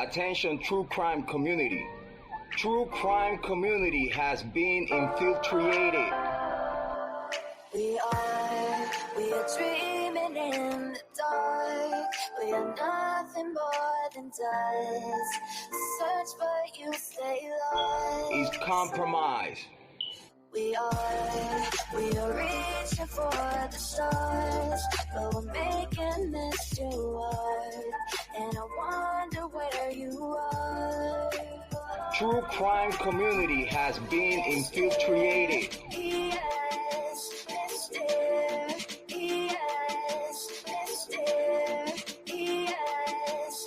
Attention, true crime community. True crime community has been infiltrated. We are dreaming in the dark. We are nothing more than dust. Search but you stay lost. Is compromised. We are reaching for the stars, but we're making this too hard. And I wonder where you are. True crime community has been infiltrated. Yes, Mr. Yes, Mr. Yes.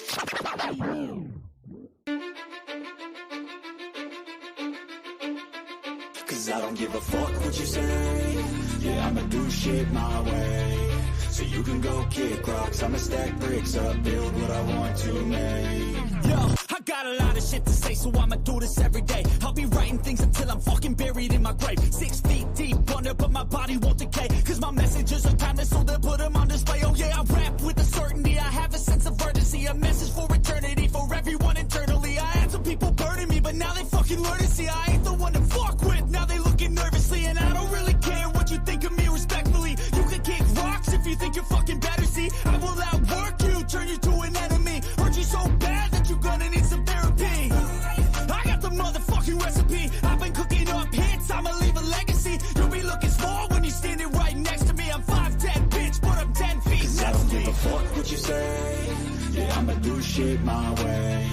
Cause I don't give a fuck what you say. Yeah, I'ma do shit my way. So you can go kick rocks, I'ma stack bricks up, build what I want to make. Yo, I got a lot of shit to say, so I'ma do this every day. I'll be writing things until I'm fucking buried in my grave. 6 feet deep under, but my body won't decay. Cause my messages are timeless, so they'll put them on display. Oh yeah, I rap with a certainty, I have a sense of urgency. A message for eternity, for everyone internally. I had some people burning me, but now they fucking learn to see I ain't the one to fuck with. Now they looking nervously, and I don't really care what you think of me respectfully. You can kick rocks if you think you're fucking better, see. I will outwork you, turn you to an enemy. Hurt you so bad that you're gonna need some therapy. I got the motherfucking recipe. I've been cooking up hits, I'ma leave a legacy. You'll be looking small when you're standing right next to me. I'm 5'10", bitch, but I'm 10 feet Cause I next don't to me. give a fuck what you say. Yeah, I'ma do shit my way.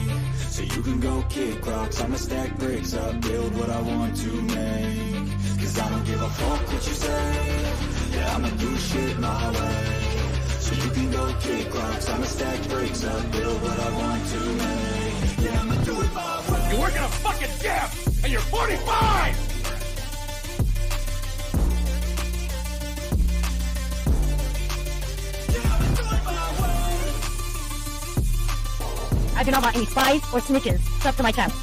So you can go kick rocks, I'ma stack bricks up, build what I want to make. Cause I don't give a fuck what you say. Yeah, I'ma do shit my way. So you can go kick rocks, I'ma stack bricks up, build what I want to make. Yeah, I'ma do it my way. You're working a fucking gap, and you're 45! I do not want any spies or snitches stuck to my chest.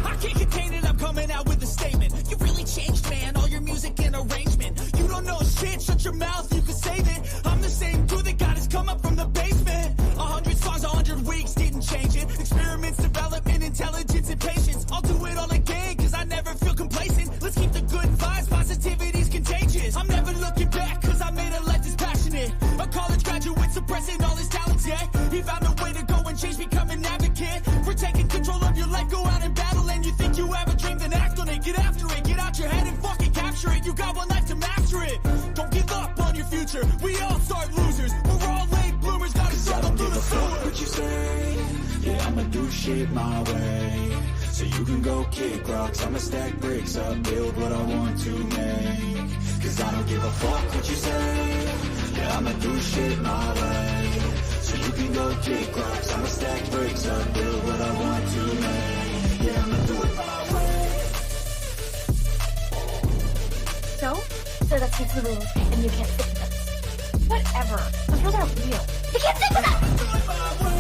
I can't contain it, I'm coming out with a statement. You really changed, man, all your music and arrangement. You don't know shit, shut your mouth, you can save it. I'm the same dude that got his come up from the basement. 100 songs, 100 weeks, didn't change it. Experiments, development, intelligence, and patience. I'll do it all again, cause I never feel complacent. Let's keep the good vibes, positivity's contagious. I'm never looking back, cause I made a life that's passionate. A college graduate suppressing all his talents, yeah. He found a way to go and change, become an advocate. For taking control of your life, go out and battle. And you think you have a dream, then act on it. Get after it, get out your head and fucking capture it. You got one life to master it. Don't give up on your future, we all start losers. We're all late bloomers, gotta struggle through the sewer. What you say? Yeah, I'ma do shit my way. So you can go kick rocks, I'ma stack bricks up, build what I want to make. Cause I don't give a fuck what you say. Yeah, I'ma do shit my way. So you can go kick rocks, I'ma stack bricks up, build what I want to make. Yeah, I'ma do it my way. So that's his rules, and you can't sit with us. Whatever. Those rules aren't real. You can't sit with us! Do it my way.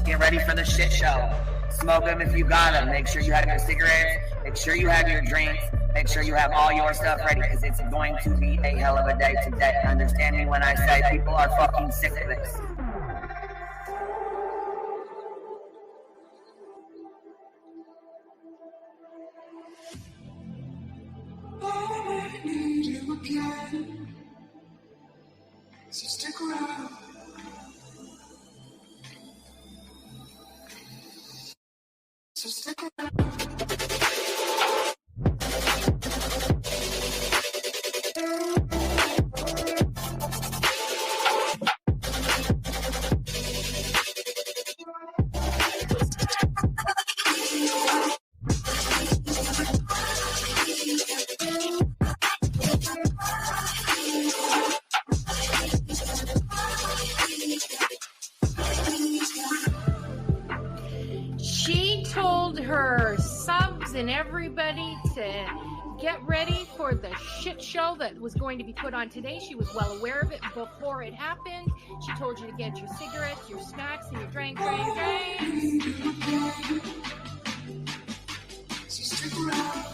Get ready for the shit show. Smoke them if you got them. Make sure you have your cigarettes. Make sure you have your drinks. Make sure you have all your stuff ready because it's going to be a hell of a day today. Understand me when I say people are fucking sick of this. I need you again, so stick around. So stick around. She told her subs and everybody to get ready for the shit show that was going to be put on today. She was well aware of it before it happened. She told you to get your cigarettes, your snacks, and your drinks. So stick around.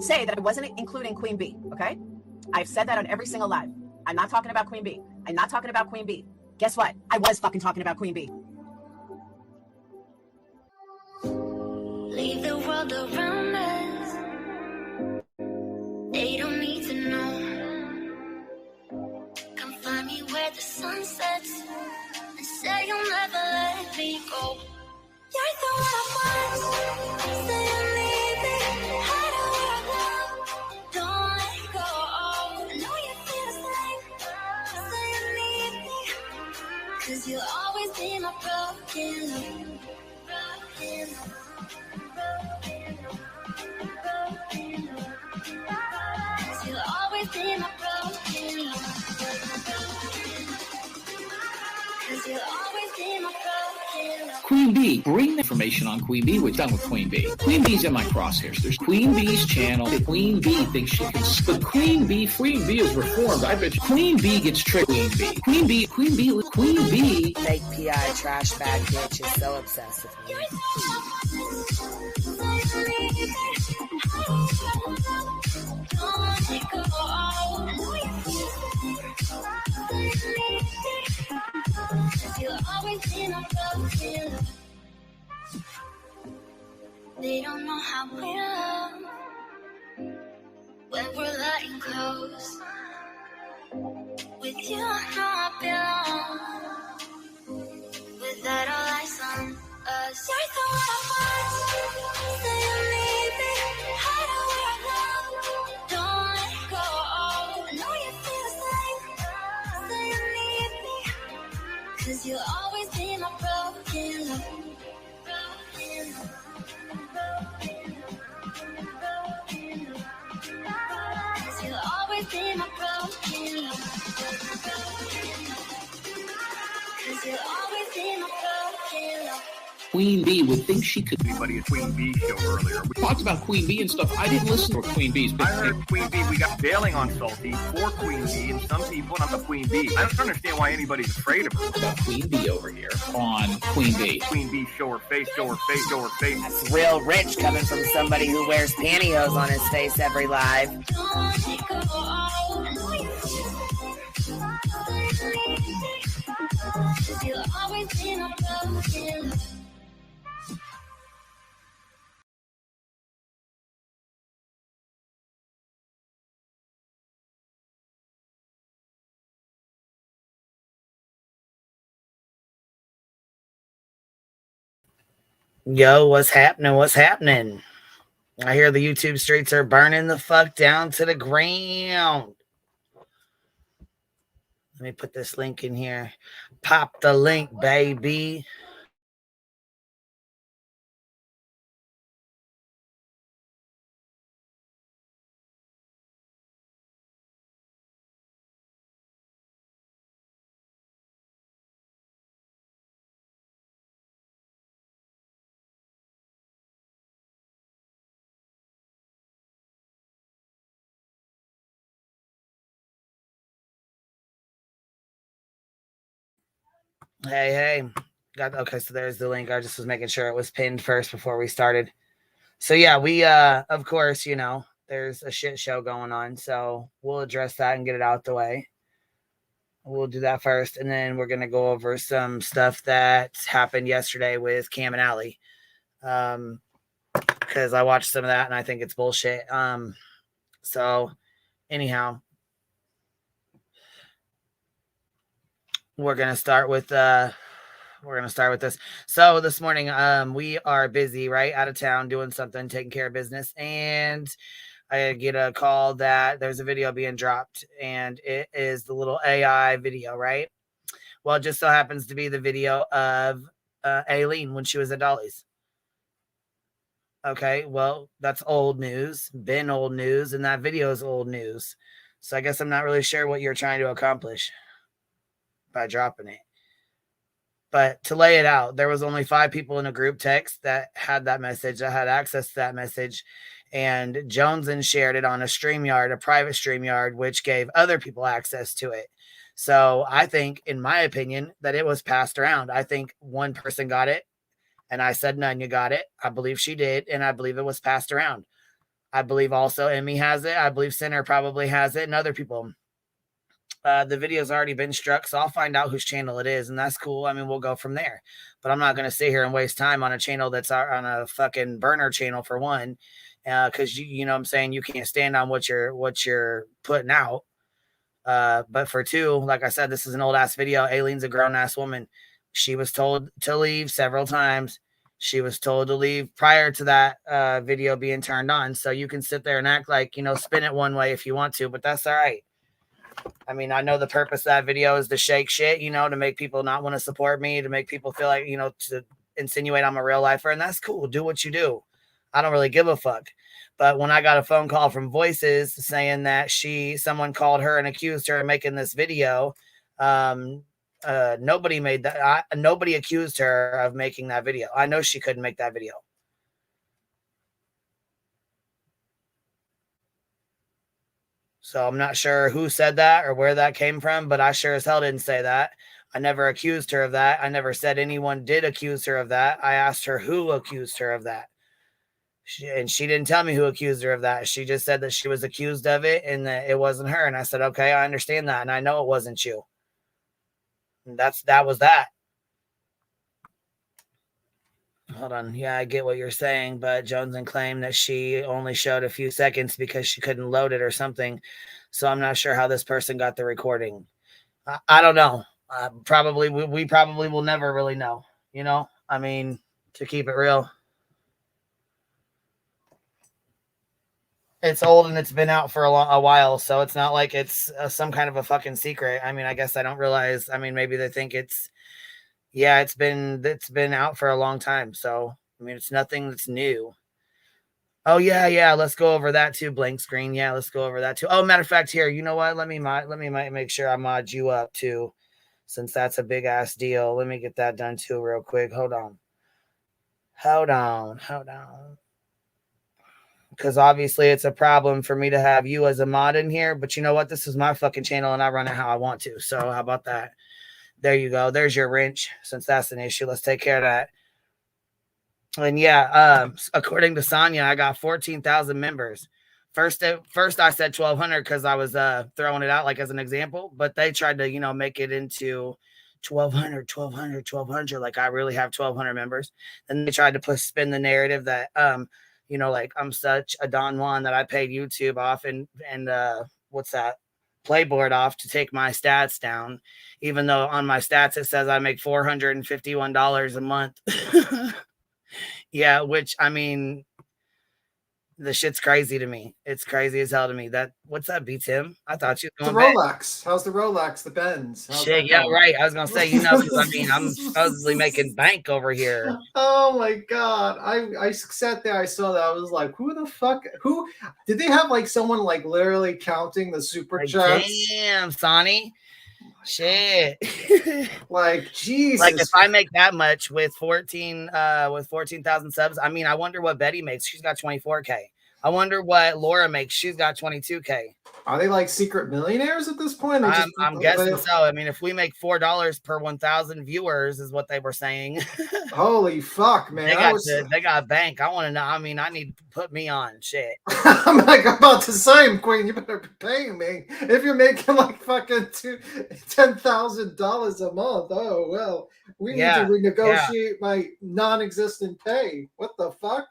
Say that I wasn't including Queen B, okay? I've said that on every single live. I'm not talking about Queen B. I'm not talking about Queen B. Guess what? I was fucking talking about Queen B. Leave the world around us. They don't need to know. Come find me where the sun sets and say you'll never let me go. You're the one I want. Say you need me. Hide where I go. Don't let go. I know you feel the same. Say you need me. 'Cause you'll always be my broken love. Broken love. Cause you'll always be my broken love. Cause you'll always be my broken love. Queen B, bring the information on Queen B. We're done with Queen B. Queen B's in my crosshairs. There's Queen B's channel. Queen B thinks she can. But Queen B is reformed. I bet you Queen B gets tricked. Queen B. Fake PI trash bag bitch is so obsessed with me. You'll always be my broken love. They don't know how we love when we're letting close. With you, I know I belong. Without all eyes on us, you're the one I want. Say you need me. Hide where I go. Don't let go. I know you feel the same. Say you need me. 'Cause you'll always be my broken love. Broken love. Cause you'll always be my broken love. Cause you'll always be my broken love. Queen B would think she could. Anybody a Queen B show earlier. We talked about Queen B and stuff. I didn't listen to Queen B's. I heard Queen B, we got bailing on Salty for Queen B, and some people not the Queen B. I don't understand why anybody's afraid of her. About Queen B over here on Queen B. Queen B, show her face, show her face, show her face. That's real rich coming from somebody who wears pantyhose on his face every live. You'll always be my broken love. Yo, what's happening? What's happening? I hear the YouTube streets are burning the fuck down to the ground. Let me put this link in here. Pop the link, baby. Hey. Okay, so there's the link. I just was making sure it was pinned first before we started. So yeah, we of course, you know, there's a shit show going on. So we'll address that and get it out the way. We'll do that first, and then we're gonna go over some stuff that happened yesterday with Cam and Allie. Because I watched some of that and I think it's bullshit. So anyhow, we're gonna start with we're going to start with this. So this morning, we are busy, right? Out of town doing something, taking care of business. And I get a call that there's a video being dropped, and it is the little AI video, right? Well, it just so happens to be the video of Alenes when she was at Dolly's. Okay, well, that's old news, been old news, and that video is old news. So I guess I'm not really sure what you're trying to accomplish by dropping it. But to lay it out, there was only 5 people in a group text that had that message, that had access to that message. And Jones then shared it on a StreamYard, a private StreamYard, which gave other people access to it. So I think, in my opinion, that it was passed around. I think one person got it, and I said, Nunya got it. I believe she did, and I believe it was passed around. I believe also Emmy has it. I believe Sinner probably has it, and other people. The video's already been struck, so I'll find out whose channel it is, and that's cool. I mean, we'll go from there. But I'm not going to sit here and waste time on a channel that's on a fucking burner channel, for one, because you know what I'm saying, you can't stand on what you're putting out. But for 2, like I said, this is an old ass video. Alene's a grown ass woman. She was told to leave several times. She was told to leave prior to that video being turned on. So you can sit there and act like, you know, spin it one way if you want to, but that's all right. I mean, I know the purpose of that video is to shake shit, you know, to make people not want to support me, to make people feel like, you know, to insinuate I'm a real lifer, and that's cool. Do what you do. I don't really give a fuck. But when I got a phone call from Voices saying that someone called her and accused her of making this video, nobody made that. Nobody accused her of making that video. I know she couldn't make that video. So I'm not sure who said that or where that came from, but I sure as hell didn't say that. I never accused her of that. I never said anyone did accuse her of that. I asked her who accused her of that. And she didn't tell me who accused her of that. She just said that she was accused of it and that it wasn't her. And I said, okay, I understand that. And I know it wasn't you. And that was that. Hold on. Yeah, I get what you're saying, but Jones claimed that she only showed a few seconds because she couldn't load it or something. So I'm not sure how this person got the recording. I don't know. We probably will never really know, you know? I mean, to keep it real. It's old and it's been out for a while, so it's not like it's some kind of a fucking secret. I mean, I guess I don't realize. I mean, maybe they think it's been out for a long time. So, I mean, it's nothing that's new. Oh, yeah. Let's go over that too. Blank screen. Yeah, let's go over that too. Oh, matter of fact, here, you know what? Let me make sure I mod you up too, since that's a big ass deal. Let me get that done too real quick. Hold on. Because obviously it's a problem for me to have you as a mod in here. But you know what? This is my fucking channel and I run it how I want to. So how about that? There you go. There's your wrench. Since that's an issue, let's take care of that. And yeah, according to Sonya, I got 14,000 members. First I said 1,200 because I was throwing it out like as an example. But they tried to, you know, make it into 1,200. Like I really have 1,200 members. And they tried to spin the narrative that you know, like I'm such a Don Juan that I paid YouTube off and what's that? Playboard off to take my stats down, even though on my stats it says I make $451 a month. Yeah, which I mean, the shit's crazy to me. It's crazy as hell to me. What's that beats him? I thought you was going the Rolex. How's the Rolex? The Benz? Shit, yeah, right. I was gonna say, you know, because I mean, I'm supposedly making bank over here. Oh my god! I sat there. I saw that. I was like, who the fuck? Who did they have? Like someone like literally counting the super chats? Damn, Sonny. Shit. Like Jesus. Like if I make that much with 14,000 subs, I mean, I wonder what Betty makes. She's got 24K. I wonder what Laura makes. She's got 22K. Are they like secret millionaires at this point? I'm guessing so. I mean, if we make $4 per 1,000 viewers, is what they were saying. Holy fuck, man! They got bank. I want to know. I mean, I need to put me on shit. I'm like about to say, Queen, you better be paying me if you're making like fucking $10,000 a month. Oh well, we need to renegotiate my non-existent pay. What the fuck?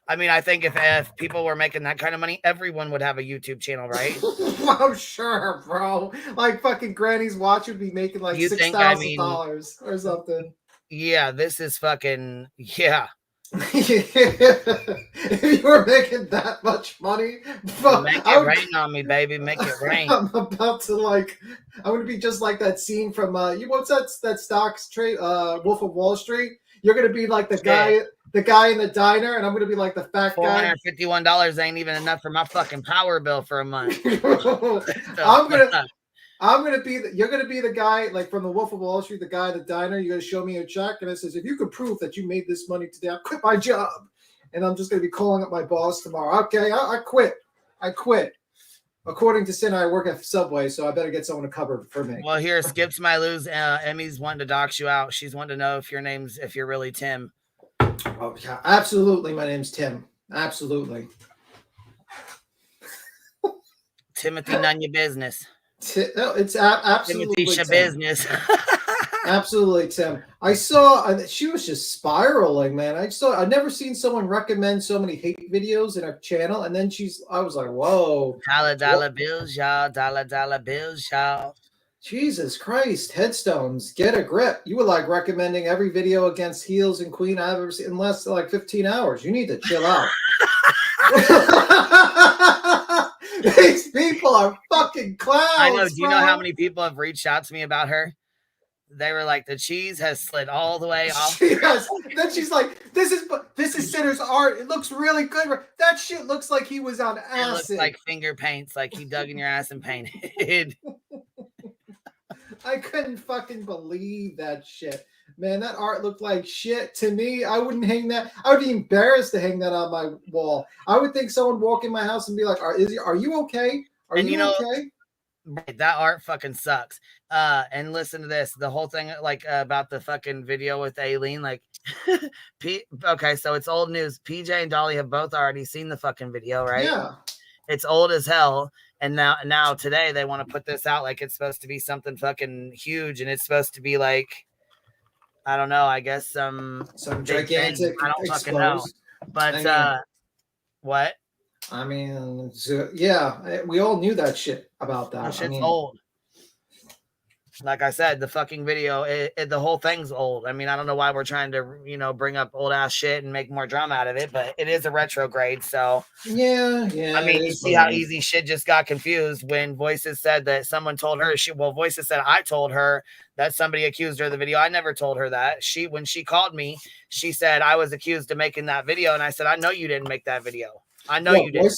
I mean, I think if people were making that kind of money, everyone would have a YouTube channel, right? I'm sure, bro. Like fucking Granny's watch would be making like You think, I mean, $6,000 or something. Yeah, this is fucking yeah. If you were making that much money, fuck, Make it rain on me, baby. Make it rain. I'm about to like, I'm gonna be just like that scene from what's that stocks trade, Wolf of Wall Street. You're gonna be like the guy in the diner, and I'm gonna be like the fat guy. $451 ain't even enough for my fucking power bill for a month. I'm gonna be you're gonna be the guy like from the Wolf of Wall Street, the guy at the diner. You're gonna show me a check, and it says, if you could prove that you made this money today, I quit my job. And I'm just gonna be calling up my boss tomorrow. Okay, I quit. According to Sin, I work at Subway, so I better get someone to cover for me. Well, here, Skips My Lose. Emmy's wanting to dox you out. She's wanting to know if you're really Tim. Oh yeah, absolutely. My name's Tim. Absolutely. Timothy, none your business. It's absolutely Timothy, business. Absolutely, Tim. I saw she was just spiraling, man. I've never seen someone recommend so many hate videos in her channel, and then I was like, whoa. Dollar bills, y'all. Dollar bills, y'all. Jesus Christ, headstones, get a grip. You were like recommending every video against Heels and Queen I've ever seen in less than like 15 hours. You need to chill out. These people are fucking clowns. I know. Do you know how many people have reached out to me about her? They were like, the cheese has slid all the way off. Yes. Then she's like, this is Sinner's art. It looks really good. That shit looks like he was on acid. It looks like finger paints, like he dug in your ass and painted. I couldn't fucking believe that shit. Man, that art looked like shit to me. I wouldn't hang that. I would be embarrassed to hang that on my wall. I would think someone walk in my house and be like, are you okay? Are you okay? That art fucking sucks. And listen to this. The whole thing like about the fucking video with Aileen, like okay, so it's old news. PJ and Dolly have both already seen the fucking video, right? Yeah. It's old as hell. And now today they want to put this out like it's supposed to be something fucking huge, and it's supposed to be like, I don't know, I guess some gigantic. I don't fucking know. But what? I mean, yeah, we all knew that shit about that. That shit's old. Like I said, the fucking video, the whole thing's old. I mean, I don't know why we're trying to, bring up old ass shit and make more drama out of it, but it is a retrograde. So yeah. I mean, you see how easy shit just got confused when Voices said that someone told her Voices said I told her that somebody accused her of the video. I never told her that. When she called me, she said I was accused of making that video, and I said I know you didn't make that video. I know you did.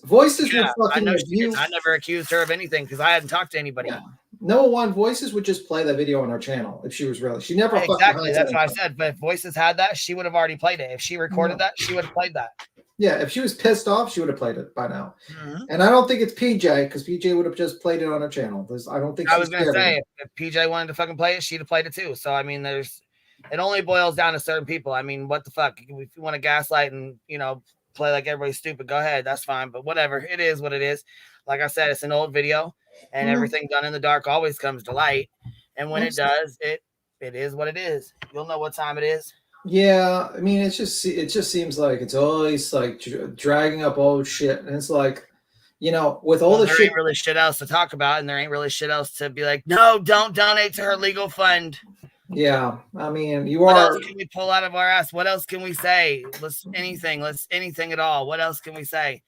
Voices yeah, were fucking. I know she did. I never accused her of anything because I hadn't talked to anybody. Yeah. No one. Voices would just play that video on her channel if she was really. She never exactly. That's what I said. But if Voices had that, she would have already played it. If she recorded that, she would have played that. Yeah, if she was pissed off, she would have played it by now. Mm-hmm. And I don't think it's PJ because PJ would have just played it on her channel. I don't think. I was going to say if PJ wanted to fucking play it, she'd have played it too. So I mean, it only boils down to certain people. I mean, what the fuck? If you want to gaslight and play like everybody's stupid, go ahead, that's fine, but whatever, it is what it is. Like I said, it's an old video, and everything done in the dark always comes to light, and when it does, it is what it is. You'll know what time it is. Yeah, I mean, it just seems like it's always like dragging up old shit, and it's like, with all the shit, there ain't really shit else to talk about, and there ain't really shit else to be like, no, don't donate to her legal fund. Yeah, I mean, what else can we pull out of our ass? What else can we say? Anything at all. What else can we say?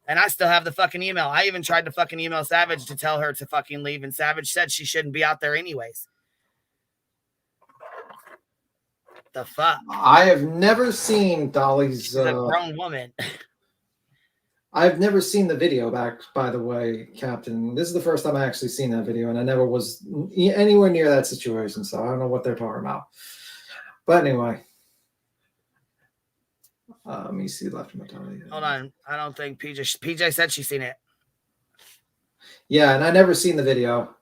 And I still have the fucking email. I even tried to fucking email Savage to tell her to fucking leave, and Savage said she shouldn't be out there anyways. The fuck? I have never seen Dolly's. She's a grown woman. I've never seen the video back, by the way, Captain. This is the first time I actually seen that video, and I never was anywhere near that situation, so I don't know what they're talking about. But anyway. Let me see left Matali. Hold on. I don't think PJ said she's seen it. Yeah, and I never seen the video.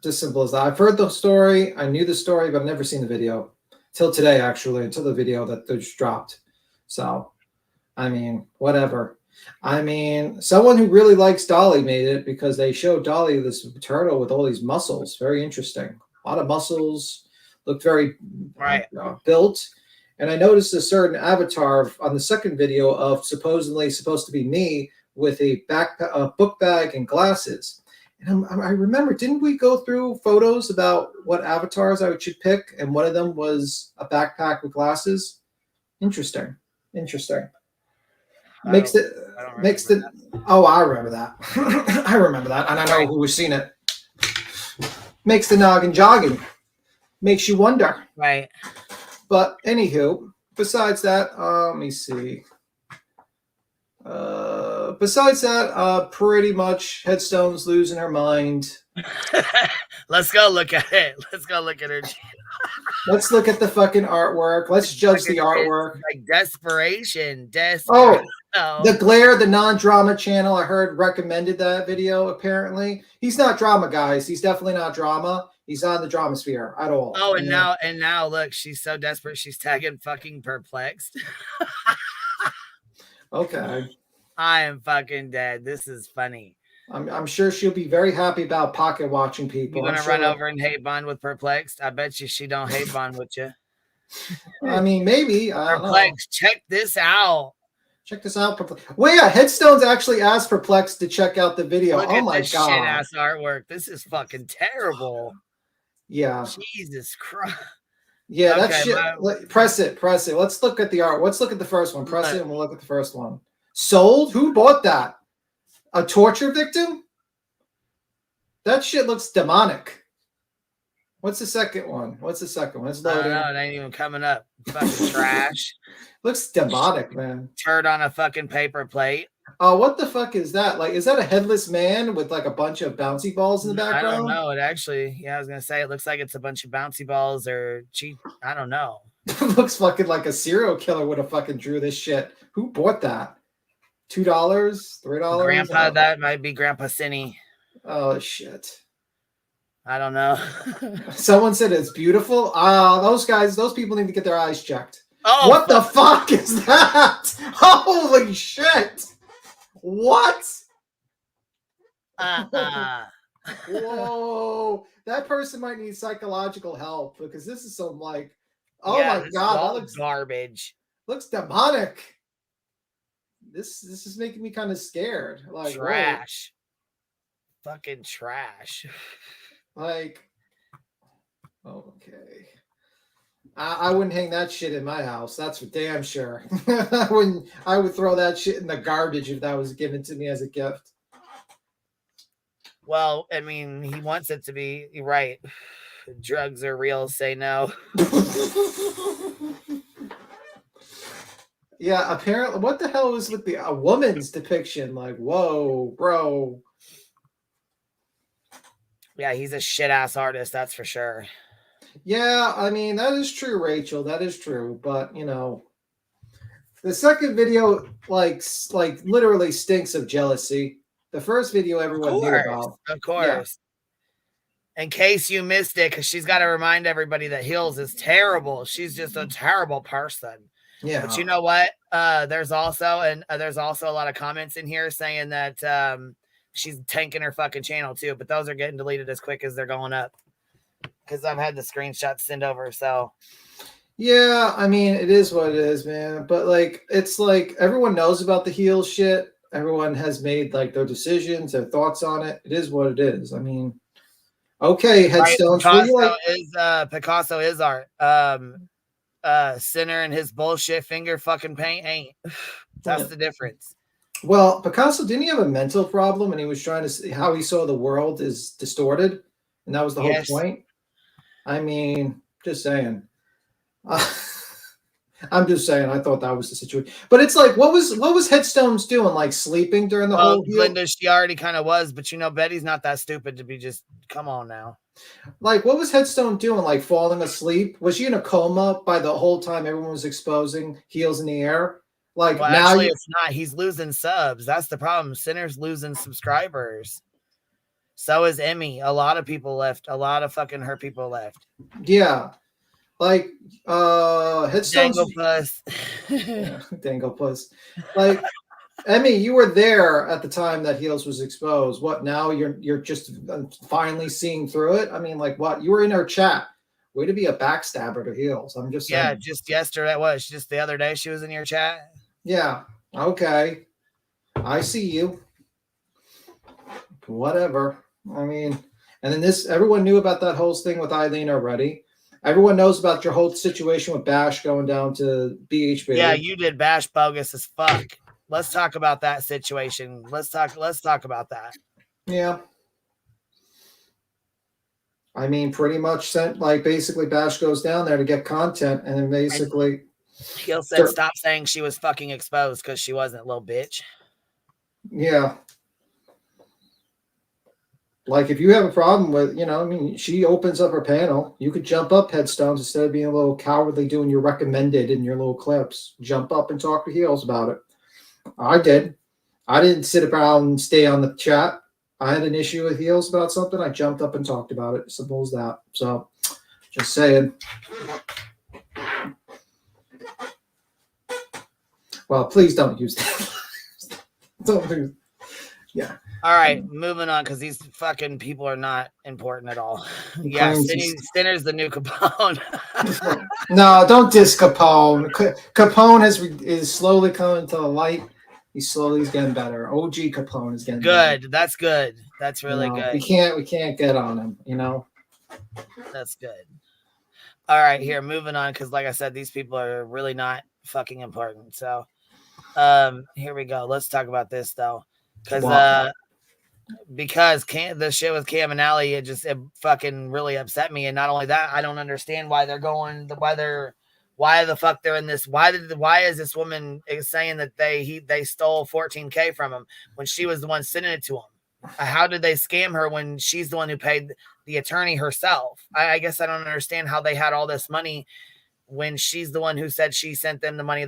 Just simple as that. I've heard the story. I knew the story, but I've never seen the video. Till today, actually, until the video that just dropped. So, I mean, whatever. I mean, someone who really likes Dolly made it because they showed Dolly this turtle with all these muscles. Very interesting. A lot of muscles. Looked very built. and I noticed a certain avatar on the second video of supposedly supposed to be me with a book bag and glasses. And I remember, didn't we go through photos about what avatars I should pick? And one of them was a backpack with glasses. Interesting. Oh, I remember that. I remember that. And I know who was seen it. Makes the noggin jogging. Makes you wonder. Right. But anywho, besides that, let me see. Besides that, pretty much Headstone's losing her mind. Let's go look at it. Let's go look at her. Let's look at the fucking artwork. Let's judge the artwork. Like desperation. Oh, the Glare, the non-drama channel, I heard recommended that video, apparently. He's not drama, guys. He's definitely not drama. He's not in the drama sphere at all. Oh, and now look, she's so desperate she's tagging fucking Perplexed. Okay. I am fucking dead. This is funny. I'm sure she'll be very happy about pocket watching people. You're gonna run over and hate bond with Perplexed? I bet you she don't hate bond with you. I mean, maybe. Perplexed, check this out. Check this out. Well, yeah, Headstone's actually asked Perplexed to check out the video. Look oh at my this god. shit ass artwork. This is fucking terrible. Yeah. Jesus Christ. Yeah, that shit. Press it. Let's look at the art. Let's look at the first one. Press it and we'll look at the first one. Sold? Who bought that? A torture victim? That shit looks demonic. What's the second one? It's loading. No, it ain't even coming up. Fucking trash. Looks demonic, man. Turd on a fucking paper plate. Oh, what the fuck is that? Like, is that a headless man with like a bunch of bouncy balls in the background? I don't know. It actually, I was gonna say it looks like it's a bunch of bouncy balls or cheap. I don't know. It looks fucking like a serial killer would have fucking drew this shit. Who bought that? $2, $3? Grandpa, that might be Grandpa Cinny. Oh shit. I don't know. Someone said it's beautiful. Those people need to get their eyes checked. Oh, what the fuck is that? Holy shit. What? Whoa. That person might need psychological help because this is some like, oh my god, that looks garbage. Looks demonic. This is making me kind of scared. Like trash. Whoa. Fucking trash. Like, okay. I wouldn't hang that shit in my house. That's for damn sure. I would throw that shit in the garbage if that was given to me as a gift. Well, I mean, he wants it to be right. Drugs are real. Say no. Yeah, apparently. What the hell was with a woman's depiction? Like, whoa, bro. Yeah, he's a shit ass artist. That's for sure. Yeah, I mean, that is true, Rachel. That is true. But, you know, the second video, like literally stinks of jealousy. The first video everyone knew about. Of course. Yeah. In case you missed it, because she's got to remind everybody that Hills is terrible. She's just a terrible person. Yeah. But you know what? There's also a lot of comments in here saying that she's tanking her fucking channel too. But those are getting deleted as quick as they're going up. Because I've had the screenshots sent over, so yeah, I mean it is what it is, man. But like it's like everyone knows about the heel shit. Everyone has made like their decisions, their thoughts on it. It is what it is. I mean, okay, Headstones. Picasso is art. Sinner and his bullshit finger fucking paint ain't. That's the difference. Well, Picasso, didn't he have a mental problem and he was trying to see how he saw the world is distorted? And that was the whole point. I mean, just saying. I'm just saying. I thought that was the situation. But it's like, what was Headstones doing? Like sleeping during the whole deal? Linda, she already kind of was, but you know, Betty's not that stupid to be just. Come on now. Like, what was Headstone doing? Like falling asleep? Was she in a coma by the whole time everyone was exposing heels in the air? Like well, now, actually, it's not. He's losing subs. That's the problem. Sinner's losing subscribers. So is Emmy. A lot of people left. A lot of fucking her people left. Yeah. Like Headstones. Dangle Puss. Like Emmy, you were there at the time that Heels was exposed. What now? You're just finally seeing through it? I mean, like what? You were in her chat. Way to be a backstabber to heels. I'm just saying. Yeah, just yesterday. Was just the other day she was in your chat? Yeah. Okay. I see you. Whatever. I mean, and then this, everyone knew about that whole thing with Eileen already. Everyone knows about your whole situation with Bash going down to BHB. Yeah, you did Bash bogus as fuck. Let's talk about that situation. Let's talk about that. Yeah. I mean, pretty much sent, like, basically Bash goes down there to get content, and then basically Heel said stop saying she was fucking exposed because she wasn't, little bitch. Yeah. Like, if you have a problem with, you know, I mean, she opens up her panel. You could jump up headstones instead of being a little cowardly doing your recommended in your little clips. Jump up and talk to heels about it. I did. I didn't sit around and stay on the chat. I had an issue with heels about something. I jumped up and talked about it. Simple as that. So, just saying. Well, please don't use that. Don't do. Yeah. All right, moving on because these fucking people are not important at all. Yeah, Stinner's the new Capone. No, don't diss Capone. Capone is slowly coming to the light. He's getting better. OG Capone is getting good. Better. That's good. That's really good. We can't get on him. You know. That's good. All right, here moving on because, like I said, these people are really not fucking important. So, here we go. Let's talk about this though, because the shit with Cam and Allie, it fucking really upset me. And not only that, I don't understand why they're why the fuck they're in this. Why is this woman saying that they stole $14K from him when she was the one sending it to him? How did they scam her when she's the one who paid the attorney herself? I guess I don't understand how they had all this money when she's the one who said she sent them the money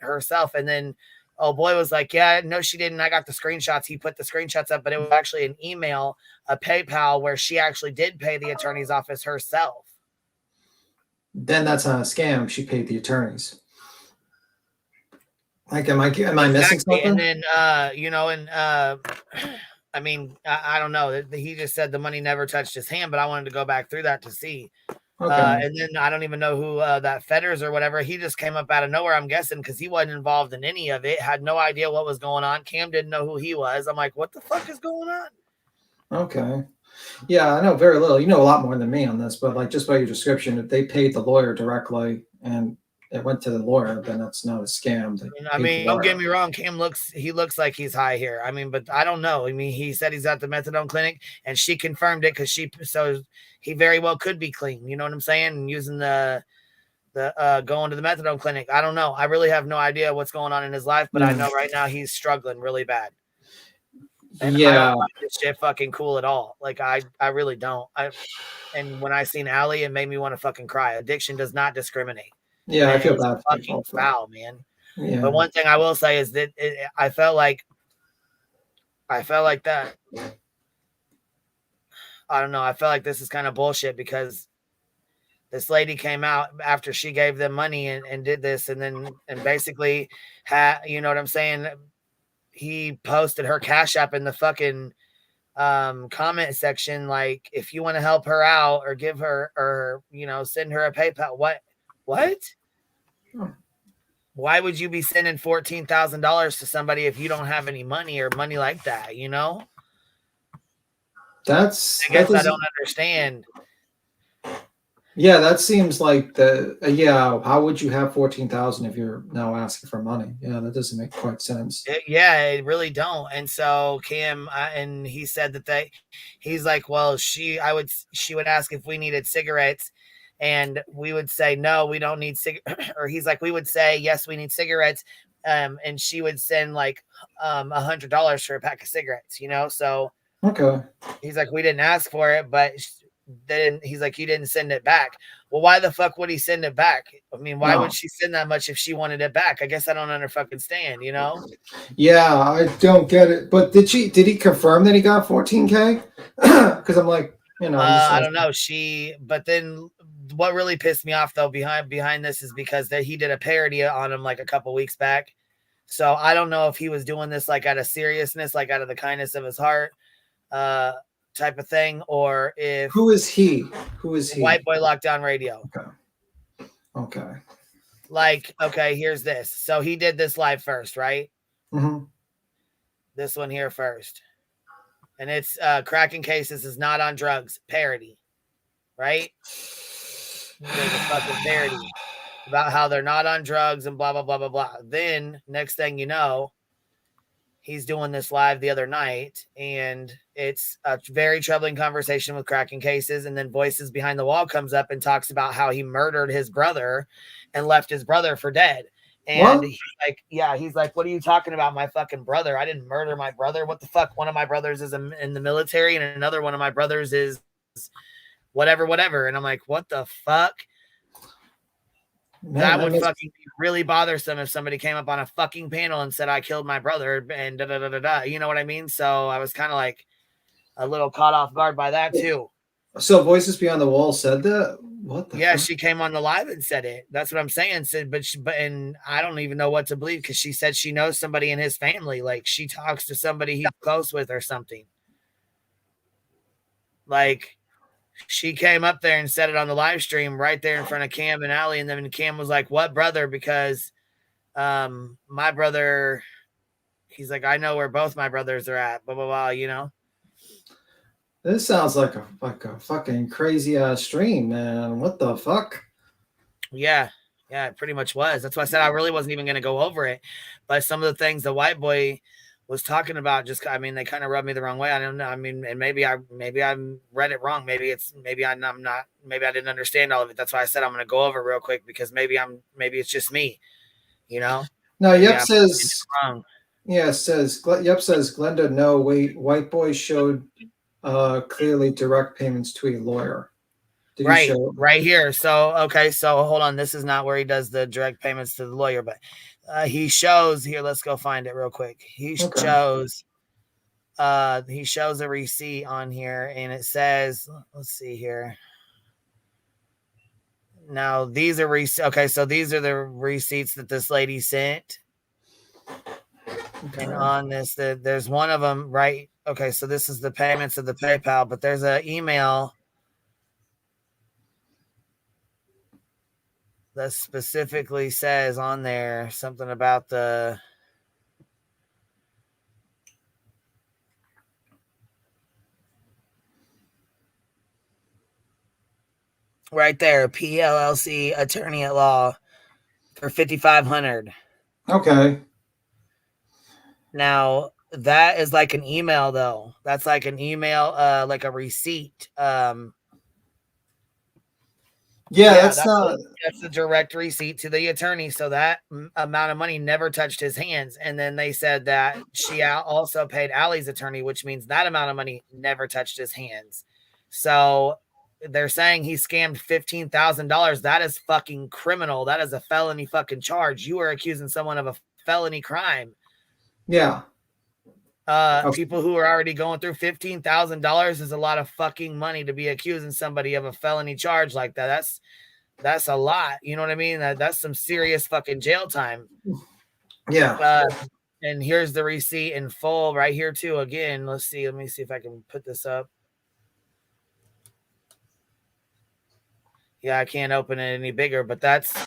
herself. And then oh boy was like, yeah, no, she didn't. I got the screenshots. He put the screenshots up, but it was actually an email, a PayPal, where she actually did pay the attorney's office herself. Then that's not a scam. She paid the attorneys. Like, am I missing something? And then, I mean, I don't know. He just said the money never touched his hand, but I wanted to go back through that to see. Okay. And then I don't even know who that Fetters or whatever. He just came up out of nowhere, I'm guessing, because he wasn't involved in any of it. Had no idea what was going on. Cam didn't know who he was. I'm like, what the fuck is going on? Okay. Yeah, I know very little. You know a lot more than me on this, but like just by your description, if they paid the lawyer directly and it went to the lawyer, then that's not a scam. I mean, don't get me wrong. Cam looks like he's high here. I mean, but I don't know. I mean, he said he's at the methadone clinic, and she confirmed it so he very well could be clean. You know what I'm saying? And using the going to the methadone clinic. I don't know. I really have no idea what's going on in his life, but I know right now he's struggling really bad. And I don't find this shit fucking cool at all. Like I really don't. And when I seen Allie, it made me want to fucking cry. Addiction does not discriminate. Yeah, I feel bad. Fucking foul, man. Yeah. But one thing I will say is that I felt like that. I don't know. I felt like this is kind of bullshit because this lady came out after she gave them money and did this, and basically you know what I'm saying? He posted her Cash App in the fucking comment section, like, if you want to help her out or give her or send her a PayPal. What? Why would you be sending $14,000 to somebody if you don't have any money or money like that? I guess I don't understand. Yeah, that seems like how would you have 14,000 if you're now asking for money? Yeah, that doesn't make quite sense. It really don't. And so Cam, and he said that he's like, well, she would ask if we needed cigarettes, and we would say no, we don't need cigarettes. Or he's like, we would say yes, we need cigarettes, and she would send like $100 for a pack of cigarettes. So okay, he's like, we didn't ask for it, but then he's like, you didn't send it back. Well, why the fuck would he send it back? I mean, why would she send that much if she wanted it back? I guess I don't understand, Yeah, I don't get it. But did he confirm that he got 14K? Because I'm like, I don't know. But then what really pissed me off though behind this is because he did a parody on him like a couple weeks back. So I don't know if he was doing this like out of seriousness, like out of the kindness of his heart. type of thing, or if Who is he? Who is he? White Boy Lockdown Radio. Okay. Like, okay, here's this. So he did this live first, right? Mm-hmm. This one here first. And it's Crackin Cases is not on drugs parody, right? There's a fucking parody about how they're not on drugs and blah, blah, blah, blah, blah. Then next thing you know, he's doing this live the other night, and it's a very troubling conversation with Crackin Cases. And then Voices Behind the Wall comes up and talks about how he murdered his brother and left his brother for dead. And he's like, what are you talking about? My fucking brother. I didn't murder my brother. What the fuck? One of my brothers is in the military, and another one of my brothers is whatever. And I'm like, what the fuck? Man, that would fucking be really bothersome if somebody came up on a fucking panel and said I killed my brother and da da da da da. You know what I mean? So I was kind of like a little caught off guard by that too. So Voices Beyond the Wall said that? What the fuck? She came on the live and said it. That's what I'm saying. And I don't even know what to believe, because she said she knows somebody in his family. Like, she talks to somebody he's close with or something. Like, she came up there and said it on the live stream right there in front of Cam and Allie. And then Cam was like, what brother? Because my brother, he's like, I know where both my brothers are at, blah, blah, blah, you know? This sounds like a fucking crazy stream, man. What the fuck? Yeah, it pretty much was. That's why I said I really wasn't even going to go over it. But some of the things the White Boy was talking about, they kind of rubbed me the wrong way. I don't know. I mean, and maybe I read it wrong. Maybe I didn't understand all of it. That's why I said I'm going to go over it real quick, because maybe it's just me, you know? No, Yep says, Yep says, Glenda, no, wait, White Boy showed clearly direct payments to a lawyer. Right here. So, okay. So hold on. This is not where he does the direct payments to the lawyer, but he shows here. Let's go find it real quick. He shows a receipt on here, and it says, let's see here. Now these are okay. So these are the receipts that this lady sent. Okay. And on this, there's one of them, right? Okay, so this is the payments of the PayPal, but there's an email that specifically says on there something about the right there, PLLC attorney at law for $5,500. Okay. Now, that is like an email, though. That's like an email, like a receipt. That's a direct receipt to the attorney. So that amount of money never touched his hands. And then they said that she also paid Allie's attorney, which means that amount of money never touched his hands. So they're saying he scammed $15,000. That is fucking criminal. That is a felony fucking charge. You are accusing someone of a felony crime. Yeah. People who are already going through $15,000 is a lot of fucking money to be accusing somebody of a felony charge like that. That's a lot. You know what I mean? That's some serious fucking jail time. Yeah. And here's the receipt in full right here too. Again, let me see if I can put this up. Yeah, I can't open it any bigger, but that's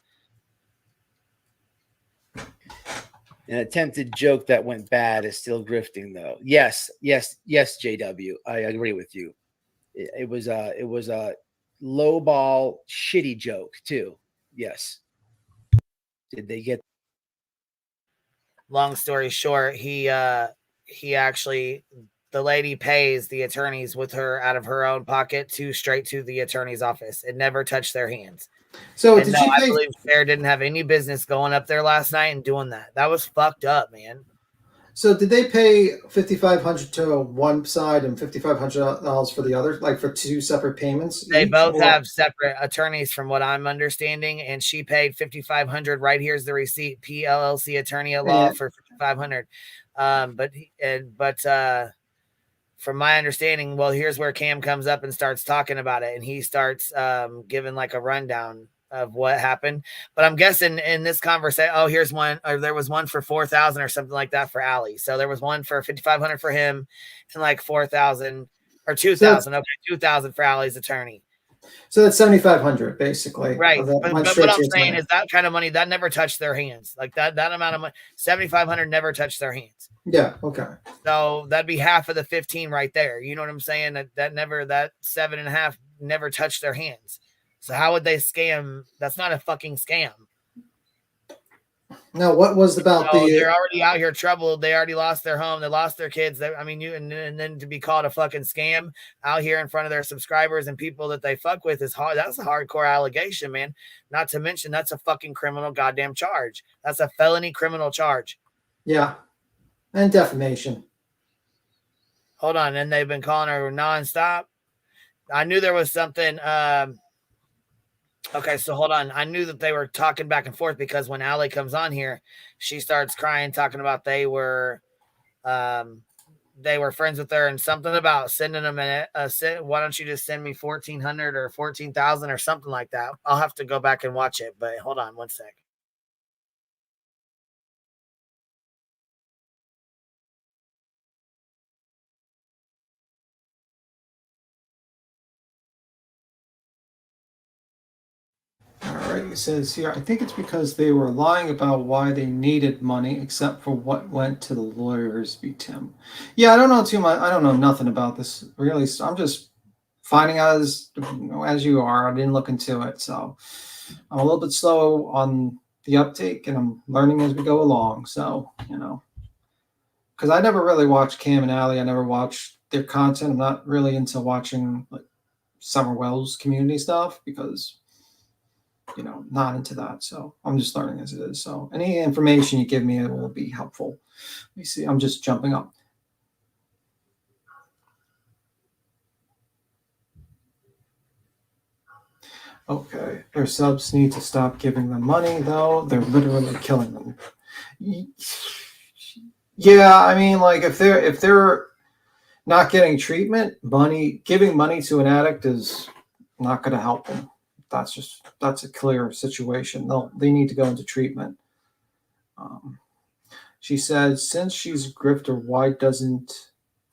an attempted joke that went bad is still grifting, though. Yes, JW. I agree with you. It was a low ball shitty joke too. Yes. Did they get? Long story short, he actually, the lady pays the attorneys with her out of her own pocket straight to the attorney's office. It never touched their hands. So I believe Fair didn't have any business going up there last night and doing that. That was fucked up, man. So did they pay $5,500 to one side and $5,500 for the other, like for two separate payments? They both have separate attorneys, from what I'm understanding, and she paid $5,500. Right here's the receipt: PLLC attorney at law for $5,500. But from my understanding, well, here's where Cam comes up and starts talking about it, and he starts giving like a rundown of what happened. But I'm guessing in this conversation, here's one, or there was one for $4,000 or something like that for Allie. So there was one for $5,500 for him and like $4,000 or 2,000. Okay, 2,000 for Allie's attorney. So that's 7,500 basically. Right. That But went what straight I'm to your saying account. is that kind of money that never touched their hands. Like that amount of money, 7,500 never touched their hands. Yeah. Okay. So that'd be half of the 15 right there. You know what I'm saying? That 7.5 never touched their hands. So how would they scam? That's not a fucking scam. Now, what was about So the? they're already out here troubled. They already lost their home. They lost their kids. And then to be called a fucking scam out here in front of their subscribers and people that they fuck with is hard. That's a hardcore allegation, man. Not to mention that's a fucking criminal goddamn charge. That's a felony criminal charge. Yeah, and defamation. Hold on, and they've been calling her nonstop. I knew there was something. Okay, so hold on. I knew that they were talking back and forth because when Allie comes on here, she starts crying, talking about they were friends with her and something about sending them why don't you just send me 1,400 or 14,000 or something like that. I'll have to go back and watch it, but hold on one sec. All right, it says here, I think it's because they were lying about why they needed money, except for what went to the lawyers, be Tim. Yeah, I don't know too much. I don't know nothing about this really. I'm just finding out as you are. I didn't look into it, so I'm a little bit slow on the uptake, and I'm learning as we go along. So because I never really watched Cam and Allie. I never watched their content. I'm not really into watching like Summer Wells community stuff because. Not into that. So I'm just learning as it is. So any information you give me will be helpful. Let me see. I'm just jumping up. Okay. Their subs need to stop giving them money, though. They're literally killing them. Yeah, I mean, like if they're not getting treatment, giving money to an addict is not going to help them. That's a clear situation. They need to go into treatment. She said, since she's a grifter, why doesn't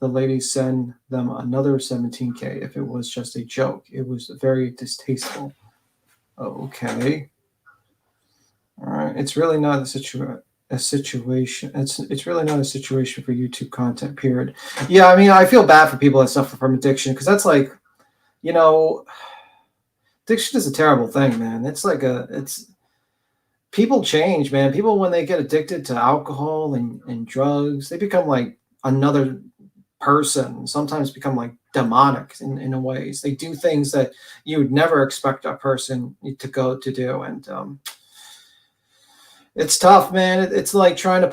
the lady send them another 17K if it was just a joke? It was very distasteful. Okay. All right. It's really not a situation. It's really not a situation for YouTube content, period. Yeah, I mean, I feel bad for people that suffer from addiction because that's like, addiction is a terrible thing, man. It's people change, man. People, when they get addicted to alcohol and drugs, they become like another person, sometimes become like demonic in a ways. They do things that you would never expect a person to do. And it's tough, man. It's like trying to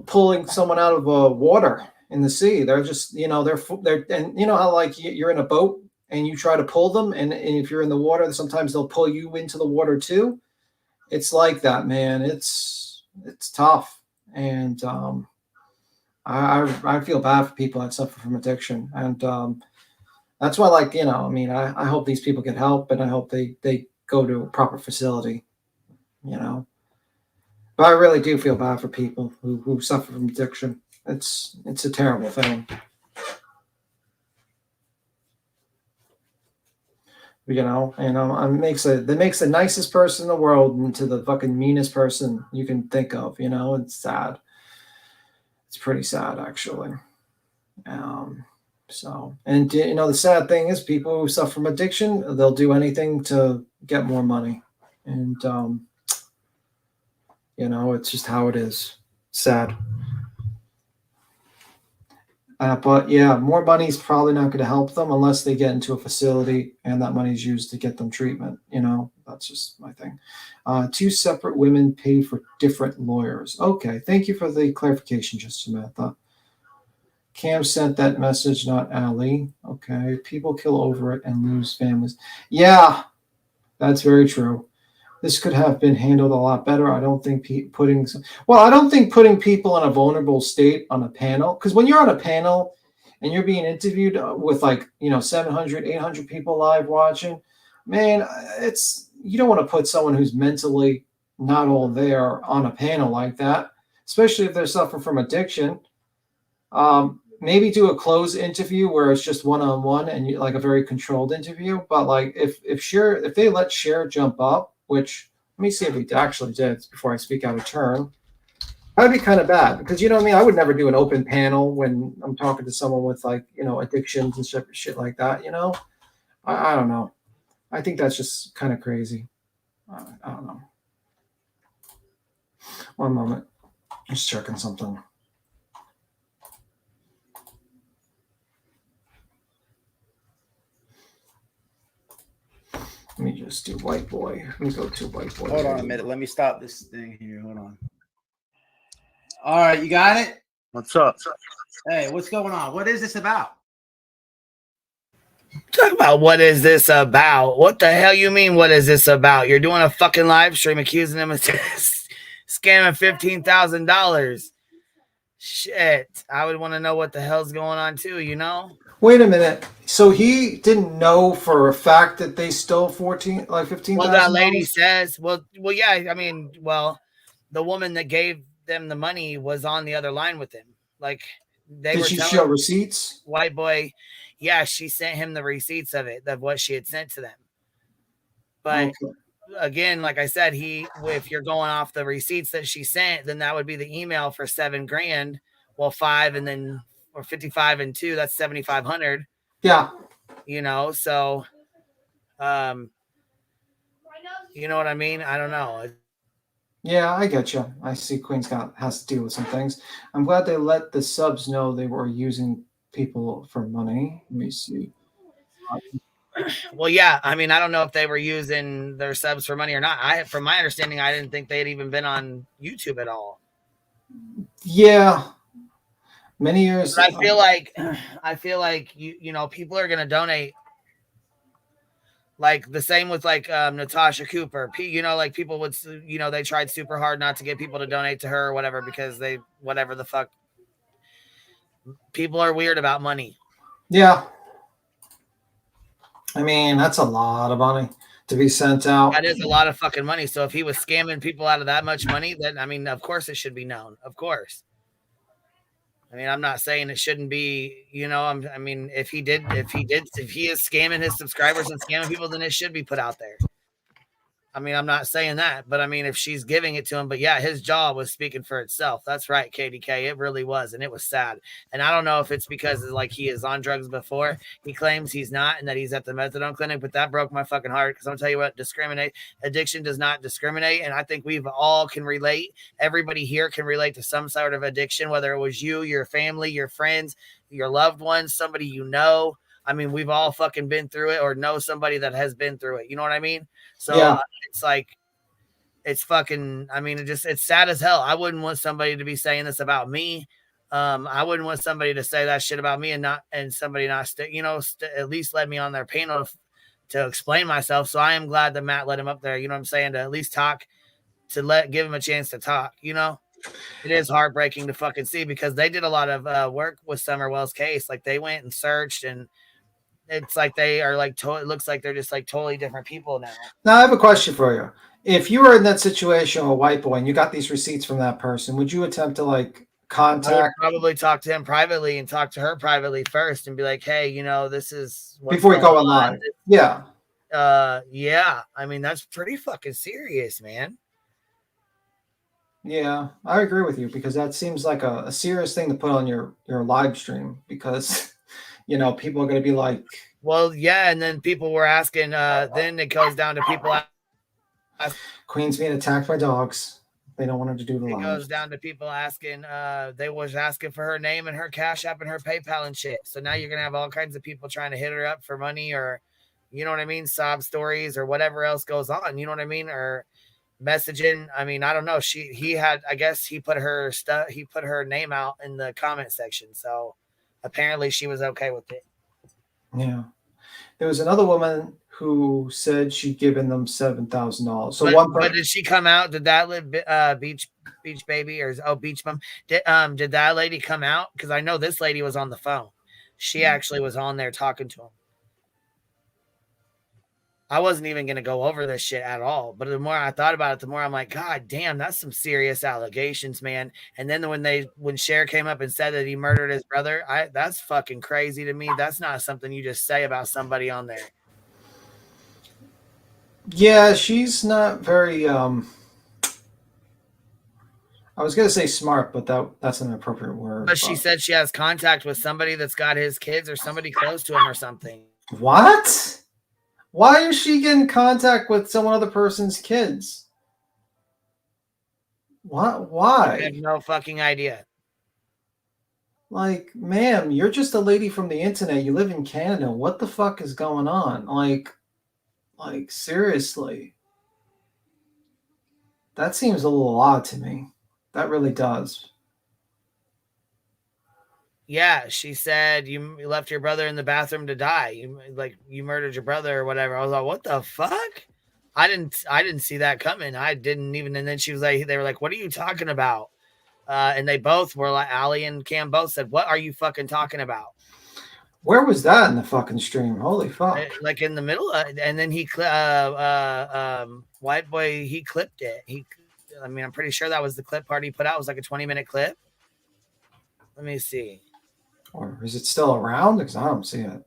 pulling someone out of water in the sea. They're just, they're and how like you're in a boat and you try to pull them, and if you're in the water, sometimes they'll pull you into the water too. It's like that, man. It's tough, and I feel bad for people that suffer from addiction, and that's why, like, I hope these people get help, and I hope they go to a proper facility, But I really do feel bad for people who suffer from addiction. It's a terrible thing. And it makes the nicest person in the world into the fucking meanest person you can think of. It's sad. It's pretty sad, actually. The sad thing is, people who suffer from addiction, they'll do anything to get more money, and it's just how it is. Sad. But yeah, more money is probably not going to help them unless they get into a facility and that money is used to get them treatment. That's just my thing. 2 separate women pay for different lawyers. Okay, thank you for the clarification, just Samantha. Cam sent that message, not Allie. Okay, people kill over it and lose families. Yeah, that's very true. This could have been handled a lot better. I don't think putting people in a vulnerable state on a panel, because when you're on a panel and you're being interviewed with 700, 800 people live watching, man, you don't want to put someone who's mentally not all there on a panel like that, especially if they're suffering from addiction. maybe do a closed interview where it's just one-on-one and you like a very controlled interview. But like if they let Cher jump up, which let me see if he actually did before I speak out of turn. That'd be kind of bad because you know what I mean. I would never do an open panel when I'm talking to someone with like addictions and shit like that. I don't know. I think that's just kind of crazy. I don't know. One moment, just checking something. Let me just do white boy. Let me go to white boy. Hold on a minute. Let me stop this thing here. Hold on. All right, you got it? What's up? Hey, what's going on? What is this about? Talk about what is this about? What the hell you mean? What is this about? You're doing a fucking live stream accusing him of scamming $15,000. Shit, I would want to know what the hell's going on too. Wait a minute. So he didn't know for a fact that they stole $15,000. Well, that lady says, well, yeah. I mean, the woman that gave them the money was on the other line with him. Like Did she show receipts? White boy, yeah, she sent him the receipts of what she had sent to them. But again, like I said, if you're going off the receipts that she sent, then that would be the email for $7,000. Well, 5 and then or 55 and 2, that's 7,500. Yeah. So you know what I mean? I don't know. Yeah, I get you. I see Queen's has to deal with some things. I'm glad they let the subs know they were using people for money. Let me see. Well, yeah. I mean, I don't know if they were using their subs for money or not. From my understanding, I didn't think they had even been on YouTube at all. Yeah. Many years. But I feel like people are going to donate. Like the same with Natasha Cooper, like people would, they tried super hard not to get people to donate to her or whatever, because whatever the fuck, people are weird about money. Yeah. I mean, that's a lot of money to be sent out. That is a lot of fucking money. So if he was scamming people out of that much money, then, I mean, of course it should be known. Of course. I mean, I'm not saying it shouldn't be, I mean, if he is scamming his subscribers and scamming people, then it should be put out there. I mean, I'm not saying that, but I mean, if she's giving it to him, but yeah, his jaw was speaking for itself. That's right, KDK. It really was. And it was sad. And I don't know if it's because he is on drugs before. He claims he's not and that he's at the methadone clinic, but that broke my fucking heart. Because I'm going to tell you what, addiction does not discriminate. And I think we all can relate. Everybody here can relate to some sort of addiction, whether it was you, your family, your friends, your loved ones, somebody you know. I mean, we've all fucking been through it or know somebody that has been through it. You know what I mean? So yeah. It's fucking, I mean, it's sad as hell. I wouldn't want somebody to be saying this about me. I wouldn't want somebody to say that shit about me and somebody not at least let me on their panel to explain myself. So I am glad that Matt let him up there. You know what I'm saying? To at least talk, give him a chance to talk, It is heartbreaking to fucking see because they did a lot of work with Summerwell's case. Like they went and searched and it's like they are it looks like they're just totally different people now. Now I have a question for you. If you were in that situation with a white boy and you got these receipts from that person, would you attempt to contact? I would probably talk to him privately and talk to her privately first and be like, hey, this is before you go online. Yeah. Yeah. I mean, that's pretty fucking serious, man. Yeah, I agree with you because that seems like a serious thing to put on your live stream because people are going to be like, well, yeah. And then people were asking, then it goes down to people. Queen's being attacked by dogs. They don't want her to do the live. It goes down to people asking, they was asking for her name and her Cash App and her PayPal and shit. So now you're going to have all kinds of people trying to hit her up for money or, you know what I mean? Sob stories or whatever else goes on. You know what I mean? Or messaging. I mean, I don't know. I guess he put her name out in the comment section. So apparently she was okay with it. Yeah. There was another woman who said she'd given them $7,000. So but did she come out? Did that beach baby or beach mom? Did that lady come out? Because I know this lady was on the phone. She actually was on there talking to him. I wasn't even going to go over this shit at all. But the more I thought about it, the more I'm like, God damn, that's some serious allegations, man. And then when Cher came up and said that he murdered his brother, that's fucking crazy to me. That's not something you just say about somebody on there. Yeah, she's not very I was gonna say smart, but that's an appropriate word. But she said she has contact with somebody that's got his kids or somebody close to him or something. What? Why is she getting contact with some other person's kids? What? Why? I have no fucking idea. Like, ma'am, you're just a lady from the internet. You live in Canada. What the fuck is going on? Like seriously. That seems a little odd to me. That really does. Yeah, she said you left your brother in the bathroom to die. You murdered your brother or whatever. I was like, what the fuck? I didn't see that coming. I didn't even. And then she was like, they were like, what are you talking about? And they both were like, Ali and Cam both said, what are you fucking talking about? Where was that in the fucking stream? Holy fuck! Like in the middle, and then White Boy, he clipped it. I'm pretty sure that was the clip part he put out. It was like a 20-minute clip. Let me see. Or is it still around? Because I don't see it.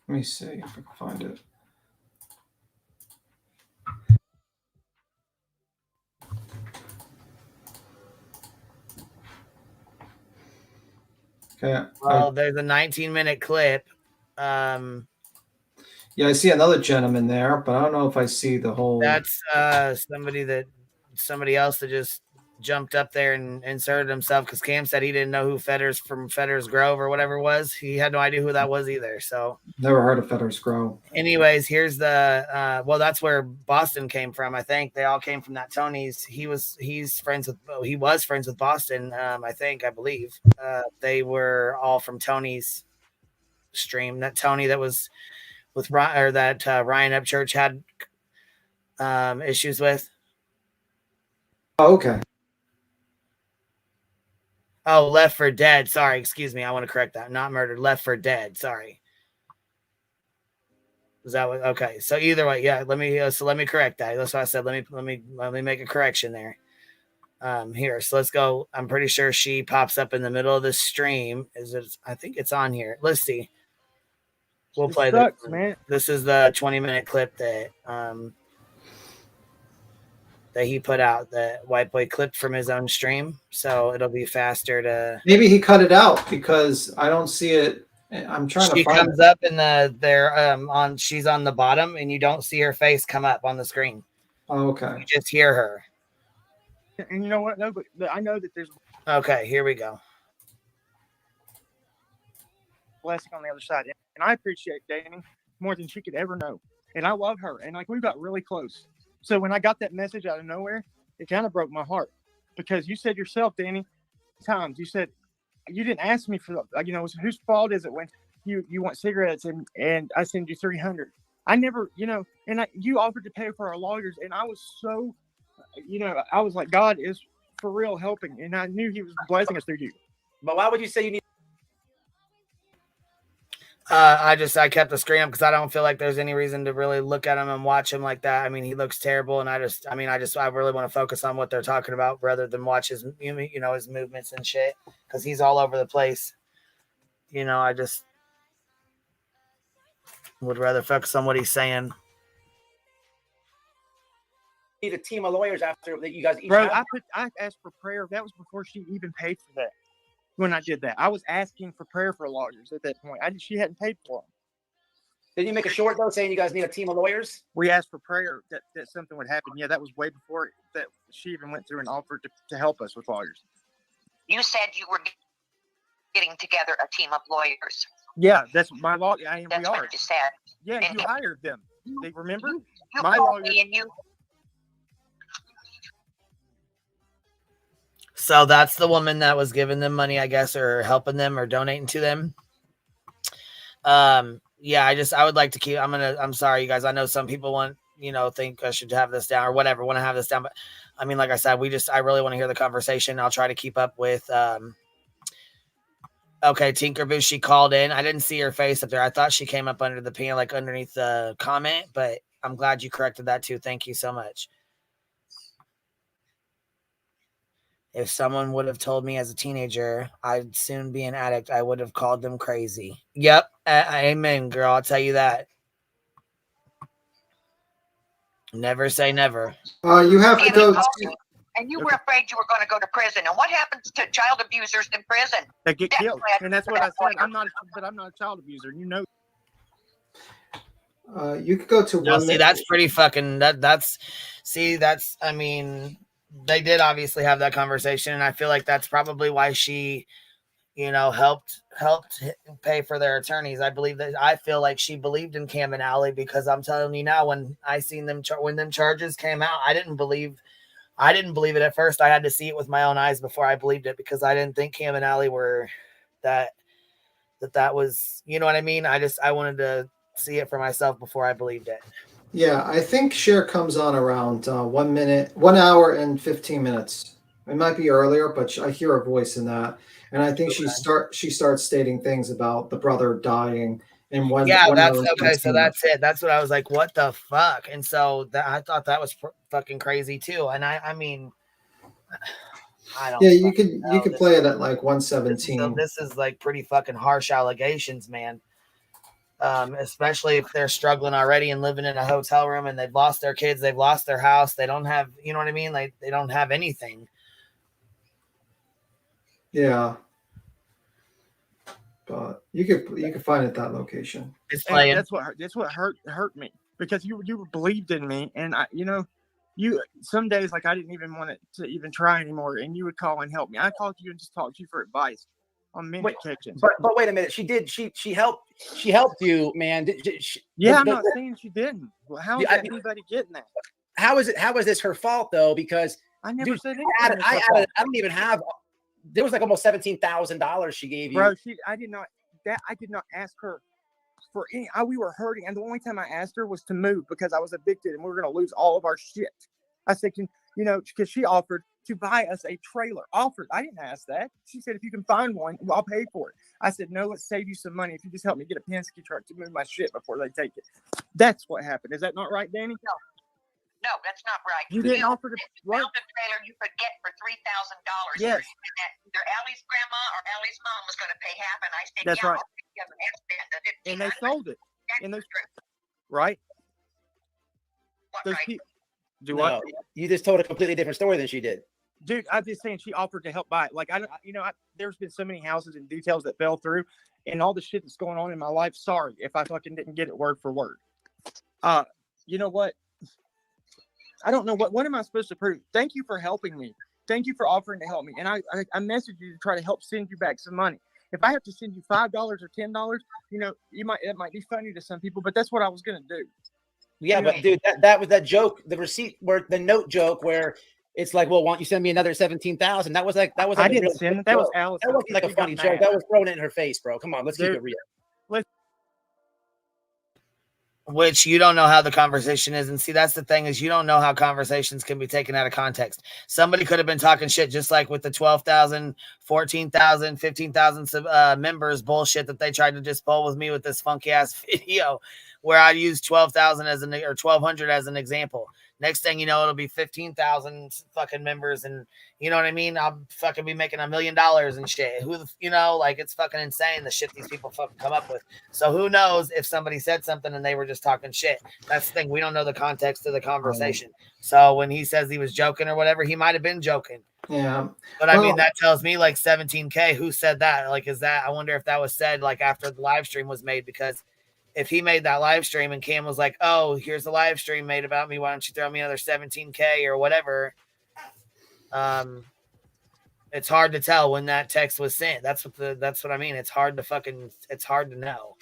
Let me see if I can find it. Okay. Well, there's a 19-minute clip. Yeah, I see another gentleman there, but I don't know if I see the whole. That's somebody else that just jumped up there and inserted himself because Cam said he didn't know who Fetters from Fetters Grove or whatever was. He had no idea who that was either. So never heard of Fetters Grove. Anyways, here's the that's where Boston came from. I think they all came from that Tony's. He was friends with Boston. I believe they were all from Tony's stream. That Tony that was with Ryan Upchurch had issues with. Oh, okay. Oh, Left for Dead. Sorry, excuse me. I want to correct that. Not murdered. Left for Dead. Sorry. Is that what? Okay. So either way, yeah. Let me correct that. That's what I said. Let me make a correction there. Here. So let's go. I'm pretty sure she pops up in the middle of the stream. I think it's on here. Let's see. We'll play this. Man. This is the 20-minute clip that he put out, that White Boy clipped from his own stream, so it'll be faster to. Maybe he cut it out because I don't see it. I'm trying to find it. She comes up in she's on the bottom, and you don't see her face come up on the screen. Oh, okay. You just hear her. And you know what? No, but I know that there's. Okay, here we go. Blessing on the other side, and I appreciate Danny more than she could ever know, and I love her, and we got really close. So when I got that message out of nowhere, it kind of broke my heart because you said yourself, Danny, times you said you didn't ask me for whose fault is it when you want cigarettes and I send you 300. I never, and you offered to pay for our lawyers, and I was so, I was like, God is for real helping, and I knew He was blessing us through you. But why would you say you need? I kept the screen up because I don't feel like there's any reason to really look at him and watch him like that. I mean, he looks terrible, and I really want to focus on what they're talking about rather than watch his, his movements and shit because he's all over the place. I just would rather focus on what he's saying. Need a team of lawyers after that you guys each Bro, have? I asked for prayer. That was before she even paid for that. When I did that, I was asking for prayer for lawyers at that point. She hadn't paid for them. Did you make a short though, saying you guys need a team of lawyers? We asked for prayer that something would happen. Yeah, that was way before that she even went through and offered to help us with lawyers. You said you were getting together a team of lawyers. Yeah, that's my law. That's we are. What you said. Yeah, and you hired them. They remember? You my called lawyer. Me and you. So that's the woman that was giving them money, I guess, or helping them or donating to them. Yeah, I would like to keep, I'm sorry, you guys. I know some people think I should have this down or whatever, want to have this down. But I mean, like I said, I really want to hear the conversation. I'll try to keep up with Okay, Tinkerboo, she called in. I didn't see her face up there. I thought she came up under the pan, like underneath the comment, but I'm glad you corrected that too. Thank you so much. If someone would have told me as a teenager I'd soon be an addict, I would have called them crazy. Yep. Amen, girl. I'll tell you that. Never say never. You have to go. And you were afraid you were going to go to prison. And what happens to child abusers in prison? They get killed. And that's what I said. I'm not a child abuser. You know. You could go to one. See, that's pretty fucking. That's. I mean, they did obviously have that conversation, and I feel like that's probably why she, helped pay for their attorneys. I feel like she believed in Cam and Allie, because I'm telling you now, when I seen them when them charges came out, I didn't believe it at first. I had to see it with my own eyes before I believed it, because I didn't think Cam and Allie were that was, you know what I mean? I wanted to see it for myself before I believed it. Yeah, I think Cher comes on around 1 hour and 15 minutes. It might be earlier, but I hear her voice in that. And I think she starts stating things about the brother dying in one. Yeah, that's okay. So that's it. That's what I was like, what the fuck? And so I thought that was fucking crazy too. And I mean, I don't. Yeah, you could play it at like 117. This is like pretty fucking harsh allegations, man. Especially if they're struggling already and living in a hotel room, and they've lost their kids, they've lost their house, they don't have, you know what I mean? Like, they don't have anything. Yeah. But you could find it that location. It's playing. That's what hurt me, because you believed in me, and you some days, like, I didn't even want to even try anymore, and you would call and help me. I called you and just talked to you for advice on many occasions. But wait a minute, she helped you, man. I'm not saying she didn't. Well, how is anybody getting that? How is this her fault though? Because I never said anything. I don't even have. There was like almost $17,000 she gave you. Bro, I did not ask her for any. We were hurting, and the only time I asked her was to move, because I was evicted and we were going to lose all of our shit. I said, because she offered to buy us a trailer. I didn't ask that. She said, if you can find one, I'll pay for it. I said, no, let's save you some money if you just help me get a Penske truck to move my shit before they take it. That's what happened. Is that not right, Danny? No, that's not right. You didn't offer to build a trailer you could get for $3,000. Yes. Either Allie's grandma or Allie's mom was going to pay half, and I said, that's right. And they sold it. Right? What, right? What? You just told a completely different story than she did. Dude, I'm just saying she offered to help buy it. Like, there's been so many houses and details that fell through, and all the shit that's going on in my life. Sorry if I fucking didn't get it word for word. You know what? I don't know what am I supposed to prove? Thank you for helping me. Thank you for offering to help me. And I messaged you to try to help send you back some money. If I have to send you $5 or $10, it might be funny to some people, but that's what I was gonna do. Yeah, but dude, that was that joke, the receipt, where the note joke, where it's like, well, why don't you send me another 17,000? That was like I didn't send it. That was Alice. That wasn't like a funny joke. That was thrown in her face, bro. Come on, let's keep it real. Which you don't know how the conversation is. And see, that's the thing, is you don't know how conversations can be taken out of context. Somebody could have been talking shit, just like with the 12,000, 14,000, 15,000 members bullshit that they tried to just pull with me with this funky ass video where I used 12,000 or 1,200 as an example. Next thing you know, it'll be 15,000 fucking members, and you know what I mean? I'll fucking be making $1 million and shit. It's fucking insane the shit these people fucking come up with. So who knows if somebody said something and they were just talking shit? That's the thing. We don't know the context of the conversation. So when he says he was joking or whatever, he might have been joking. Yeah. But I mean, that tells me like 17K. Who said that? Like, I wonder if that was said like after the live stream was made, because if he made that live stream and Cam was like, oh, here's the live stream made about me, why don't you throw me another 17K or whatever? It's hard to tell when that text was sent. That's what I mean. It's hard to know.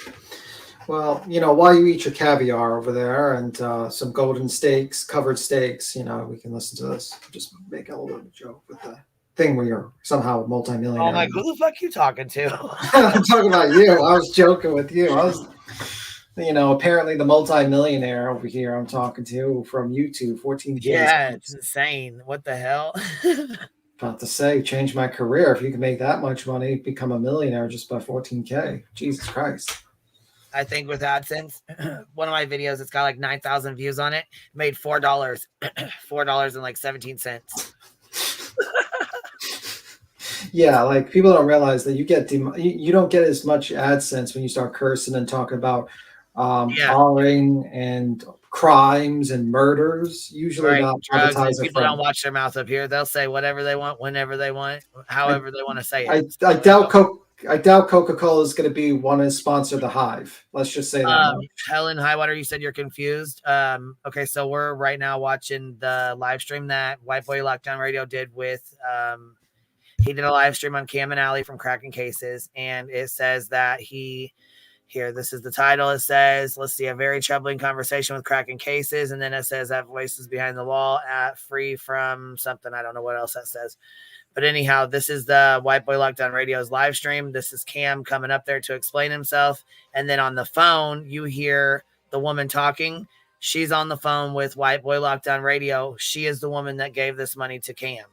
Well, while you eat your caviar over there and some golden steaks, covered steaks, we can listen to this. Just make a little joke with the thing where you're somehow a multimillionaire. Oh, like, who the fuck you talking to? I'm talking about you. I was joking with you. I was, apparently the multimillionaire over here I'm talking to from YouTube, 14 Ks. Yeah, it's insane. What the hell? About to say, change my career. If you can make that much money, become a millionaire just by 14K. Jesus Christ. I think with AdSense, one of my videos, it's got like 9,000 views on it, made $4, $4 and like 17 cents. Yeah, like people don't realize that you don't get as much AdSense when you start cursing and talking about R-ing and crimes and murders. Usually not drugs. And advertiser people don't friendly. watch their mouth up here. They'll say whatever they want, whenever they want, however they want to say it. I doubt Coca-Cola is going to be one to sponsor the Hive. Let's just say that much. Helen Highwater, you said you're confused. Okay, so we're right now watching the live stream that White Boy Lockdown Radio did with he did a live stream on Cam and Allie from Crackin Cases, and it says that this is the title. It says, let's see, a very troubling conversation with Crackin Cases, and then it says that voices behind the wall at free from something. I don't know what else that says. But anyhow, this is the White Boy Lockdown Radio's live stream. This is Cam coming up there to explain himself. And then on the phone, you hear the woman talking. She's on the phone with White Boy Lockdown Radio. She is the woman that gave this money to Cam.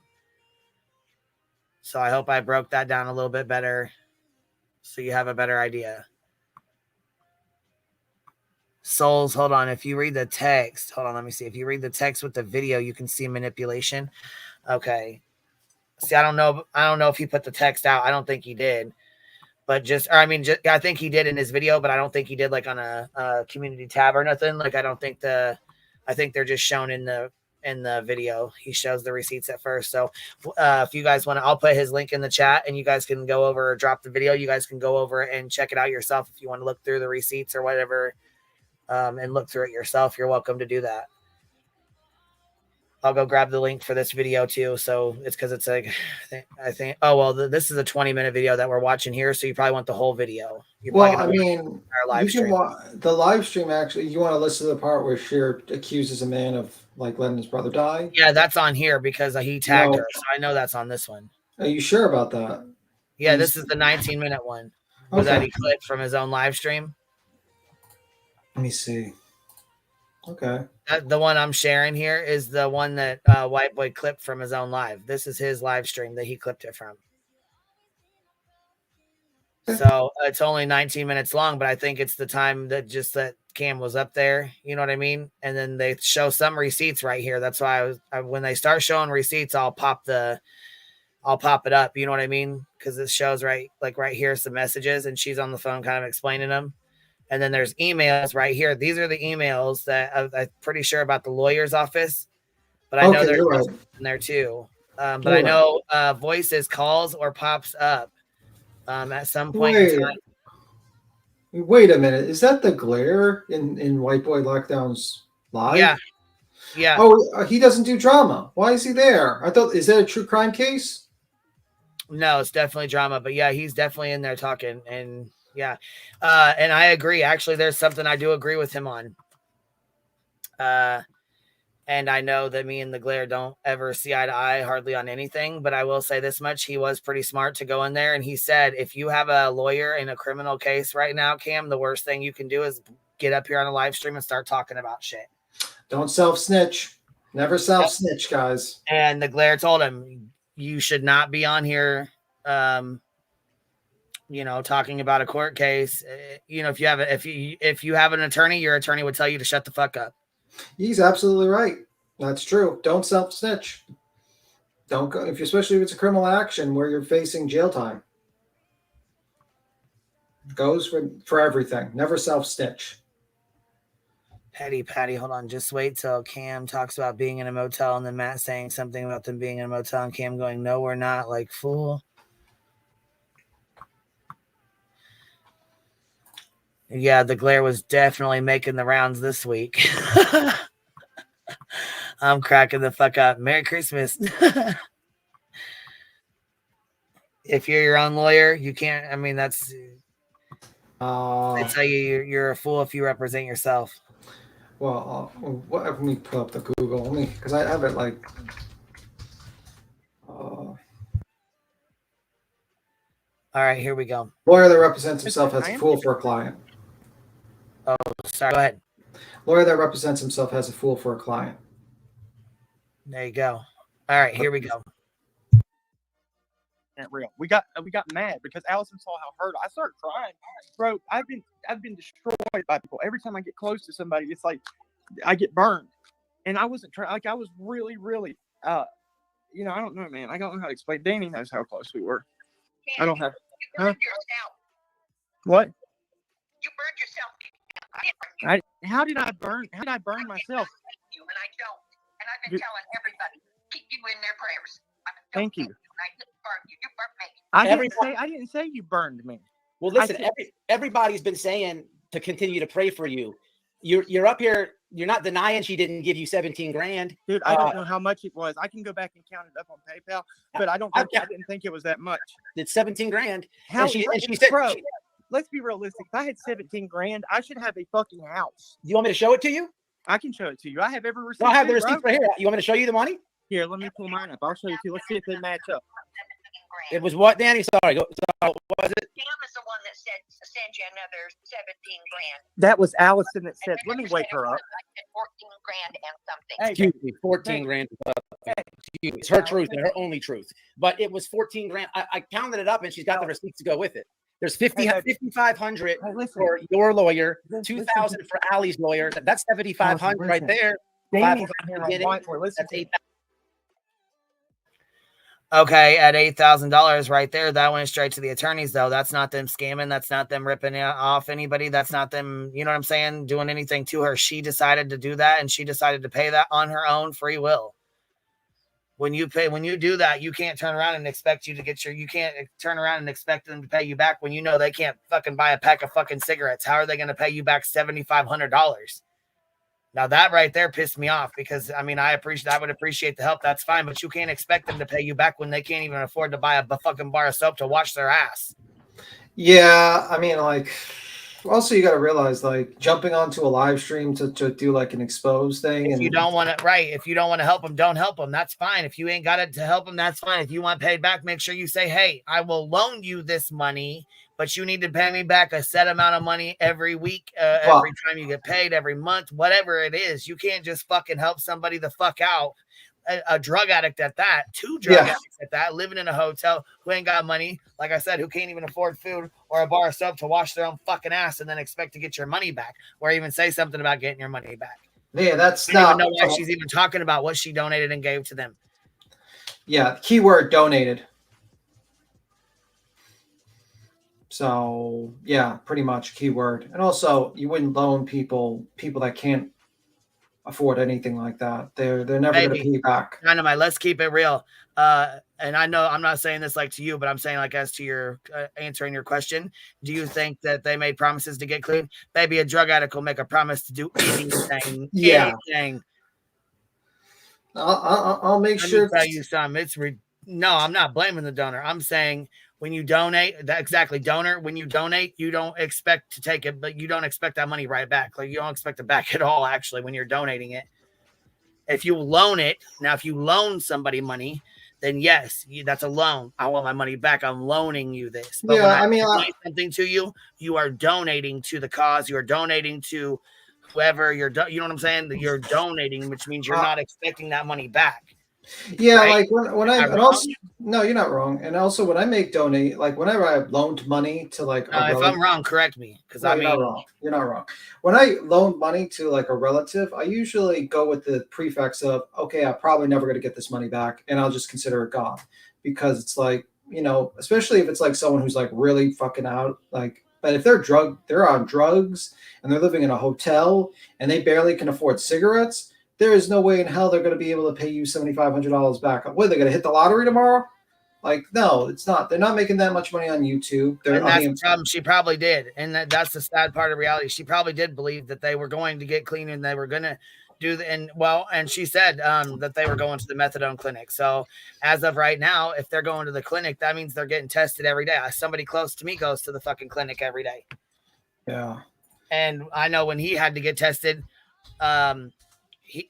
So I hope I broke that down a little bit better so you have a better idea. Souls, hold on. If you read the text, hold on, let me see. If you read the text with the video, you can see manipulation. Okay. See, I don't know if he put the text out. I don't think he did. But I think he did in his video, but I don't think he did like on a community tab or nothing. Like I think they're just shown in the video. He shows the receipts at first. So if you guys want to, I'll put his link in the chat and you guys can go over or drop the video. You guys can go over and check it out yourself. If you want to look through the receipts or whatever and look through it yourself, you're welcome to do that. I'll go grab the link for this video too. So it's because it's like, I think, this is a 20-minute video that we're watching here. So you probably want the whole video. The live stream, actually, you want to listen to the part where Sheer accuses a man of like letting his brother die? Yeah, that's on here because he tagged her. So I know that's on this one. Are you sure about that? Yeah, this is the 19-minute one. Was that he clipped from his own live stream? Let me see. Okay. The one I'm sharing here is the one that White Boy clipped from his own live. This is his live stream that he clipped it from. So it's only 19 minutes long, but I think it's the time that Cam was up there. You know what I mean? And then they show some receipts right here. That's why when they start showing receipts, I'll pop it up. You know what I mean? Because it shows right here some messages, and she's on the phone kind of explaining them. And then there's emails right here. These are the emails that I'm pretty sure about the lawyer's office, but I know there's in there too. But I know voices calls or pops up at some point in time. Wait a minute. Is that the glare in White Boy Lockdown's live? Yeah. Yeah. Oh, he doesn't do drama. Why is he there? Is that a true crime case? No, it's definitely drama. But yeah, he's definitely in there talking. And yeah. And I agree. Actually, there's something I do agree with him on. And I know that me and the glare don't ever see eye to eye hardly on anything, but I will say this much. He was pretty smart to go in there. And he said, if you have a lawyer in a criminal case right now, Cam, the worst thing you can do is get up here on a live stream and start talking about shit. Don't self-snitch. Never self-snitch, guys. And the glare told him, you should not be on here, talking about a court case. If you have an attorney, your attorney would tell you to shut the fuck up. He's absolutely right. That's true. Don't self-snitch. Don't go, especially if it's a criminal action where you're facing jail time. Goes for everything. Never self-snitch. Patty, hold on. Just wait till Cam talks about being in a motel and then Matt saying something about them being in a motel and Cam going, no, we're not, like, fool. Yeah, the glare was definitely making the rounds this week. I'm cracking the fuck up. Merry Christmas. If you're your own lawyer, you can't. I mean, that's. They tell you're a fool if you represent yourself. Well, let me pull up the Google. Because I have it like. All right, here we go. Lawyer that represents himself as a fool for a client. Oh, sorry. Go ahead. Lawyer that represents himself as a fool for a client. There you go. All right, here we go. real. We got mad because Allison saw how hurt I started crying, bro. I've been destroyed by people. Every time I get close to somebody, it's like I get burned, and I wasn't trying. Like I was really, I don't know, man. I don't know how to explain. Danny knows how close we were. I don't have. Huh? What? You burned yourself. How did I burn? How did I burn myself? You and I don't. And I've been telling everybody, keep you in their prayers. Thank you. I didn't burn you. You burnt me. I didn't say you burned me. Well, listen, everybody's been saying to continue to pray for you. You're up here. You're not denying she didn't give you 17 grand. Dude, I don't know how much it was. I can go back and count it up on PayPal, but I didn't think it was that much. It's 17 grand. How? And she said, bro, let's be realistic. If I had 17 grand, I should have a fucking house. You want me to show it to you? I can show it to you. I have every receipt. I have the receipt right here. You want me to show you the money? Here, let me pull mine up. I'll show you too. Let's see if they match up. It was what, Danny? Sorry. What was it? Sam is the one that said send you another 17 grand. That was Allison that said, let me wake her up. 14 grand and something. Excuse me, 14 grand. It's her truth and her only truth. But it was 14 grand. I counted it up and she's got the receipts to go with it. There's 5,500 for your lawyer, 2,000 for Allie's lawyer. That's 7,500 right there. That's Okay, at $8,000 right there, that went straight to the attorneys, though. That's not them scamming. That's not them ripping off anybody. That's not them, you know what I'm saying, doing anything to her. She decided to do that, and she decided to pay that on her own free will. When you do that, you can't turn around and expect you can't turn around and expect them to pay you back when you know they can't fucking buy a pack of fucking cigarettes. How are they going to pay you back $7,500? Now that right there pissed me off because I would appreciate the help. That's fine, but you can't expect them to pay you back when they can't even afford to buy a fucking bar of soap to wash their ass. Yeah, I mean, like, also you got to realize, like, jumping onto a live stream to do like an expose thing. If you don't want to help them, don't help them. That's fine. If you ain't got it to help them, that's fine. If you want paid back, make sure you say, hey, I will loan you this money, but you need to pay me back a set amount of money every week, every time you get paid, every month, whatever it is. You can't just fucking help somebody the fuck out. A drug addict at that, two drug addicts at that, living in a hotel who ain't got money, like I said, who can't even afford food or a bar of soap to wash their own fucking ass and then expect to get your money back or even say something about getting your money back. Yeah, that's I don't even know why she's even talking about what she donated and gave to them. Yeah, keyword donated. So yeah, pretty much keyword. And also you wouldn't loan people that can't afford anything like that. They're never going to pay you back. Dynamite, let's keep it real. And I know I'm not saying this like to you, but I'm saying like as to your answering your question. Do you think that they made promises to get clean? Maybe a drug addict will make a promise to do anything. Anything. I'll make sure. Let me tell you something. No, I'm not blaming the donor. I'm saying when you donate, donor, when you donate, you don't expect to take it, but you don't expect that money right back. Like you don't expect it back at all, actually, when you're donating it. If you loan it, now if you loan somebody money, then yes, that's a loan. I want my money back. I'm loaning you this. But when I donate something to you, you are donating to the cause. You are donating to whoever you know what I'm saying? You're donating, which means you're not expecting that money back. Yeah, right? Like when I and also no, you're not wrong. And also when I make donate, like whenever I loaned money to like if I'm wrong, correct me because you're not wrong. You're not wrong. When I loan money to like a relative, I usually go with the prefix of okay, I'm probably never going to get this money back, and I'll just consider it gone because it's like especially if it's like someone who's like really fucking out, like. But if they're on drugs and they're living in a hotel and they barely can afford cigarettes. There is no way in hell they're going to be able to pay you $7,500 back. What, they're going to hit the lottery tomorrow? Like, no, it's not. They're not making that much money on YouTube. And that's the problem. She probably did. And that's the sad part of reality. She probably did believe that they were going to get clean and they were going to do and she said that they were going to the methadone clinic. So as of right now, if they're going to the clinic, that means they're getting tested every day. Somebody close to me goes to the fucking clinic every day. Yeah. And I know when he had to get tested,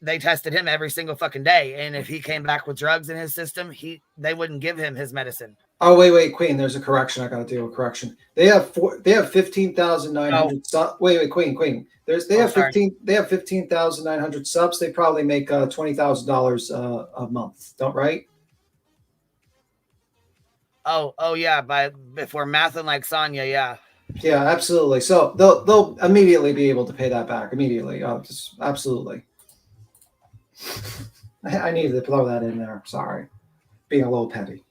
they tested him every single fucking day, and if he came back with drugs in his system, they wouldn't give him his medicine. Oh wait, Queen. There's a correction. I got to do a correction. They have 15,900. Wait, Queen. They have 15,900 subs. They probably make $20,000 a month. Don't right? Oh yeah. If we're mathing like Sonya, yeah. Yeah, absolutely. So they'll immediately be able to pay that back immediately. Just absolutely. I needed to throw that in there. Sorry, being a little petty.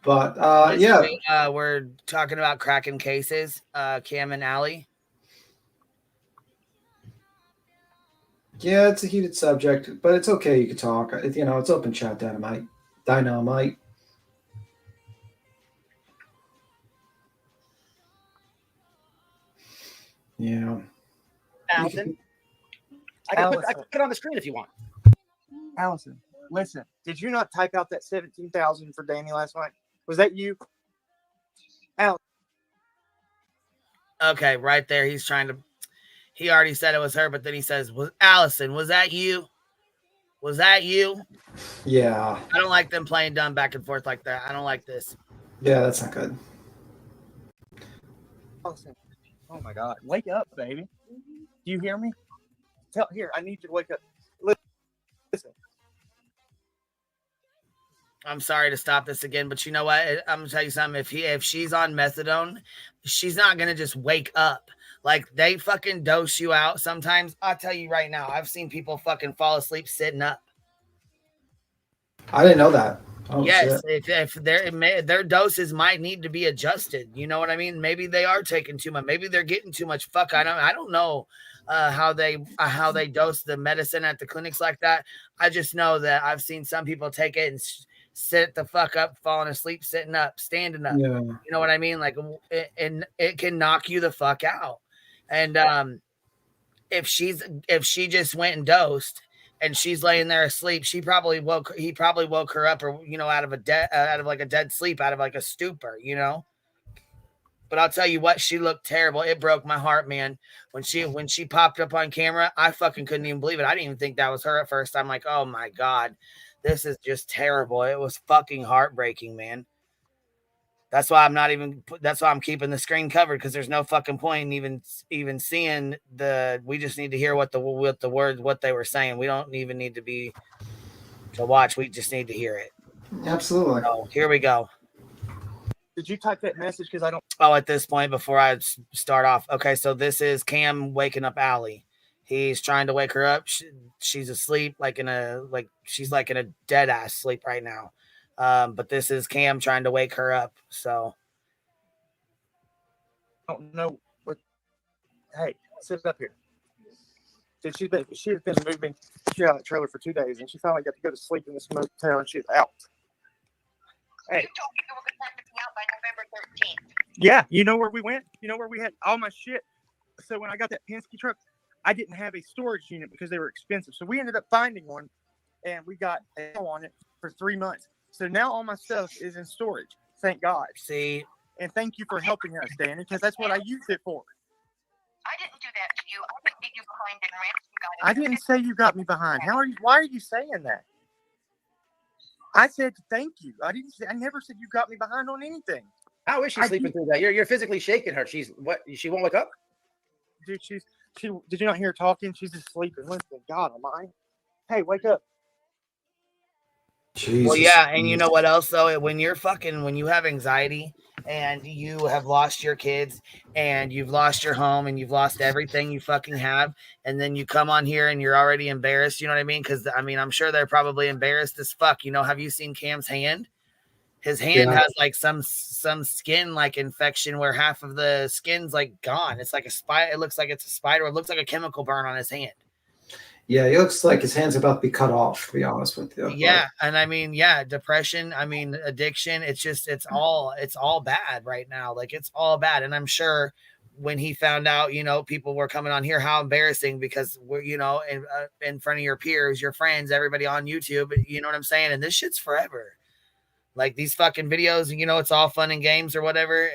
But yeah, we're talking about cracking cases. Cam and Allie. Yeah, it's a heated subject, but it's okay. You can talk. It's open chat. Dynamite. Yeah. Allison, I can put it on the screen if you want. Allison, listen. Did you not type out that 17,000 for Danny last night? Was that you? Allison. Okay, right there. He's trying to. He already said it was her, but then he says, "Was Allison? Was that you? Was that you?" Yeah. I don't like them playing dumb back and forth like that. I don't like this. Yeah, that's not good. Allison. Oh my God! Wake up, baby. Do you hear me? Here, I need you to wake up. Listen. I'm sorry to stop this again, but you know what? I'm gonna tell you something. If she's on methadone, she's not gonna just wake up. Like they fucking dose you out. Sometimes I'll tell you right now, I've seen people fucking fall asleep sitting up. I didn't know that. Oh, yes, shit. if their doses might need to be adjusted. You know what I mean? Maybe they are taking too much. Maybe they're getting too much. Fuck, I don't know how they dose the medicine at the clinics like that. I just know that I've seen some people take it and sit the fuck up, falling asleep, sitting up, standing up. Yeah. You know what I mean? Like, and it can knock you the fuck out. And if she just went and dosed and she's laying there asleep, he probably woke her up, or out of a dead sleep, out of like a stupor, But I'll tell you what, she looked terrible. It broke my heart, man. When she popped up on camera, I fucking couldn't even believe it. I didn't even think that was her at first. I'm like, oh my God, this is just terrible. It was fucking heartbreaking, man. That's why I'm keeping the screen covered, because there's no fucking point in even seeing we just need to hear what the words, what they were saying. We don't even need to watch. We just need to hear it. Absolutely. So here we go. Did you type that message? Because I don't. Oh, at this point, before I start off. Okay, so this is Cam waking up Allie. He's trying to wake her up. She's asleep, she's like in a dead ass sleep right now. But this is Cam trying to wake her up. So I don't know what. Hey, sit up here. She has been moving. She had a trailer for 2 days, and she finally got to go to sleep in this motel, and she's out. Hey. You told me you were going to take me out by November 13th. Yeah, you know where we went? You know where we had all my shit? So when I got that Penske truck, I didn't have a storage unit because they were expensive. So we ended up finding one, and we got a deal on it for 3 months. So now all my stuff is in storage. Thank God. See? And thank you for helping us, Danny, because that's what I used it for. I didn't do that to you. I didn't get you behind in rent. I didn't say you got me behind. Why are you saying that? I said thank you. I never said you got me behind on anything. How is she sleeping through that? You're physically shaking her. She won't wake up? Dude, did you not hear her talking? She's just sleeping. Listen, God almighty. Hey, wake up. Jesus. Well, yeah, and you know what else though? When you have anxiety and you have lost your kids and you've lost your home and you've lost everything you fucking have, and then you come on here and you're already embarrassed, you know what I mean? Because I'm sure they're probably embarrassed as fuck. Have you seen Cam's hand? His hand has like some skin like infection where half of the skin's like gone. It's like a spider. It looks like it's a spider. It looks like a chemical burn on his hand. Yeah, he looks like his hand's about to be cut off, to be honest with you. Yeah, and depression, addiction, it's all bad right now. Like, it's all bad. And I'm sure when he found out, people were coming on here, how embarrassing, because we're, in front of your peers, your friends, everybody on YouTube, you know what I'm saying? And this shit's forever. Like, these fucking videos, it's all fun and games or whatever,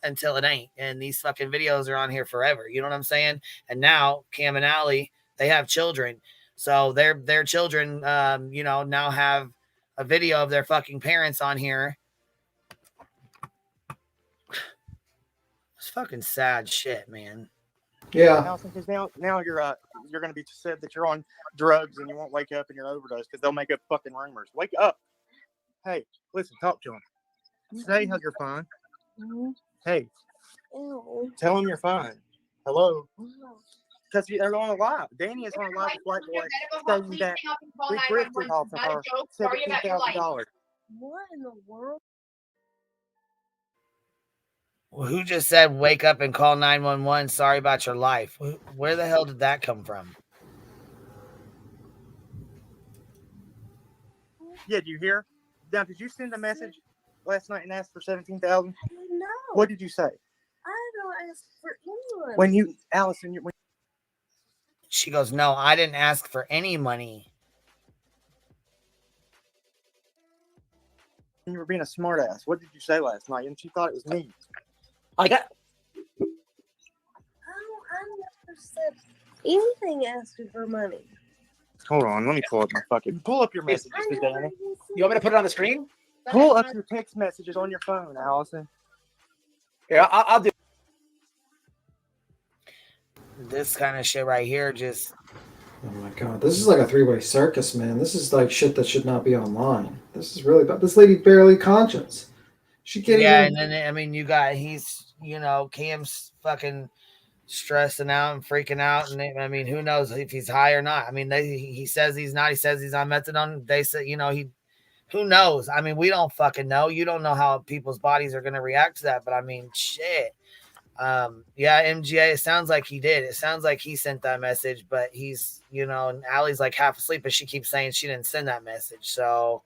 until it ain't. And these fucking videos are on here forever. You know what I'm saying? And now Cam and Allie, they have children. So their children, now have a video of their fucking parents on here. It's fucking sad shit, man. Yeah. Because now you're going to be said that you're on drugs and you won't wake up and you're overdose because they'll make up fucking rumors. Wake up. Hey, listen, talk to them. Say how you're fine. Hey, tell them you're fine. Hello. Because they're on a live. Danny is on a live with White Boy saying that we grifted off of her $17,000. What in the world? Well, who just said wake up and call 911? Sorry about your life. Where the hell did that come from? Yeah, do you hear? Now, did you send a message last night and ask for $17,000? No. What did you say? I don't ask for anyone. When you, Allison, She goes, no, I didn't ask for any money. you were being a smartass. What did you say last night? And she thought it was me. I got. I never said anything asking for money. Hold on, let me pull up your messages to Danny. You want me to put it on the screen? Pull up your text messages on your phone, Allison. Yeah, I'll do. This kind of shit right here just. Oh my god, this is like a three-way circus, man. This is like shit that should not be online. This is really bad. This lady barely conscious. She can't Yeah, even... and then I mean, Cam's fucking stressing out and freaking out, and I mean, who knows if he's high or not? I mean, he says he's not. He says he's on methadone. They say, who knows? I mean, we don't fucking know. You don't know how people's bodies are going to react to that, but I mean, shit. Yeah, MGA, it sounds like he did. It sounds like he sent that message, but he's, and Allie's like half asleep, but she keeps saying she didn't send that message. So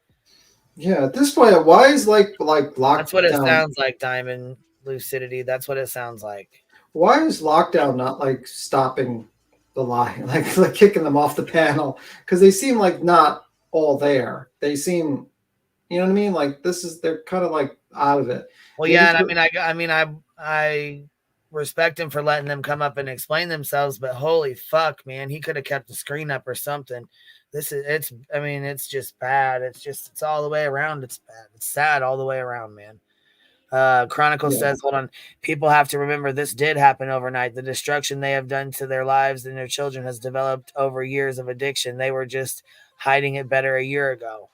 yeah, at this point, why is like lockdown? That's what it sounds like, Diamond Lucidity. That's what it sounds like. Why is lockdown not like stopping the lie, like kicking them off the panel? Because they seem like not all there. They seem, you know what I mean? Like they're kind of like out of it. Well, yeah, and I respect him for letting them come up and explain themselves, but holy fuck, man, he could have kept the screen up or something. It's just bad. It's all the way around. It's bad. It's sad all the way around, man. Chronicle says, hold on. People have to remember this did happen overnight. The destruction they have done to their lives and their children has developed over years of addiction. They were just hiding it better a year ago.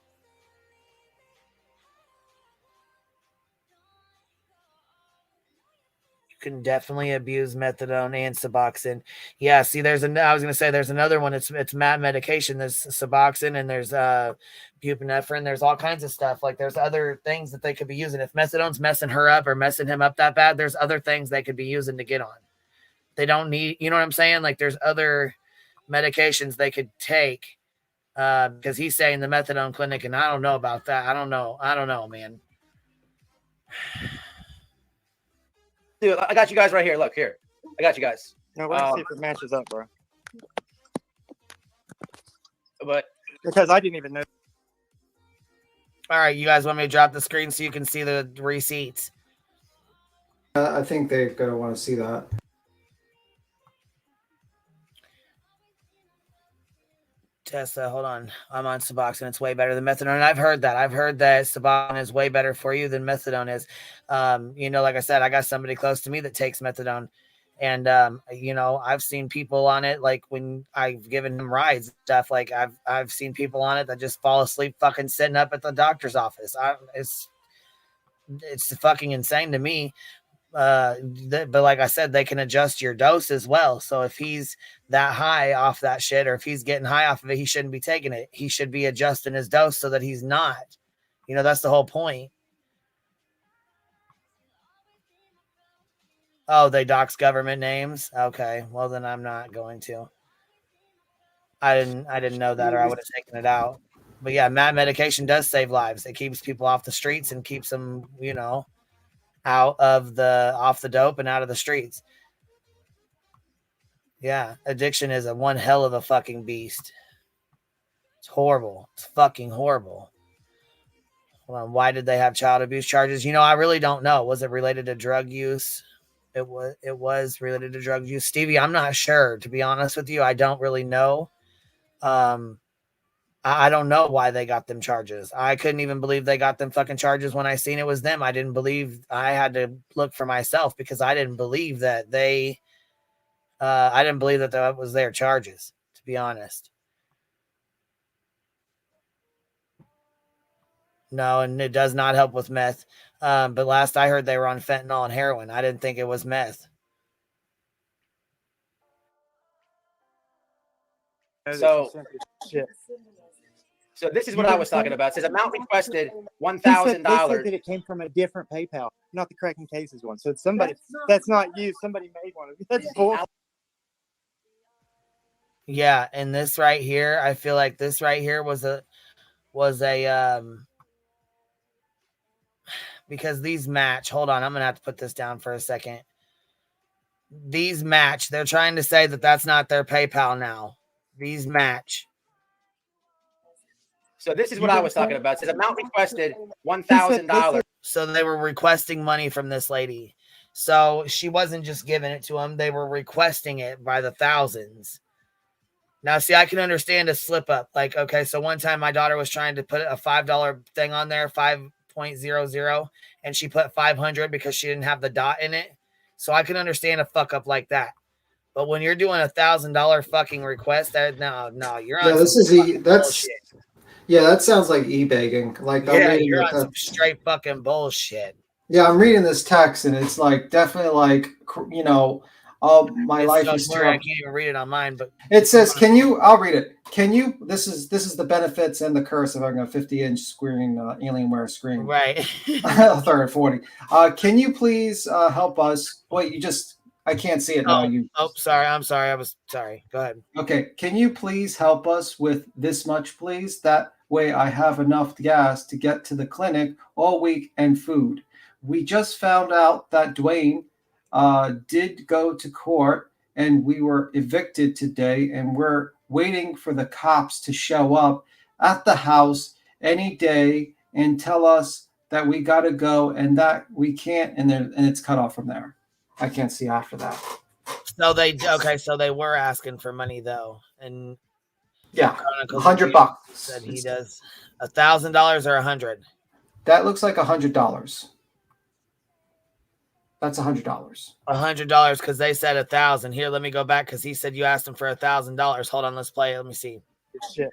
Can definitely abuse methadone and Suboxone. Yeah, see, there's another one. It's MAT medication. There's Suboxone and there's buprenorphine. There's all kinds of stuff. Like there's other things that they could be using. If methadone's messing her up or messing him up that bad, there's other things they could be using to get on. They don't need, you know what I'm saying? Like there's other medications they could take because he's saying the methadone clinic, and I don't know about that. I don't know, man. Dude, I got you guys right here. Look here. I got you guys. No, let's see if it matches up, bro. But because I didn't even know. All right, you guys want me to drop the screen so you can see the receipts? I think they're gonna want to see that. Tessa, hold on. I'm on Suboxone. It's way better than methadone. And I've heard that. Suboxone is way better for you than methadone is. Like I said, I got somebody close to me that takes methadone. And, I've seen people on it, like when I've given them rides and stuff, like I've seen people on it that just fall asleep fucking sitting up at the doctor's office. It's fucking insane to me. But like I said, they can adjust your dose as well. So if he's that high off that shit, or if he's getting high off of it, he shouldn't be taking it. He should be adjusting his dose so that he's not. That's the whole point. Oh, they dox government names. Okay, well then I'm not going to. I didn't know that, or I would have taken it out. But yeah, MAT medication does save lives. It keeps people off the streets and keeps them, off the dope and out of the streets. Yeah, addiction is a one hell of a fucking beast. It's horrible. It's fucking horrible. Hold on, why did they have child abuse charges? I really don't know. Was it related to drug use? It was related to drug use. Stevie, I'm not sure, to be honest with you. I don't really know. I don't know why they got them charges. I couldn't even believe they got them fucking charges when I seen it was them. I didn't believe. I had to look for myself because I didn't believe that they I didn't believe that was their charges, to be honest. No, and it does not help with meth. But last I heard, they were on fentanyl and heroin. I didn't think it was meth. So this is what I was talking about. It says amount requested $1,000. They said it came from a different PayPal, not the Crackin Cases one. So it's somebody that's not you. Somebody made one of you. That's bullshit. Yeah, and this right here, I feel like this right here was a because these match. Hold on, I'm gonna have to put this down for a second. These match. They're trying to say that that's not their PayPal now. These match. So this is what I was talking about. It says amount requested $1,000. So they were requesting money from this lady. So she wasn't just giving it to them. They were requesting it by the thousands. Now, see, I can understand a slip up. Like, okay, so one time my daughter was trying to put a $5 thing on there, 5.00, and she put 500 because she didn't have the dot in it. So I can understand a fuck up like that. But when you're doing $1,000 fucking request, no, you're on bullshit. Yeah, that sounds like e-begging. Like you're on some straight fucking bullshit. Yeah, I'm reading this text and it's like definitely like my life is I can't even read it on mine, but it says, I'll read it. This is the benefits and the curse of having a 50-inch screen Alienware screen. Right. 40. Can you please help us? Wait, I can't see it now. Sorry. I'm sorry. I was sorry. Go ahead. Okay. Can you please help us with this much, please? That way I have enough gas to get to the clinic all week and food. We just found out that Dwayne did go to court and we were evicted today, and we're waiting for the cops to show up at the house any day and tell us that we got to go and that we can't, and it's cut off from there. I can't see after that. So they were asking for money though, and yeah, $100. Said he does $1,000 or $100. That looks like $100. That's $100. $100 because they said 1,000. Here, let me go back because he said you asked him for $1,000. Hold on, let's play it. Let me see. Shit.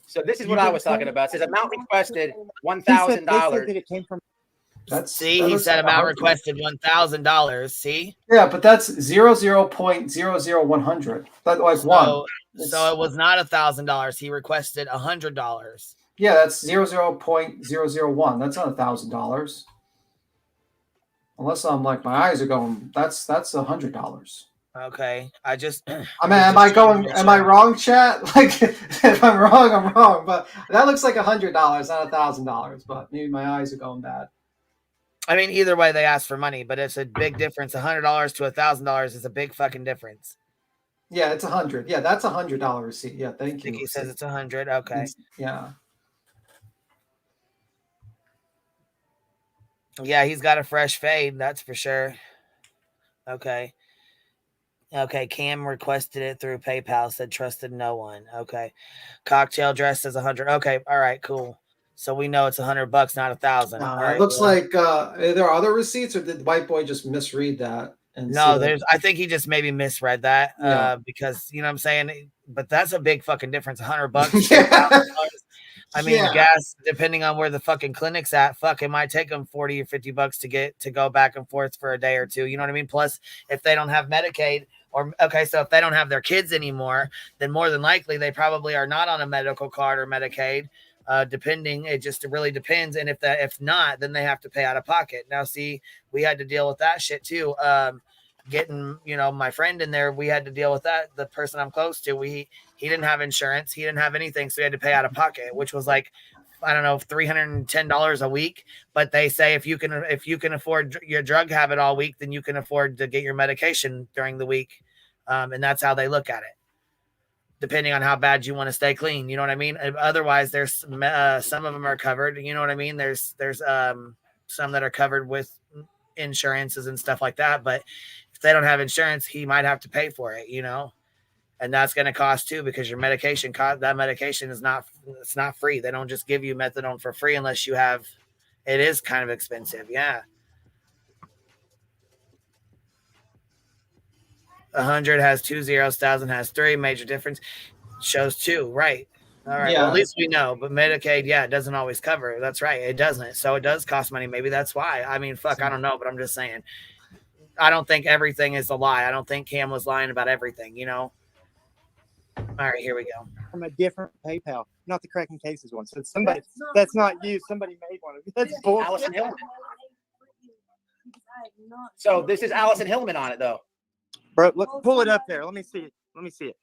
So this is what I was talking about. It says amount requested $1,000. They said that it came from. He said amount requested $1,000. See? Yeah, but that's 0.00100. That's like one. So it was not $1,000. He requested $100. Yeah, that's 0.001. That's not $1,000. Unless I'm like my eyes are going. That's $100. Okay, I just. Am I wrong, chat? Like, if I'm wrong, I'm wrong. But that looks like $100, not $1,000. But maybe my eyes are going bad. I mean, either way, they ask for money, but it's a big difference. $100 to $1,000 is a big fucking difference. Yeah, it's $100. Yeah, that's $100 receipt. Yeah, thank you. He says it's $100. Okay. Yeah. Yeah, he's got a fresh fade, that's for sure. Okay. Cam requested it through PayPal, said trusted no one. Okay. Cocktail dress says 100. Okay, all right, cool. So we know it's $100, not 1,000. It looks like are there other receipts, or did White Boy just misread that? I think he just maybe misread that because you know what I'm saying. But that's a big fucking difference. $100. Yeah. I mean, gas, depending on where the fucking clinic's at, it might take them $40 or $50 to go back and forth for a day or two. You know what I mean? Plus, if they don't have Medicaid so if they don't have their kids anymore, then more than likely they probably are not on a medical card or Medicaid. Depending, it just really depends. And if not, then they have to pay out of pocket. Now, see, we had to deal with that shit too. Getting, my friend in there, we had to deal with that. The person I'm close to, he didn't have insurance. He didn't have anything. So he had to pay out of pocket, which was like, I don't know, $310 a week. But they say, if you can afford your drug habit all week, then you can afford to get your medication during the week. And that's how they look at it, depending on how bad you want to stay clean. You know what I mean? Otherwise, there's some of them are covered. You know what I mean? There's some that are covered with insurances and stuff like that. But if they don't have insurance, he might have to pay for it, and that's going to cost too, because your medication is not free. They don't just give you methadone for free unless you have, it is kind of expensive. Yeah. 100 has 2 zeros, 1,000 has 3. Major difference shows 2. Right. All right. Well, Yeah. at least we know. But Medicaid, yeah, it doesn't always cover. That's right. It doesn't. So it does cost money. Maybe that's why. I mean, fuck, I don't know. But I'm just saying. I don't think everything is a lie. I don't think Cam was lying about everything, you know? All right, here we go. From a different PayPal, not the Crackin Cases one. So somebody that's not you. Somebody made one of you. That's bullshit. Allison Hillman. So this is Allison Hillman on it, though. Bro, look, pull it up there. Let me see it. Let me see it.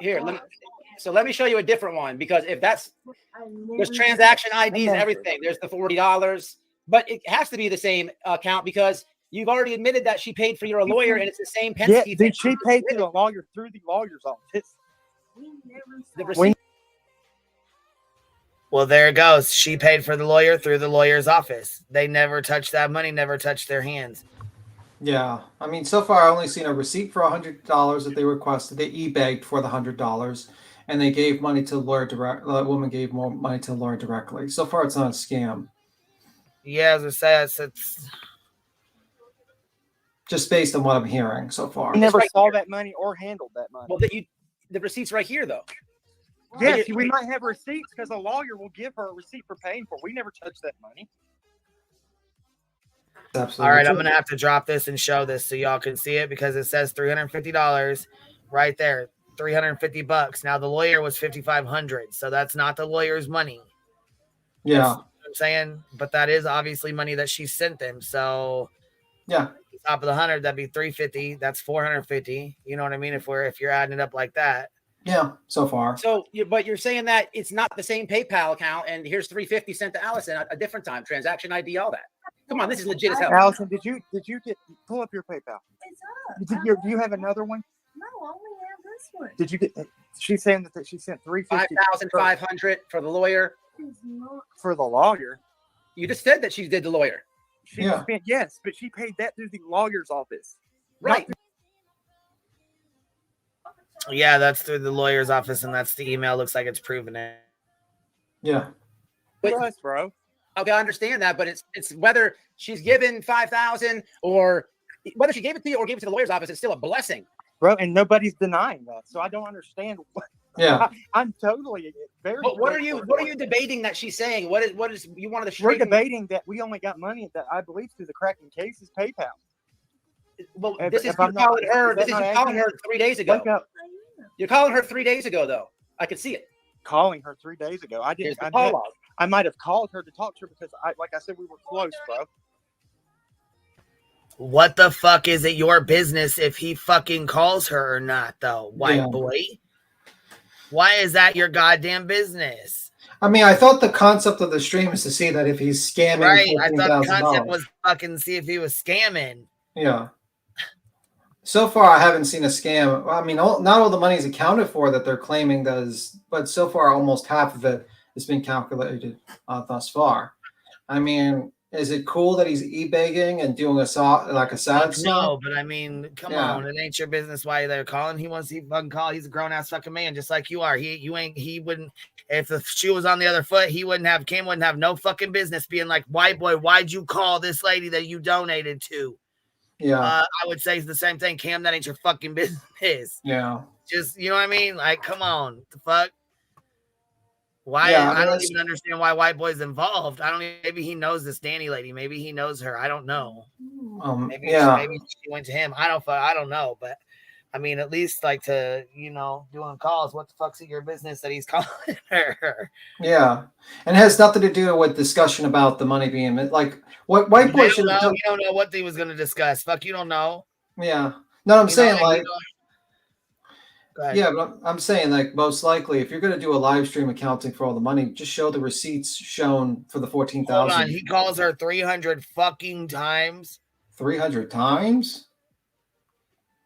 Here, let me show you a different one, because if that's there's transaction IDs and everything. There's the $40, but it has to be the same account because you've already admitted that she paid for your lawyer, and it's the same Penske. Yeah, dude, she paid for the lawyer through the lawyer's office. The receipt. Well, there it goes. She paid for the lawyer through the lawyer's office. They never touched that money, never touched their hands. Yeah, I mean, so far I've only seen a receipt for $100 that they requested. They e-begged for the $100, and they gave money to the lawyer direct. The woman gave more money to the lawyer directly. So far, it's not a scam. Yeah, as I say, it's just based on what I'm hearing so far. I never saw that money or handled that money. Well, the receipt's right here, though. Yes, we might have receipts because a lawyer will give her a receipt for paying for it. We never touched that money. Absolutely. All right, I'm going to have to drop this and show this so y'all can see it because it says $350 right there, $350. Now, the lawyer was $5,500, so that's not the lawyer's money. Yeah. That's what I'm saying, but that is obviously money that she sent them. So, yeah, top of the 100, that'd be $350. That's $450. You know what I mean? If you're adding it up like that. Yeah, so far. So, but you're saying that it's not the same PayPal account, and here's $350 sent to Allison at a different time, transaction ID, all that. Come on, this is legit as hell. Allison, did you get pull up your PayPal? It's up. Do you have another one? No, I only have this one. Did you get? She's saying that she sent $350. $5,500 for the lawyer. For the lawyer. You just said that she did the lawyer. She spent, yes, but she paid that through the lawyer's office. Right. Yeah, that's through the lawyer's office, and that's the email. Looks like it's proven it. Yeah. But, bro. Okay, I understand that, but it's whether she's given $5,000 or whether she gave it to you or gave it to the lawyer's office, it's still a blessing, bro. And nobody's denying that, so I don't understand. Yeah, I'm totally very. But what are you debating that she's saying? What is you wanted to? We're debating that we only got money that I believe through the Crackin Cases PayPal. Well, this is you calling her. This is you calling her 3 days ago. You're calling her 3 days ago, though. I could see it. Calling her 3 days ago. I didn't. I might have called her to talk to her because, like I said, we were close, bro. What the fuck is it your business if he fucking calls her or not, though, white boy? Why is that your goddamn business? I mean, I thought the concept of the stream is to see that if he's scamming. Right. I thought the concept was fucking see if he was scamming. Yeah. So far, I haven't seen a scam. I mean, not all the money is accounted for that they're claiming does, but so far, almost half of it has been calculated thus far. I mean, is it cool that he's e-begging and doing a sad song? No, but I mean, come on, it ain't your business why they're calling. He wants to fucking call. He's a grown ass fucking man, just like you are. He wouldn't. If the shoe was on the other foot, Cam wouldn't have no fucking business being like, white boy, why'd you call this lady that you donated to? Yeah, I would say it's the same thing. Cam, that ain't your fucking business. Yeah, just you know what I mean. Like, come on, the fuck. Why? I don't even understand why white boy's involved. Maybe he knows this Danny lady. Maybe he knows her. I don't know. Maybe she went to him. I don't know. But I mean, at least like to doing calls. What the fuck's it your business that he's calling her? Yeah, and it has nothing to do with discussion about the money being like what white boy should have done. You don't know what they was going to discuss. Fuck, you don't know. Yeah, no, I'm saying like. Yeah, but I'm saying like most likely if you're going to do a live stream accounting for all the money, just show the receipts shown for the 14,000. Hold on, he calls her 300 fucking times. 300 times?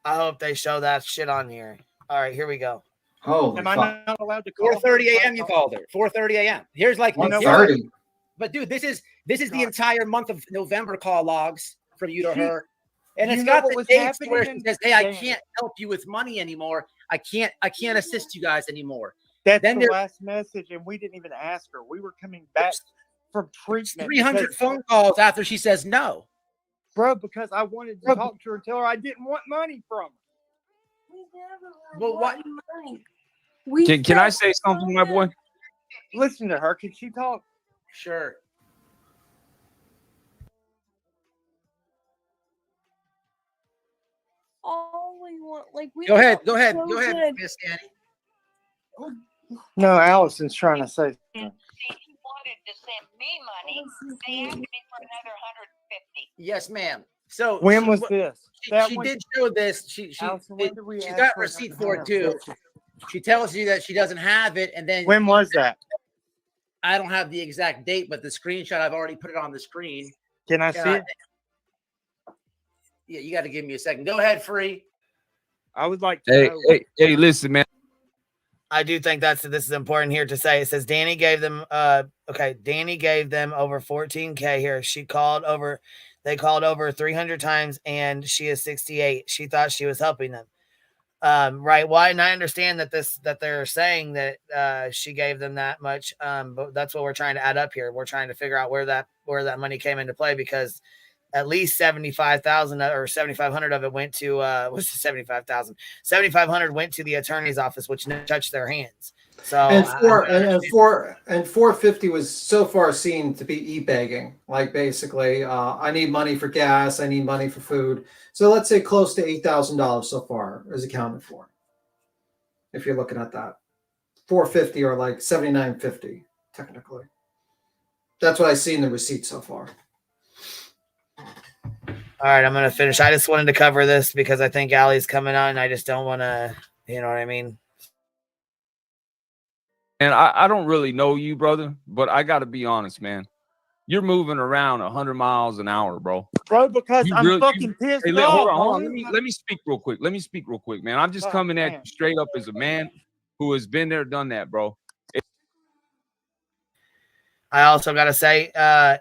I hope they show that shit on here. All right, here we go. Holy Am I not allowed to call 4:30 a.m. You called her. 4:30 a.m. Here's like 1:30. But dude, this is the entire month of November call logs from you to her. And it's got the dates where she says, "Hey, I can't help you with money anymore. I can't assist you guys anymore." That's the last message, and we didn't even ask her. We were coming back from treatment. 300 phone calls after she says no, bro. Because I wanted to talk to her and tell her I didn't want money from her. Well, what? Can I say something, my boy? Listen to her. Can she talk? Sure. All we want, like we. Go ahead, so go ahead, good. Miss Annie. No, Allison's trying to say something. She wanted to send me money. They asked me for another 150. Yes, ma'am. So When was this? She did show this. Allison, when did we she's ask got for receipt another for it too. 150? She tells you that she doesn't have it, and then When was that? I don't have the exact date, but the screenshot, I've already put it on the screen. Can I see it? Yeah, you got to give me a second. Go ahead, Free. I would like to know. Hey, listen, man. I do think this is important here to say. It says Danny gave them Danny gave them over 14K here. They called over 300 times and she is 68. She thought she was helping them. Right. Well, and I understand that they're saying that she gave them that much. But that's what we're trying to add up here. We're trying to figure out where that money came into play, because at least 75,000 or 7,500 of it went to what's the 75,000? 7,500 went to the attorney's office, which never touched their hands. So and 450 was so far seen to be e-begging. Like basically, I need money for gas, I need money for food. So let's say close to $8,000 so far is accounted for. If you're looking at that, 450 or like 79.50 technically. That's what I see in the receipt so far. All right, I'm going to finish. I just wanted to cover this because I think Allie's coming on and I just don't want to, you know what I mean? And I don't really know you, brother, but I got to be honest, man. You're moving around 100 miles an hour, bro. Bro, because I'm fucking pissed off. Hold on. Let me speak real quick. Man. I'm just coming at you straight up as a man who has been there, done that, bro. I also got to say,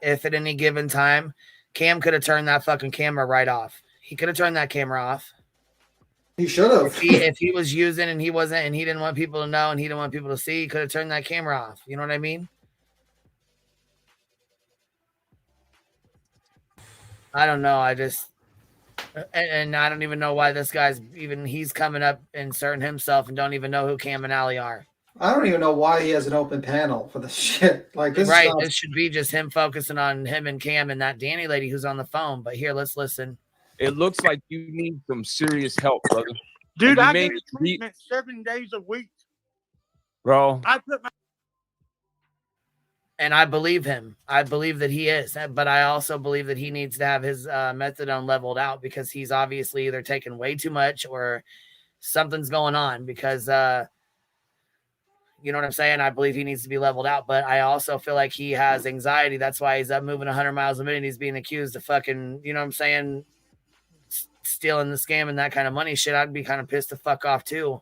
if at any given time, Cam could have turned that fucking camera right off. He could have turned that camera off. He should have. If he was using and he wasn't, and he didn't want people to know and he didn't want people to see, he could have turned that camera off. You know what I mean? I don't know. And I don't even know why this guy's he's coming up inserting himself and don't even know who Cam and Allie are. I don't even know why he has an open panel for this shit. Like this, right? This should be just him focusing on him and Cam and that Danny lady who's on the phone. But here, let's listen. It looks like you need some serious help, brother. Dude, I get treatment 7 days a week, bro. And I believe him. I believe that he is, but I also believe that he needs to have his methadone leveled out, because he's obviously either taking way too much or something's going on, because you know what I'm saying? I believe he needs to be leveled out, but I also feel like he has anxiety. That's why he's up moving 100 miles a minute. He's being accused of fucking, you know what I'm saying, stealing the scam and that kind of money shit. I'd be kind of pissed the fuck off too.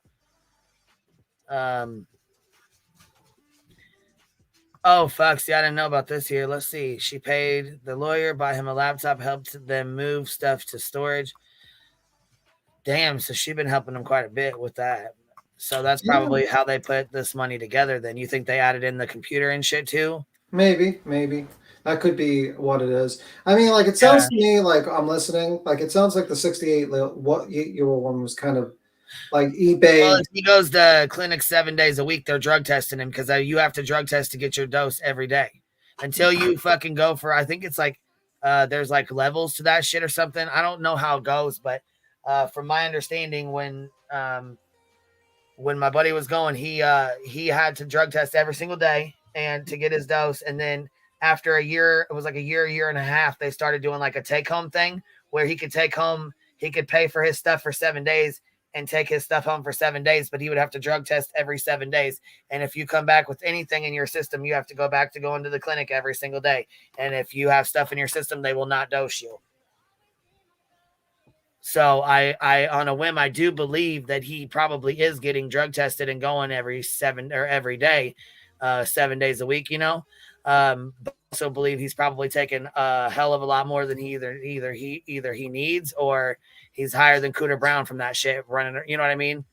Oh, fuck. See, I didn't know about this here. Let's see. She paid the lawyer, buy him a laptop, helped them move stuff to storage. Damn. So she's been helping him quite a bit with that. So that's probably how they put this money together. Then you think they added in the computer and shit too? Maybe. That could be what it is. I mean, like, it sounds to me like I'm listening. Like, it sounds like the 68-year-old one was kind of like eBay. Well, if he goes to clinic 7 days a week, they're drug testing him, because you have to drug test to get your dose every day until you fucking go for, I think it's like, there's like levels to that shit or something. I don't know how it goes, but from my understanding, when my buddy was going, he had to drug test every single day and to get his dose. And then after a year, it was like a year and a half, they started doing like a take-home thing where he could pay for his stuff for 7 days and take his stuff home for 7 days, but he would have to drug test every 7 days. And if you come back with anything in your system, you have to go back to going to the clinic every single day. And if you have stuff in your system, they will not dose you. So I on a whim, I do believe that he probably is getting drug tested and going every day, 7 days a week, you know. But also believe he's probably taking a hell of a lot more than he either he needs, or he's higher than Cooter Brown from that shit running. You know what I mean?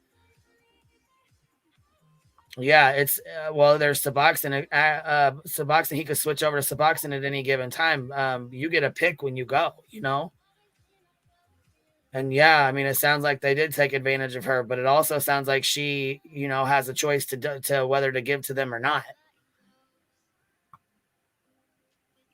Yeah, it's there's Suboxone. Suboxone, he could switch over to Suboxone at any given time. You get a pick when you go, you know. And yeah, I mean, it sounds like they did take advantage of her, but it also sounds like she, has a choice to whether to give to them or not.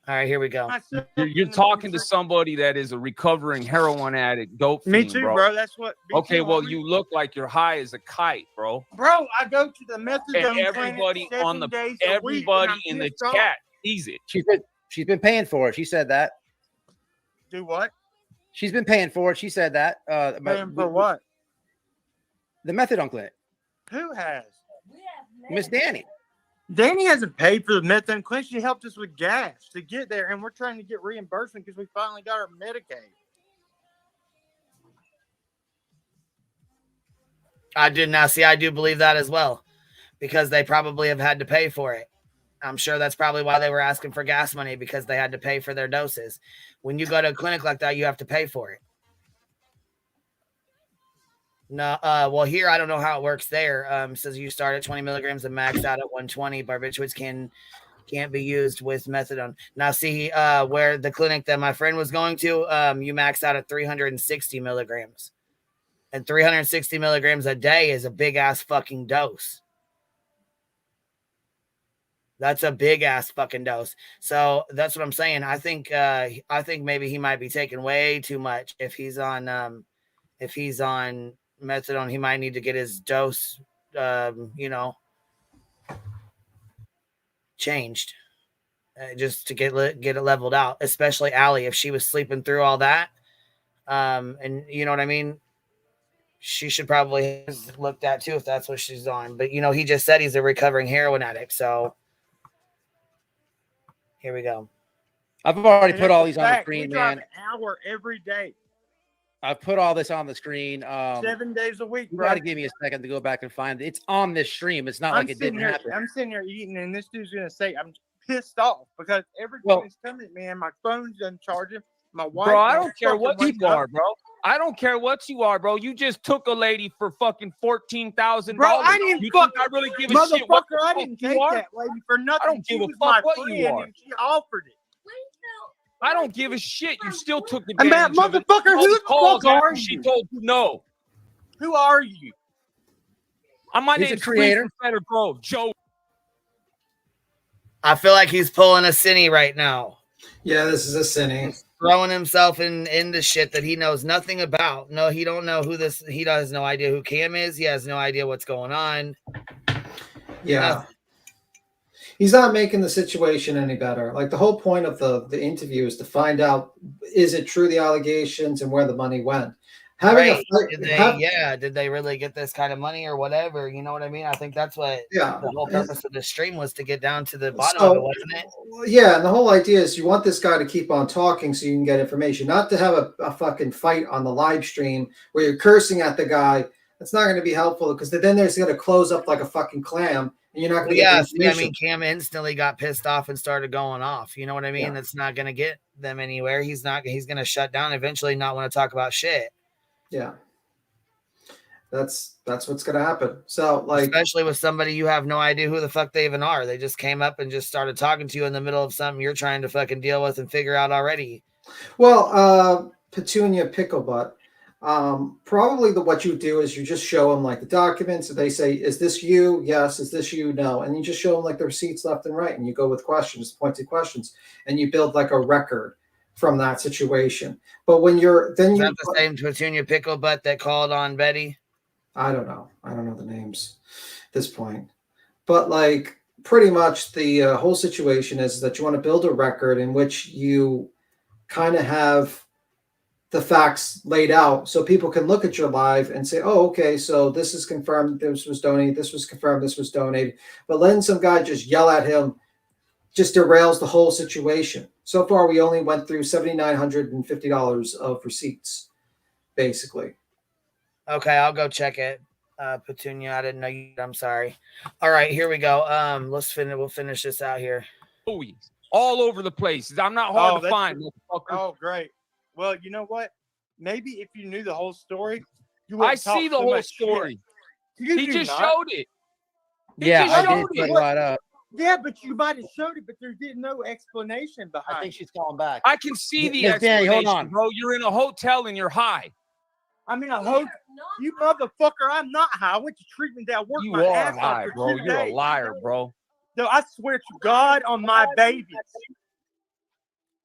All right, here we go. You're talking to somebody that is a recovering heroin addict, dope fiend, Me too, bro. That's what. Okay, well, you look like you're high as a kite, bro. Bro, I go to the methadone And everybody clinic on the 7 days a week, everybody and I'm in the pissed off. chat sees it. She's been paying for it. She said that. Do what? She's been paying for it. She said that. Paying for what? The methadone clinic. Who has? Miss Danny. Danny hasn't paid for the methadone clinic. She helped us with gas to get there, and we're trying to get reimbursement because we finally got our Medicaid. I do believe that as well, because they probably have had to pay for it. I'm sure that's probably why they were asking for gas money, because they had to pay for their doses. When you go to a clinic like that, you have to pay for it. No, well, here I don't know how it works there. Says you start at 20 milligrams and max out at 120. Barbiturates can't be used with methadone. Now, see, where the clinic that my friend was going to, you max out at 360 milligrams, and 360 milligrams a day is a big ass fucking dose. That's a big ass fucking dose. So that's what I'm saying. I think maybe he might be taking way too much. If he's on methadone, he might need to get his dose, changed, just to get it leveled out. Especially Allie, if she was sleeping through all that, and you know what I mean, she should probably have looked at too if that's what she's on. But he just said he's a recovering heroin addict, so here we go. I've already put all these on the screen, we drive man. an hour every day. I've put all this on the screen. 7 days a week, You bro. got to give me a second to go back and find it. It's on this stream. It's not like it didn't happen. I'm sitting here eating, and this dude's gonna say I'm pissed off because everything is coming at me, and my phone's uncharging. My wife. Bro, I don't care what you are, bro. I don't care what you are, bro. You just took a lady for fucking $14,000. Bro, I didn't I really give a shit what the I fuck didn't you take are? that lady for nothing. I don't give She a was fuck my what you friend, are. and she offered it. I don't give a shit. You still took And advantage that of it. motherfucker, All who the the calls fuck are after She you? told you no. Who are you? My He's a name's creator. Free from Fetter Grove, Joe. I feel like he's pulling a Cinny right now. Yeah, this is a Cinny. He's throwing himself into shit that he knows nothing about. No, he don't know who this. He has no idea who Cam is. He has no idea what's going on. Yeah. Nothing. He's not making the situation any better. Like the whole point of the interview is to find out, is it true, the allegations, and where the money went. Having Right. a Did they really get this kind of money or whatever? You know what I mean? I think that's what the whole purpose of the stream was, to get down to the bottom of it, wasn't it? Yeah, and the whole idea is you want this guy to keep on talking so you can get information, not to have a fucking fight on the live stream where you're cursing at the guy. That's not going to be helpful, because then there's going to close up like a fucking clam, and you're not going to get the information. Cam instantly got pissed off and started going off. You know what I mean? Yeah. That's not going to get them anywhere. He's going to shut down eventually, not want to talk about shit. Yeah. That's what's going to happen. So, like, especially with somebody you have no idea who the fuck they even are. They just came up and just started talking to you in the middle of something you're trying to fucking deal with and figure out already. well, Petunia Picklebutt, probably what you do is you just show them like the documents, and they say, is this you? Yes. Is this you? No. And you just show them like the receipts left and right, and you go with questions, pointed questions, and you build like a record from that situation. But when you're then Is you that the same Petunia Picklebutt that called on Betty? I don't know the names at this point, but like pretty much the whole situation is that you want to build a record in which you kind of have the facts laid out so people can look at your live and say, oh, okay, so this is confirmed, this was donated, this was confirmed, this was donated. But letting some guy just yell at him just derails the whole situation. So far, we only went through $7,950 of receipts, basically. Okay, I'll go check it. Petunia, I didn't know you. I'm sorry. All right, here we go. We'll finish this out here. All over the place. I'm not hard to find. Oh, great. Well, you know what? Maybe if you knew the whole story, you I wouldn't talk see the so whole much story. shit. He do just not. showed it. Yeah, just I did showed put it. a lot up. Yeah, but you might have showed it, but there's no explanation behind. I think she's calling back. I can see the Miss Danny, explanation, hold on. bro. You're in a hotel and you're high. I mean, I hope you motherfucker. I'm not high. I went to treatment that worked You my are ass off high, for bro. 2 You're a days. liar, bro. No, I swear to God on my babies.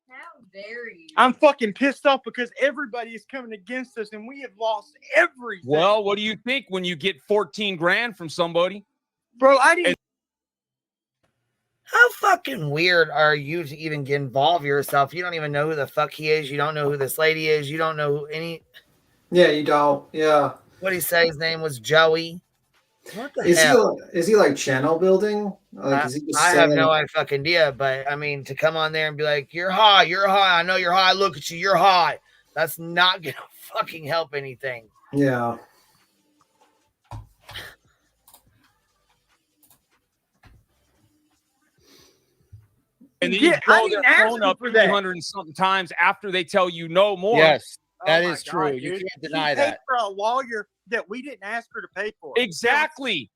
How dare you? I'm fucking pissed off because everybody is coming against us and we have lost everything. Well, what do you think when you get 14 grand from somebody? Bro, I didn't. How fucking weird are you to even get involved yourself? You don't even know who the fuck he is. You don't know who this lady is. You don't know who any. Yeah, you don't. Yeah. What did he say? His name was Joey. What the hell? Is he like channel building? Like, is he just I have saying- no fucking idea, but I mean, to come on there and be like, you're high. I know you're high. Look at you. You're high. That's not going to fucking help anything. Yeah. And then Yeah, you I blow didn't their ask phone you up for that. 300 and something times after they tell you no more. Yes, that Oh my is true. God, You dude. can't deny She paid that. for a lawyer that we didn't ask her to pay for. Exactly,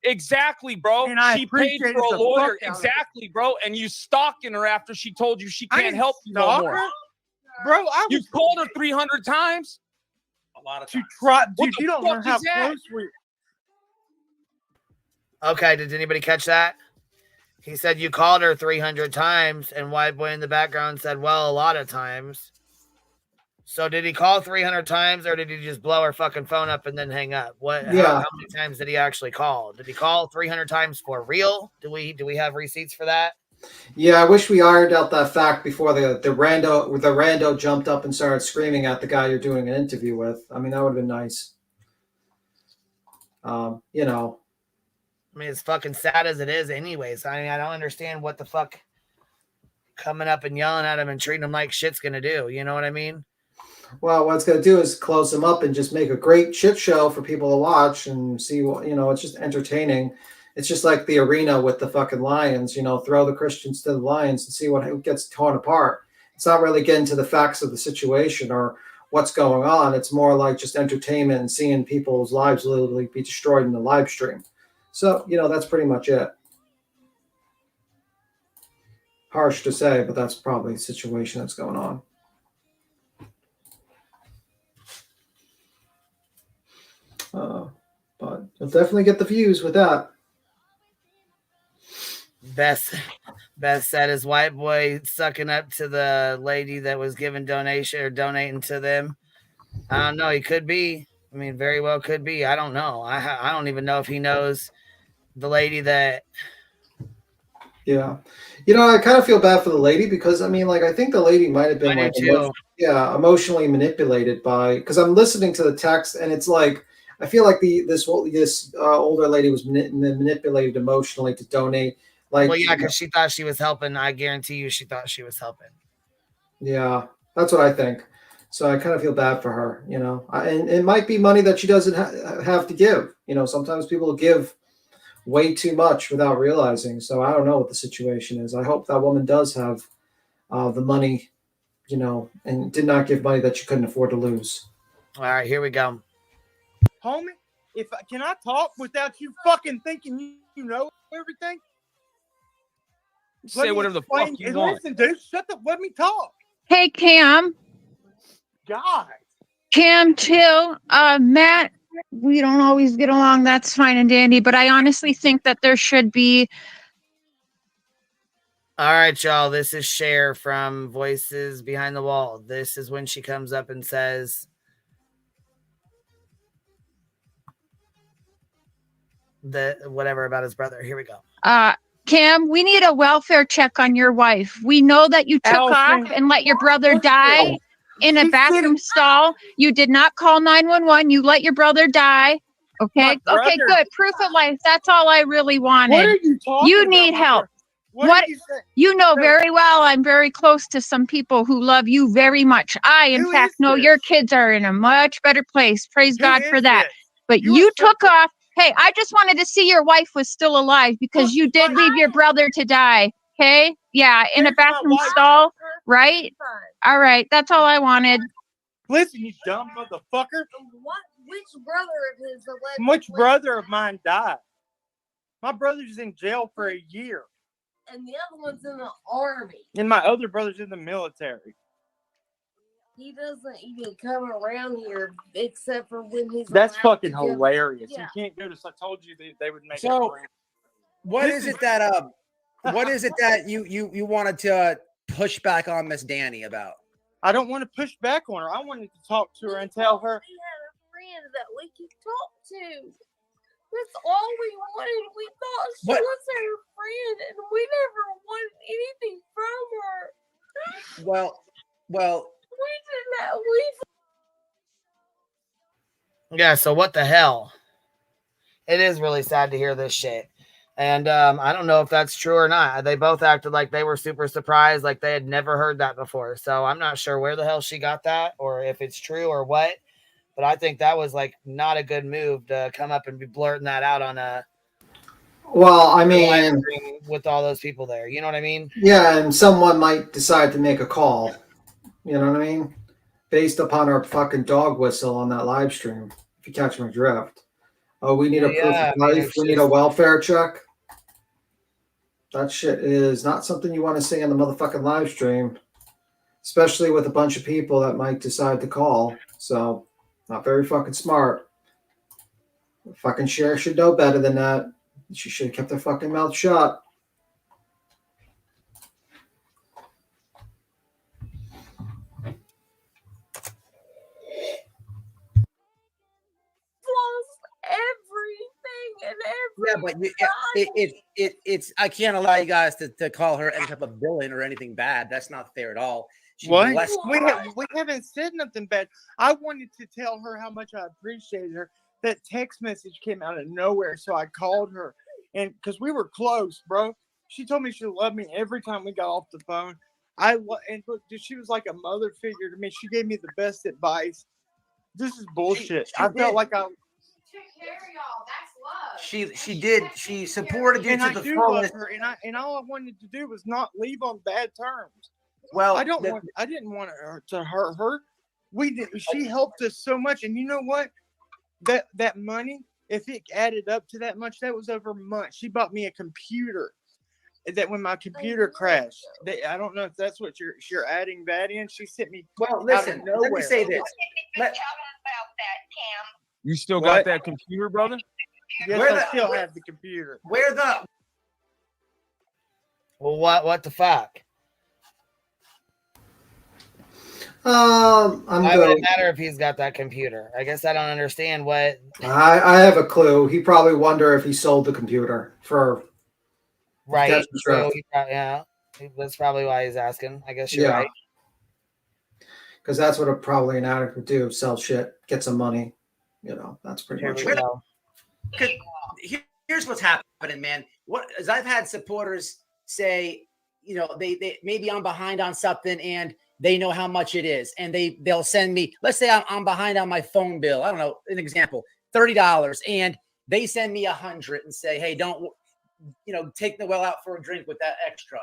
bro. And I She paid appreciated for a the lawyer. fuck out of it. Exactly, bro. And you stalking her after she told you she I can't didn't help you no stalk more. her. Bro, I You was called her 300 times. A lot of to try. What Dude, the you don't know fuck how is that? close we. Okay, did anybody catch that? He said you called her 300 times, and White Boy in the background said, well, a lot of times. So did he call 300 times, or did he just blow her fucking phone up and then hang up? What? Yeah. How many times did he actually call? Did he call 300 times for real? Do we have receipts for that? Yeah, I wish we ironed out that fact before the rando jumped up and started screaming at the guy you're doing an interview with. I mean, that would have been nice. You know. I mean, it's fucking sad as it is anyways. I mean, I don't understand what the fuck coming up and yelling at him and treating him like shit's gonna do. You know what I mean? Well, what it's going to do is close them up and just make a great shit show for people to watch and see what, it's just entertaining. It's just like the arena with the fucking lions, throw the Christians to the lions and see who gets torn apart. It's not really getting to the facts of the situation or what's going on. It's more like just entertainment and seeing people's lives literally be destroyed in the live stream. So, that's pretty much it. Harsh to say, but that's probably the situation that's going on. But you'll definitely get the views with that. Beth said his white boy sucking up to the lady that was giving donation or donating to them. I don't know. He could be. I mean, very well could be. I don't know. I don't even know if he knows the lady that. Yeah. I kind of feel bad for the lady because, I think the lady might have been emotionally manipulated by, because I'm listening to the text and it's like, I feel like this older lady was manipulated emotionally to donate. Like, well, yeah, because she thought she was helping. I guarantee you, she thought she was helping. Yeah, that's what I think. So I kind of feel bad for her, and it might be money that she doesn't have to give. Sometimes people give way too much without realizing. So I don't know what the situation is. I hope that woman does have the money, and did not give money that she couldn't afford to lose. All right, here we go. Homie, can I talk without you fucking thinking you know everything? Say whatever the fuck you want. Listen, dude, shut the. Let me talk. Hey, Cam. God. Cam, chill. Matt, we don't always get along. That's fine and dandy. But I honestly think that there should be. All right, y'all. This is Cher from Voices Behind the Wall. This is when she comes up and says whatever about his brother. Here we go. Cam, we need a welfare check on your wife. We know that you took off and let your brother die in a bathroom stall. You did not call 911. You let your brother die. Okay. Okay, good. Proof of life. That's all I really wanted. What are you talking You need about, help. What You know very well I'm very close to some people who love you very much. I, in fact, know your kids are in a much better place. Praise God for that. But you took off. Hey, I just wanted to see your wife was still alive because you did leave your brother to die. Okay? Yeah, in a bathroom stall, right? All right, that's all I wanted. Listen, you dumb motherfucker. Which brother of his? Which brother of mine died? My brother's in jail for a year. And the other one's in the army. And my other brother's in the military. He doesn't even come around here except for when he's. That's allowed fucking to give- hilarious. Yeah. You can't go to. I told you they would make. So, it what is it that you wanted to push back on Miss Danny about? I don't want to push back on her. I wanted to talk to her and tell her. We had a friend that we could talk to. That's all we wanted. We thought she What? was our friend, and we never wanted anything from her. Well, We did not. Yeah, so what the hell? It is really sad to hear this shit. And I don't know if that's true or not. They both acted like they were super surprised, like they had never heard that before. So I'm not sure where the hell she got that or if it's true or what. But I think that was like not a good move to come up and be blurting that out on a Well, I mean, with all those people there. You know what I mean? yeah, and someone might decide to make a call. You know what I mean? Based upon our fucking dog whistle on that live stream. If you catch my drift. Oh, we need a proof of life. We need a welfare check. That shit is not something you want to say on the motherfucking live stream, especially with a bunch of people that might decide to call. So, not very fucking smart. The fucking sheriff should know better than that. She should have kept her fucking mouth shut. Everything and everything. Yeah, but it's I can't allow you guys to call her any type of villain or anything bad. That's not fair at all. She's What? blessed. We haven't said nothing bad. I wanted to tell her how much I appreciated her. That text message came out of nowhere, so I called her, and because we were close, bro. She told me she loved me every time we got off the phone. And look, dude, she was like a mother figure to me. She gave me the best advice. This is bullshit. I felt like I. She did. She supported you And to I the do love fullest. her, and all I wanted to do was not leave on bad terms. Well, I didn't want her to hurt her. We did. She helped us so much, and you know what? That money, if it added up to that much, that was over months. She bought me a computer. That when my computer crashed, I don't know if that's what you're adding that in. She sent me. Well, listen. Let me say this. You still got that computer, brother? Yes, I still have the computer. Where the? Well, what the fuck? Why would it matter if he's got that computer? I guess I don't understand what. I have a clue. He probably wonder if he sold the computer for. Right. So yeah, that's probably why he's asking. I guess you're right. Because that's what probably an addict would do: sell shit, get some money. You know, that's pretty much it. Here's what's happening, man. What as I've had supporters say, you know, they maybe I'm behind on something and they know how much it is, and they'll send me. Let's say I'm behind on my phone bill. I don't know, an example, $30, and they send me $100 and say, hey, don't, you know, take Noelle out for a drink with that extra.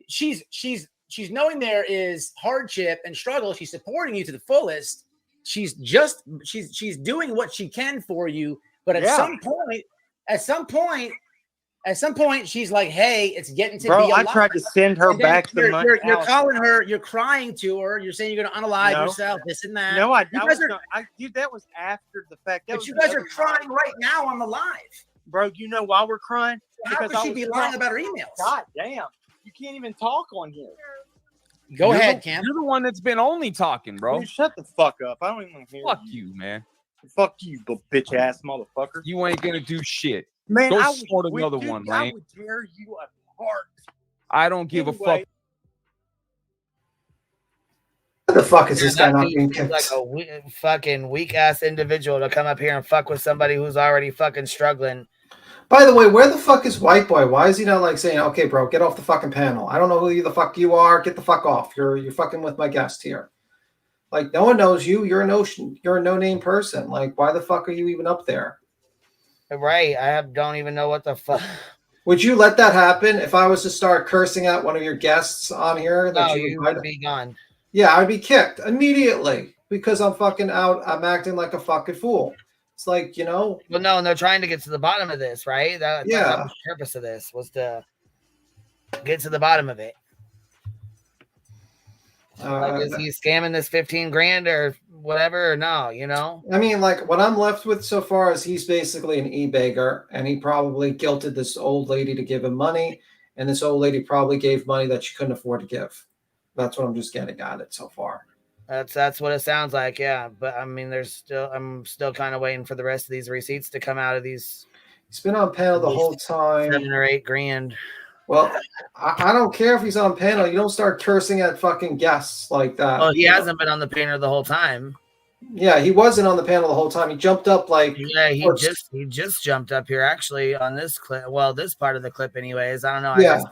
She's knowing there is hardship and struggle. She's supporting you to the fullest. She's doing what she can for you, but at some point, she's like, "Hey, it's getting to be a I lot." tried to send her back the money. You're calling her. You're crying to her. You're saying you're going to unalive yourself. This and that. No, dude, that was after the fact. But you guys are crying right now on the live, bro. You know why we're crying? How could she be lying about her emails? God damn, you can't even talk on here. Go ahead, Cam. You're the one that's been only talking, bro. Dude, shut the fuck up. I don't even want to hear Fuck you, man. Fuck you, bitch ass motherfucker. You ain't gonna do shit. Man, go I start would, another dude, one, I man. would tear you apart. I don't give a fuck. What the fuck is this guy not being kicked? Like a fucking weak ass individual to come up here and fuck with somebody who's already fucking struggling. By the way, where the fuck is White Boy? Why is he not like saying, "Okay, bro, get off the fucking panel. I don't know who the fuck you are. Get the fuck off. You're fucking with my guest here." Like, no one knows you. You're a no-name person. Like, why the fuck are you even up there? Right. Don't even know what the fuck. Would you let that happen if I was to start cursing at one of your guests on here? No, you would be gone. Yeah, I'd be kicked immediately because I'm fucking out. I'm acting like a fucking fool. It's like, you know. Well, no, and they're trying to get to the bottom of this, right? That was the purpose of this, was to get to the bottom of it. Like, is he scamming this 15 grand or whatever, or no? You know? I mean, like, what I'm left with so far is he's basically an e-beggar, and he probably guilted this old lady to give him money, and this old lady probably gave money that she couldn't afford to give. That's what I'm just getting at it so far. That's what it sounds like, yeah. But I mean, I'm still kind of waiting for the rest of these receipts to come out of these. He's been on panel the whole time. 7 or 8 grand. Well, I don't care if he's on panel. You don't start cursing at fucking guests like that. Well, he hasn't been on the panel the whole time. Yeah, he wasn't on the panel the whole time. He jumped up like he just jumped up here actually on this clip. Well, this part of the clip, anyways. I don't know. Yeah. I guess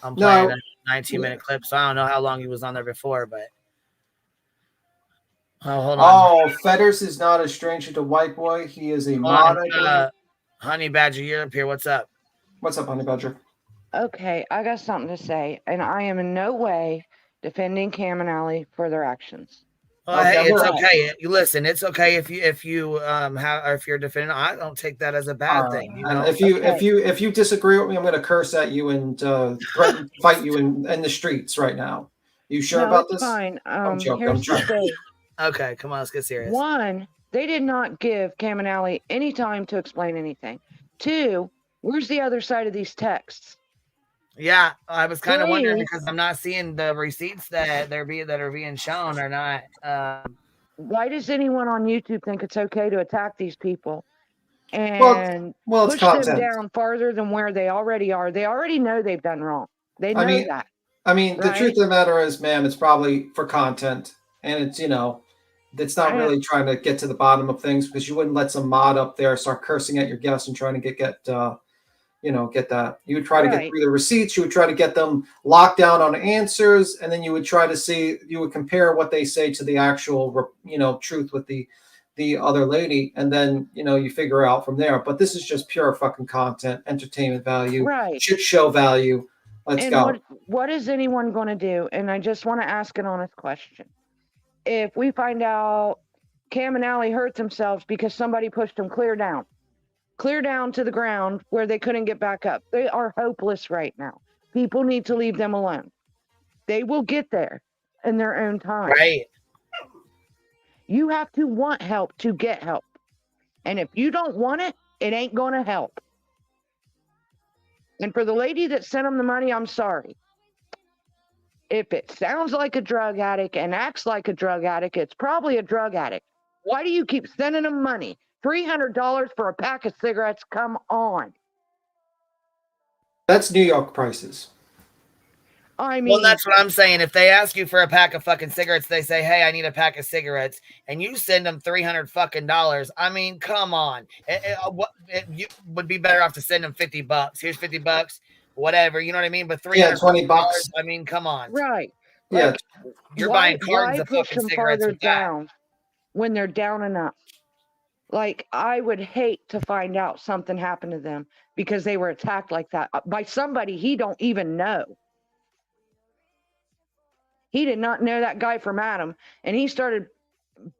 I'm playing a 19-minute clip, so I don't know how long he was on there before, but. Oh, hold on. Oh, Fetters is not a stranger to White Boy. He is a mod. Honey Badger, you're up here. What's up? What's up, Honey Badger? Okay, I got something to say, and I am in no way defending Cam and Allie for their actions. Oh, hey, it's okay. Listen, it's okay if you're defending. I don't take that as a bad thing. You know? If you disagree with me, I'm going to curse at you and threaten to fight you in the streets right now. You sure about this? Fine. I'm joking. Here's the thing. Okay, come on, let's get serious. 1, they did not give Cam and Allie any time to explain anything. 2, where's the other side of these texts? Yeah, I was kind of wondering because I'm not seeing the receipts that are being shown or not. Why does anyone on YouTube think it's okay to attack these people and push them down farther than where they already are? They already know they've done wrong. They know that. I mean, the truth of the matter is, ma'am, it's probably for content, and it's it's not really trying to get to the bottom of things because you wouldn't let some mod up there start cursing at your guests and trying to get that. You would try to get through the receipts. You would try to get them locked down on answers, and then you would try to see. You would compare what they say to the actual, truth with the other lady, and then you figure out from there. But this is just pure fucking content, entertainment value, shit show value. Let's go. What is anyone going to do? And I just want to ask an honest question. If we find out Cam and Allie hurt themselves because somebody pushed them clear down to the ground where they couldn't get back up. They are hopeless right now. People need to leave them alone. They will get there in their own time. Right. You have to want help to get help. And if you don't want it, it ain't going to help. And for the lady that sent them the money, I'm sorry. If it sounds like a drug addict and acts like a drug addict, it's probably a drug addict. Why do you keep sending them money? $300 for a pack of cigarettes? Come on. That's New York prices. I mean, well, that's what I'm saying. If they ask you for a pack of fucking cigarettes, they say, "Hey, I need a pack of cigarettes," and you send them $300 fucking dollars. I mean, come on. You would be better off to send them $50. Here's $50, whatever. You know what I mean? But $20. I mean, come on. Right. Yeah. You're buying cartons of push fucking them cigarettes farther with that. down when they're down enough? Like, I would hate to find out something happened to them because they were attacked like that by somebody he don't even know. He did not know that guy from Adam, and he started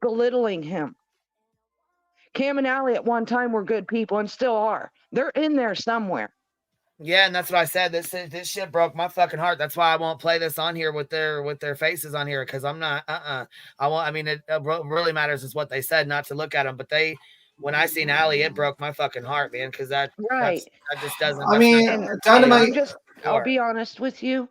belittling him. Cam and Allie at one time were good people and still are. They're in there somewhere. Yeah, and that's what I said. This shit broke my fucking heart. That's why I won't play this on here with their faces on here because I'm not. I won't. I mean, it really matters is what they said, not to look at them. But when I seen Allie, it broke my fucking heart, man. Because that just doesn't. I mean, Dynamite. I'll be honest with you.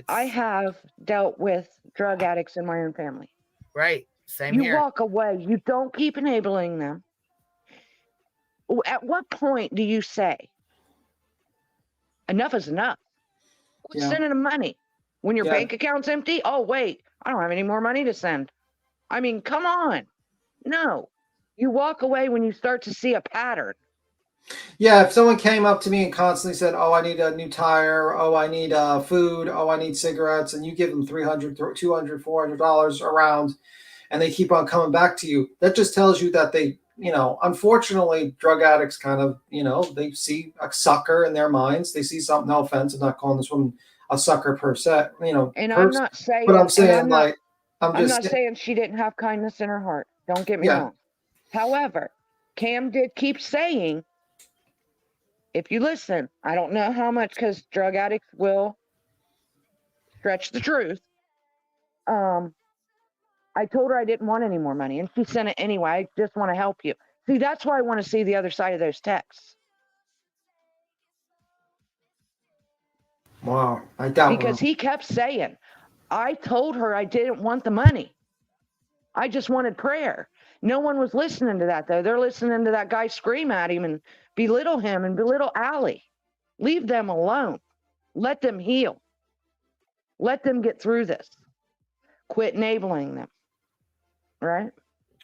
I have dealt with drug addicts in my own family. Right. Same here. You walk away. You don't keep enabling them. At what point do you say, enough is enough? Quit sending them money. When your bank account's empty, oh, wait, I don't have any more money to send. I mean, come on. No. You walk away when you start to see a pattern. Yeah, if someone came up to me and constantly said, "Oh, I need a new tire. Oh, I need food. Oh, I need cigarettes," and you give them $300, $200, $400 around, and they keep on coming back to you, that just tells you that they, unfortunately, drug addicts kind of, they see a sucker in their minds. They see something. No offense, I'm not calling this woman a sucker per se. And I'm not saying, but I'm saying I'm not saying she didn't have kindness in her heart. Don't get me wrong. However, Cam did keep saying, if you listen, I don't know how much because drug addicts will stretch the truth. I told her I didn't want any more money, and she sent it anyway. I just want to help you. See, that's why I want to see the other side of those texts. Wow, I doubt because he kept saying, I told her I didn't want the money. I just wanted prayer. No one was listening to that, though. They're listening to that guy scream at him and belittle him and belittle Allie. Leave them alone. Let them heal. Let them get through this. Quit enabling them. Right?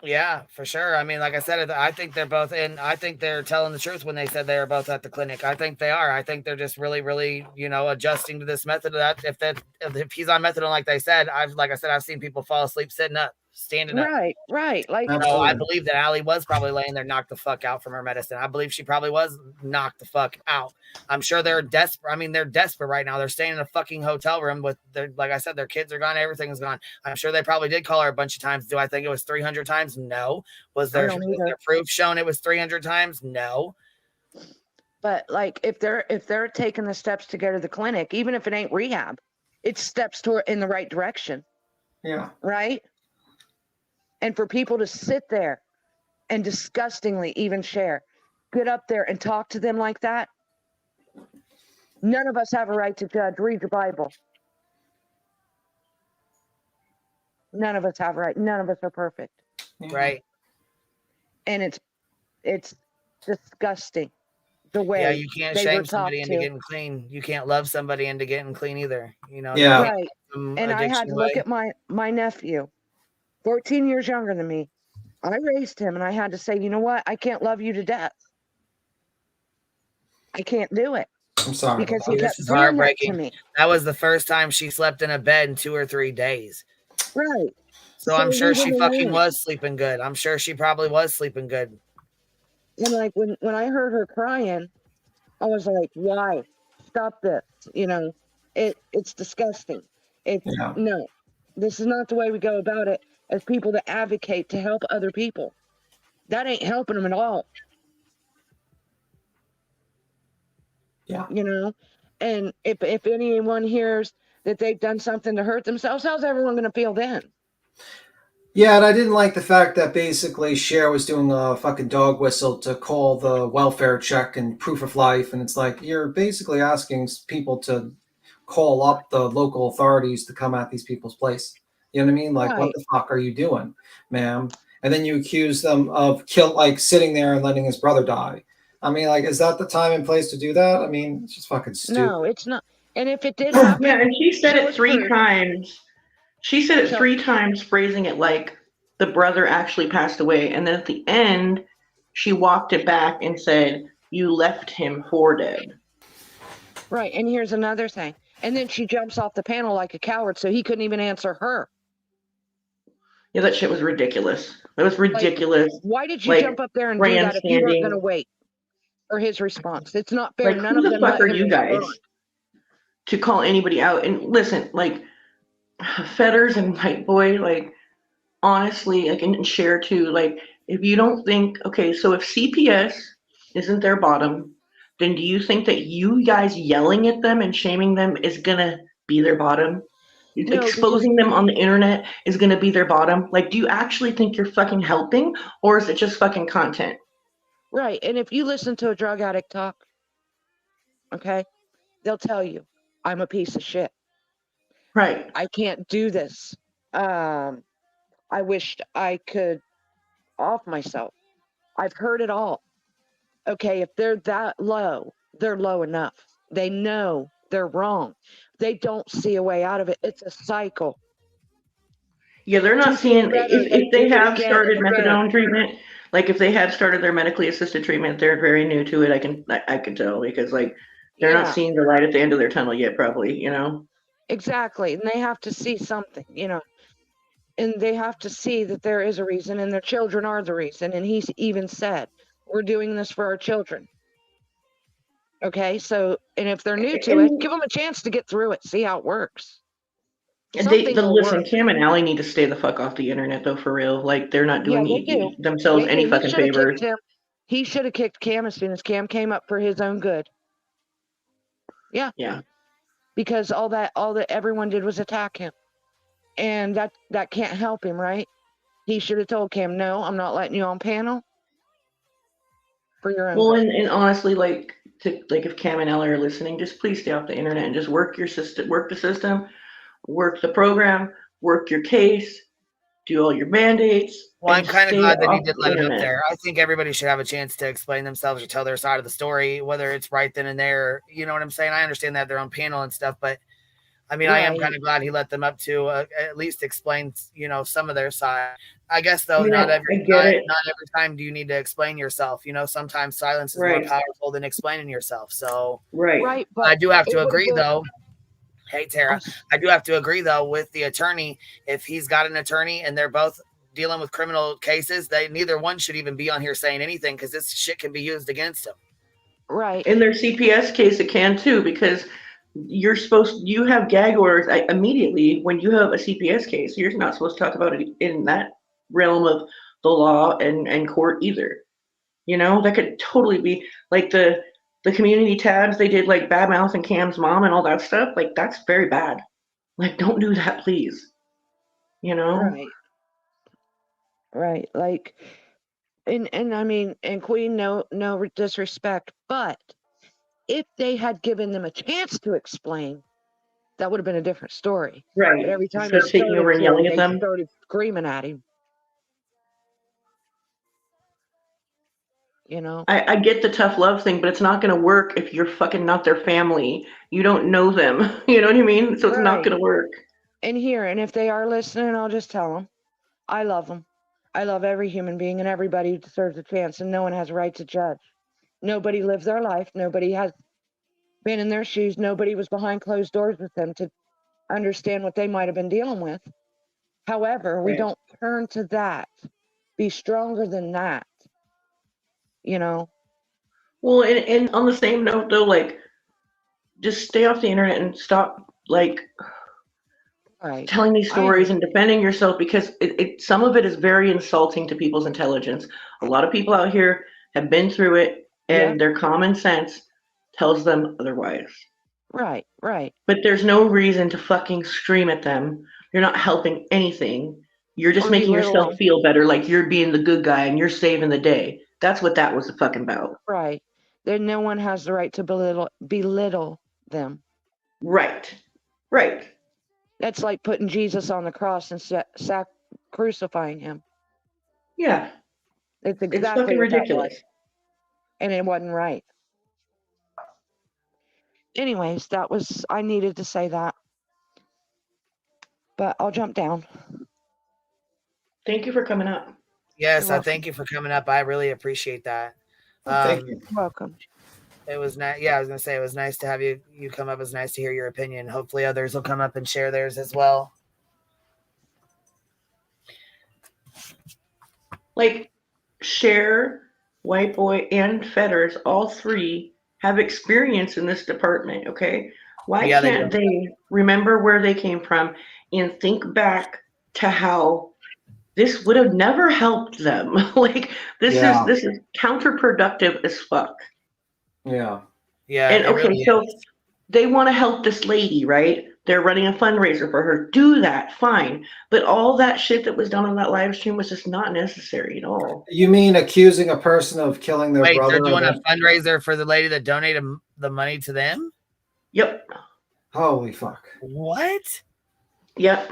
Yeah, for sure. I mean, like I said, I think they're both in. I think they're telling the truth when they said they were both at the clinic. I think they are. I think they're just really, really, adjusting to this method. If he's on methadone, like they said, I've seen people fall asleep sitting up, standing up. Right. Like, I believe that Allie was probably laying there, knocked the fuck out from her medicine. I believe she probably was knocked the fuck out. I'm sure they're desperate. I mean, they're desperate right now. They're staying in a fucking hotel room with like I said, their kids are gone. Everything is gone. I'm sure they probably did call her a bunch of times. Do I think it was 300 times? No. Was there proof shown it was 300 times? No. But like, if they're taking the steps to go to the clinic, even if it ain't rehab, it's steps in the right direction. Yeah. Right. And for people to sit there and disgustingly even share, get up there and talk to them like that. None of us have a right to judge. Read your Bible. None of us have a right. None of us are perfect. Right. And it's disgusting the way. Yeah, you can't shame somebody into getting clean. You can't love somebody into getting clean either. Yeah. Right. And I had to look at my nephew, 14 years younger than me. I raised him, and I had to say, you know what? I can't love you to death. I can't do it. I'm sorry. Because he kept is doing heartbreaking. that to me. That was the first time she slept in a bed in 2 or 3 days. Right. So I'm sure she fucking was sleeping good. I'm sure she probably was sleeping good. And like when I heard her crying, I was like, why? Stop this. It's disgusting. No, this is not the way we go about it as people that advocate to help other people. That ain't helping them at all. Yeah. And if anyone hears that they've done something to hurt themselves, how's everyone going to feel then? Yeah, and I didn't like the fact that basically Cher was doing a fucking dog whistle to call the welfare check and proof of life, and it's like you're basically asking people to call up the local authorities to come at these people's place. You know what I mean? Like, What the fuck are you doing, ma'am? And then you accuse them of sitting there and letting his brother die. I mean, like, is that the time and place to do that? I mean, it's just fucking stupid. No, it's not. And if it did happen, yeah, and she said it 3 times. She said it 3 times, phrasing it like the brother actually passed away. And then at the end, she walked it back and said, you left him for dead. Right. And here's another thing. And then she jumps off the panel like a coward, so he couldn't even answer her. Yeah, that shit was ridiculous. That was ridiculous. Like, why did you jump up there and do that if you weren't going to wait for his response? It's not fair. Like, None who of the them fuck are you guys to call anybody out? And listen, like, Fetters and White Boy, like, honestly, I can share too, like, if you don't think, okay, so if CPS isn't their bottom, then do you think that you guys yelling at them and shaming them is going to be their bottom? No, exposing them on the internet is going to be their bottom? Like, do you actually think you're fucking helping, or is it just fucking content? Right. And if you listen to a drug addict talk, okay, they'll tell you, I'm a piece of shit. Right. I can't do this. I wished I could off myself. I've heard it all. Okay, if they're that low, they're low enough. They know they're wrong. They don't see a way out of it. It's a cycle. Yeah, they're not seeing, if they have started methadone treatment, like if they have started their medically assisted treatment, they're very new to it. I can tell, because like they're not seeing the light at the end of their tunnel yet, probably, Exactly. And they have to see something, and they have to see that there is a reason, and their children are the reason. And he's even said, we're doing this for our children. Okay, so, and if they're new to it, give them a chance to get through it, see how it works. And listen, Cam and Allie need to stay the fuck off the internet, though, for real. Like, they're not doing themselves any fucking favors. He should have kicked Cam as soon as Cam came up for his own good. Yeah. Yeah. Because all that everyone did was attack him. And that can't help him, right? He should have told Cam, no, I'm not letting you on panel for your own. Well, and honestly, like if Cam and Ellie are listening, just please stay off the internet and just work your system, work the system, work the program, work your case, do all your mandates. Well, I'm kind of glad that he did let it up internet. there. I think everybody should have a chance to explain themselves or tell their side of the story, whether it's right then and there. You know what I'm saying? I understand that they're on panel and stuff, but I mean, I am kind of glad he let them up to at least explain, you know, some of their side. I guess though, not every time do you need to explain yourself. You know, sometimes silence is more powerful than explaining yourself. So, right. But I do have to agree though. Hey, Tara, I do have to agree though with the attorney. If he's got an attorney and they're both dealing with criminal cases, neither one should even be on here saying anything because this shit can be used against them. Right. In their CPS case, it can too, because you have gag orders immediately when you have a CPS case. You're not supposed to talk about it in that realm of the law and court either. You know, that could totally be like the community tabs they did, like bad mouth and Cam's mom and all that stuff. Like, that's very bad. Like, don't do that, please. You know? Right. Like, and I mean, and Queen, no disrespect, but if they had given them a chance to explain, that would have been a different story. Right. But every time Instead of taking over and yelling at them, they started screaming at him. You know? I get the tough love thing, but it's not going to work if you're fucking not their family. You don't know them. You know what I mean? So it's not going to work. And if they are listening, I'll just tell them, I love them. I love every human being and everybody who deserves a chance, and no one has a right to judge. Nobody lived their life. Nobody has been in their shoes. Nobody was behind closed doors with them to understand what they might have been dealing with. However, we don't turn to that. Be stronger than that. You know? Well, and on the same note, though, like, just stay off the internet and stop, like, telling these stories and defending yourself, because some of it is very insulting to people's intelligence. A lot of people out here have been through it, and their common sense tells them otherwise. Right. But there's no reason to fucking scream at them. You're not helping anything. You're just making yourself feel better, like you're being the good guy and you're saving the day. That's what that was fucking about. Right. Then no one has the right to belittle them. Right. That's like putting Jesus on the cross and crucifying him. Yeah. It's exactly it's fucking ridiculous. And it wasn't right. Anyways, I needed to say that. But I'll jump down. Thank you for coming up. Yes, I thank you for coming up. I really appreciate that. Thank you. You're welcome. It was nice. Yeah, I was gonna say it was nice to have you come up. It was nice to hear your opinion. Hopefully, others will come up and share theirs as well. Like, Cher, White Boy, and Fetters, all three have experience in this department. Okay, why can't they remember where they came from and think back to how this would have never helped them? Like, this is counterproductive as fuck. Yeah. And okay, really so they want to help this lady, right? They're running a fundraiser for her. Do that, fine. But all that shit that was done on that live stream was just not necessary at all. You mean accusing a person of killing their brother? They're doing a fundraiser for the lady that donated the money to them? Yep. Holy fuck. What? Yep.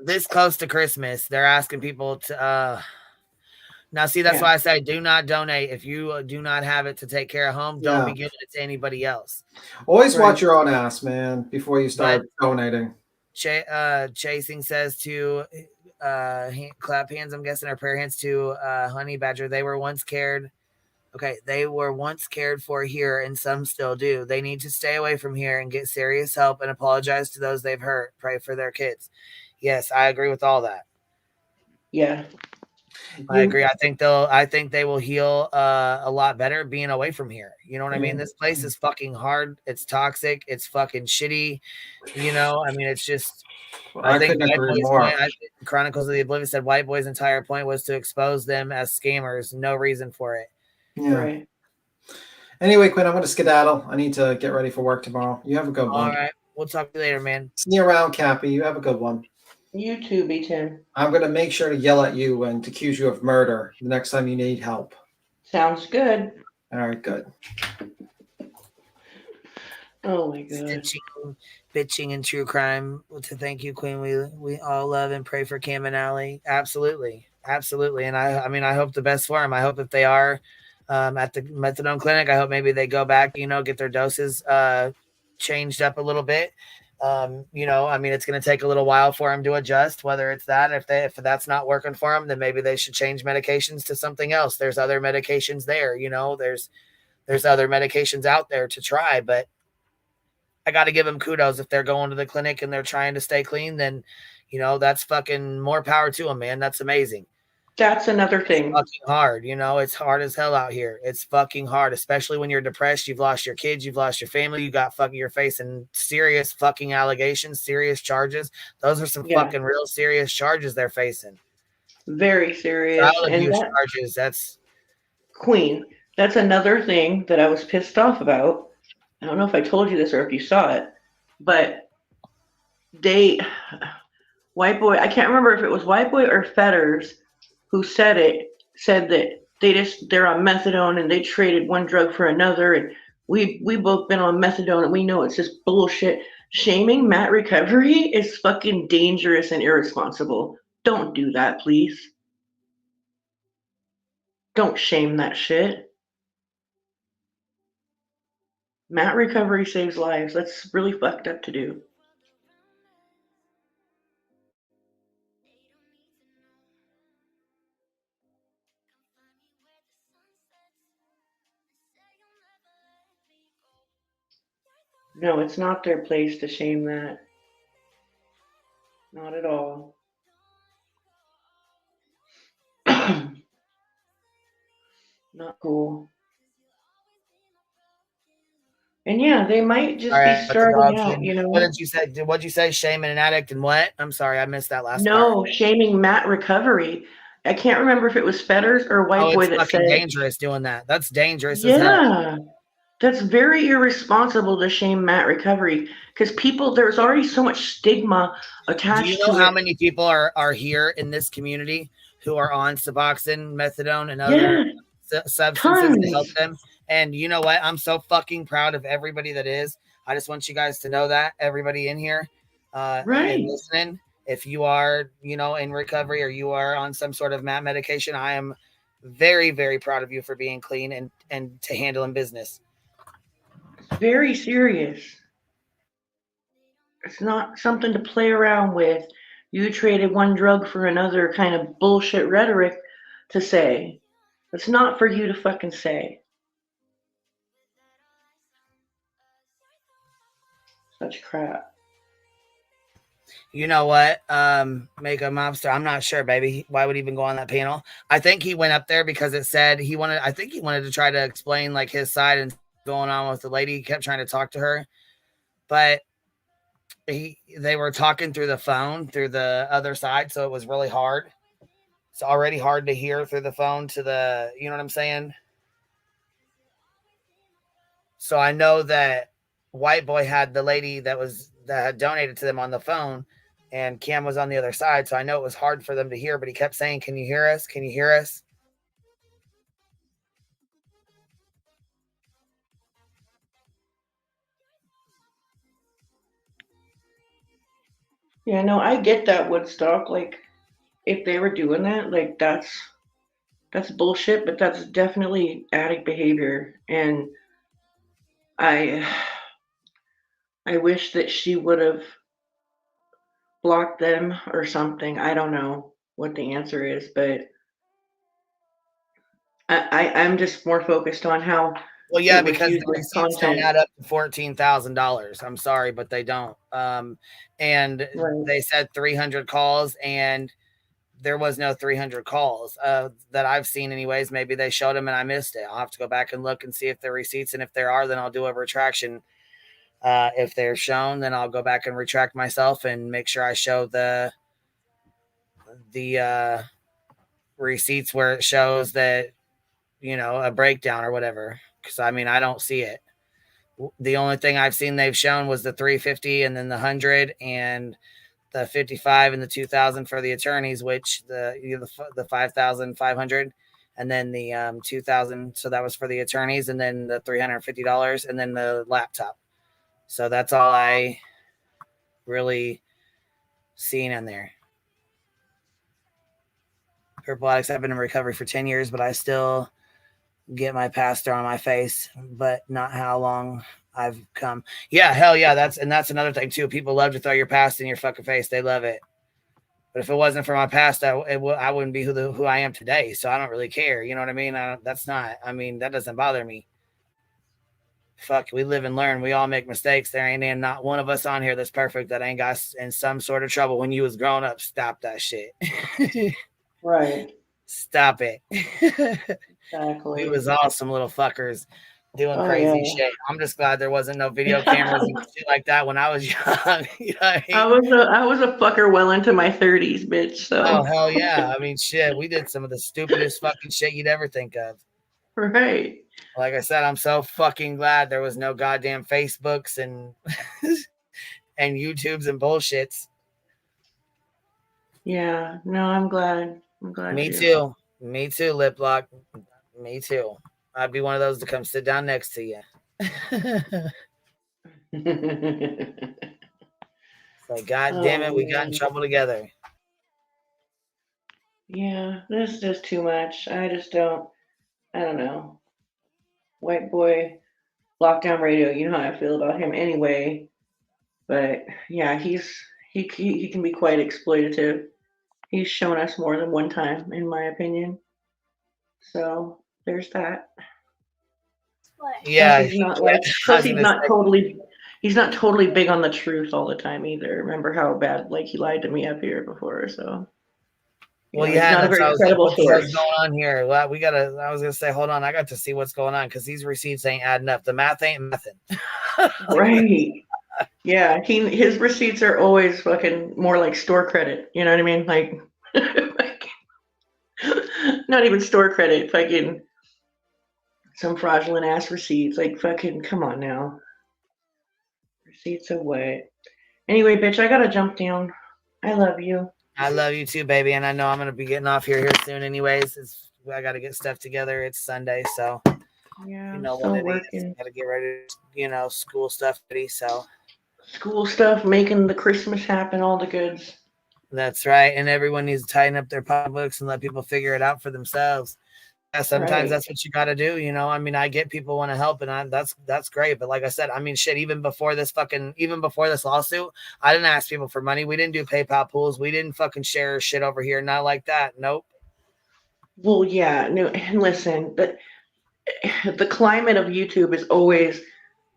This close to Christmas, they're asking people to now see, that's why I say do not donate. If you do not have it to take care of home, don't be giving it to anybody else. Always watch your own ass, man, before you start donating. Chasing says to clap hands, I'm guessing, or prayer hands to Honey Badger. They were once cared. Okay, they were once cared for here, and some still do. They need to stay away from here and get serious help and apologize to those they've hurt. Pray for their kids. Yes, I agree with all that. Yeah. I agree. I think they will heal a lot better being away from here. You know what I mean? This place is fucking hard. It's toxic. It's fucking shitty. You know, I mean, it's just. I think Chronicles of the Oblivious said White Boy's entire point was to expose them as scammers. No reason for it. Yeah. Right. Anyway, Quinn, I'm going to skedaddle. I need to get ready for work tomorrow. You have a good one. All right. We'll talk to you later, man. See you around, Cappy. You have a good one. You too, B10. I'm going to make sure to yell at you and to accuse you of murder the next time you need help. Sounds good. All right, good. Oh my god. Stitching, bitching, and true crime. To thank you, Queen. We all love and pray for Cam and Allie. Absolutely, absolutely. And I mean, I hope the best for them. I hope if they are at the methadone clinic, I hope maybe they go back, get their doses changed up a little bit. I mean, it's going to take a little while for them to adjust. Whether it's that, if that's not working for them, then maybe they should change medications to something else. There's other medications there. There's other medications out there to try, but I got to give them kudos. If they're going to the clinic and they're trying to stay clean, then, that's fucking more power to them, man. That's amazing. That's another thing. It's fucking hard. It's hard as hell out here. It's fucking hard, especially when you're depressed. You've lost your kids. You've lost your family. You got you're facing serious fucking allegations, serious charges. Those are some fucking real serious charges they're facing. Very serious. Child abuse charges. That's Queen. That's another thing that I was pissed off about. I don't know if I told you this or if you saw it, but White Boy, I can't remember if it was White Boy or Fetters who said that they're on methadone and they traded one drug for another, and we both been on methadone and we know it's just bullshit. Shaming Matt Recovery is fucking dangerous and irresponsible. Don't do that, please. Don't shame that shit. Matt Recovery saves lives. That's really fucked up to do. No, it's not their place to shame that. Not at all. Not cool. And yeah, they might just be starting out, What did you say? What'd you say? Shaming an addict and what? I'm sorry, I missed that last part. No, shaming Matt Recovery. I can't remember if it was Fetters or White Boy that said. It's dangerous doing that. That's dangerous. Yeah, that's very irresponsible to shame Matt Recovery because there's already so much stigma attached. Do you know how many people are here in this community who are on Suboxone, methadone, and other substances to help them? And you know what? I'm so fucking proud of everybody that is. I just want you guys to know that, everybody in here and listening, if you are, in recovery or you are on some sort of MAT medication, I am very, very proud of you for being clean and to handling business. Very serious. It's not something to play around with. You traded one drug for another kind of bullshit rhetoric to say. It's not for you to fucking say. Such crap. You know what? Make a mobster. I'm not sure, baby. Why would he even go on that panel? I think he went up there because it said he wanted to try to explain like his side and going on with the lady. He kept trying to talk to her, but they were talking through the phone through the other side, so it was really hard. It's already hard to hear through the phone to the, you know what I'm saying? So I know that White Boy had the lady that had donated to them on the phone, and Cam was on the other side. So I know it was hard for them to hear, but he kept saying, "Can you hear us? Can you hear us?" Yeah, no, I get that, Woodstock. Like, if they were doing that, like that's bullshit, but that's definitely addict behavior. And I wish that she would have blocked them or something. I don't know what the answer is, but I'm just more focused on how. Well, yeah, because the receipts don't add up to $14,000. I'm sorry, but they don't. And they said 300 calls, and there was no 300 calls that I've seen anyways. Maybe they showed them and I missed it. I'll have to go back and look and see if there are receipts, and if there are, then I'll do a retraction. If they're shown, then I'll go back and retract myself and make sure I show the receipts where it shows that, a breakdown or whatever. Because, I mean, I don't see it. The only thing I've seen they've shown was the 350 and then the 100 and the 55 and the 2,000 for the attorneys, which the 5,500, and then the 2,000. So that was for the attorneys, and then the $350, and then the laptop. So that's all I really seen in there. Purple addicts. I've been in recovery for 10 years, but I still get my past thrown on my face, but not how long I've come. Yeah, hell yeah. That's another thing too. People love to throw your past in your fucking face. They love it. But if it wasn't for my past, I wouldn't be who I am today. So I don't really care. You know what I mean? That doesn't bother me. Fuck, we live and learn. We all make mistakes. There ain't not one of us on here that's perfect that ain't got in some sort of trouble when you was growing up. Stop that shit. Right. Stop it. Exactly. We was all some little fuckers doing crazy shit. I'm just glad there wasn't no video cameras and shit like that when I was young. You know what I mean? I was a fucker well into my 30s, bitch. So. Oh hell yeah! I mean, shit, we did some of the stupidest fucking shit you'd ever think of. Right. Like I said, I'm so fucking glad there was no goddamn Facebooks and and YouTubes and bullshits. Yeah. No, I'm glad. Me too. Me too, Lip Lock. Me too. I'd be one of those to come sit down next to you. Like, God damn it, we got in trouble together. Yeah, this is just too much. I don't know. White boy, lockdown radio, you know how I feel about him anyway. But yeah, he can be quite exploitative. He's shown us more than one time, in my opinion. So there's that. Yeah, he's not totally big on the truth all the time either. Remember how bad he lied to me up here before? So well, yeah, not a very credible source. What's going on here? Well, I was gonna say, hold on, I got to see what's going on because these receipts ain't adding up. The math ain't nothing. Right. Yeah, his receipts are always fucking more like store credit. You know what I mean? Like not even store credit, fucking some fraudulent ass receipts. Like fucking come on now. Receipts of what? Anyway, bitch, I gotta jump down. I love you. I love you too, baby, and I know I'm gonna be getting off here soon. Anyways, I gotta get stuff together. It's Sunday, so yeah, you know still what it working. is. Gotta get ready. School stuff ready. So school stuff, making the Christmas happen, all the goods. That's right, and everyone needs to tighten up their pocketbooks and let people figure it out for themselves. Yeah, sometimes that's what you got to do. You know, I mean, I get people want to help, and that's great. But like I said, I mean, shit. Even before this lawsuit, I didn't ask people for money. We didn't do PayPal pools. We didn't fucking share shit over here. Not like that. Nope. Well, yeah, no. And listen, the climate of YouTube is always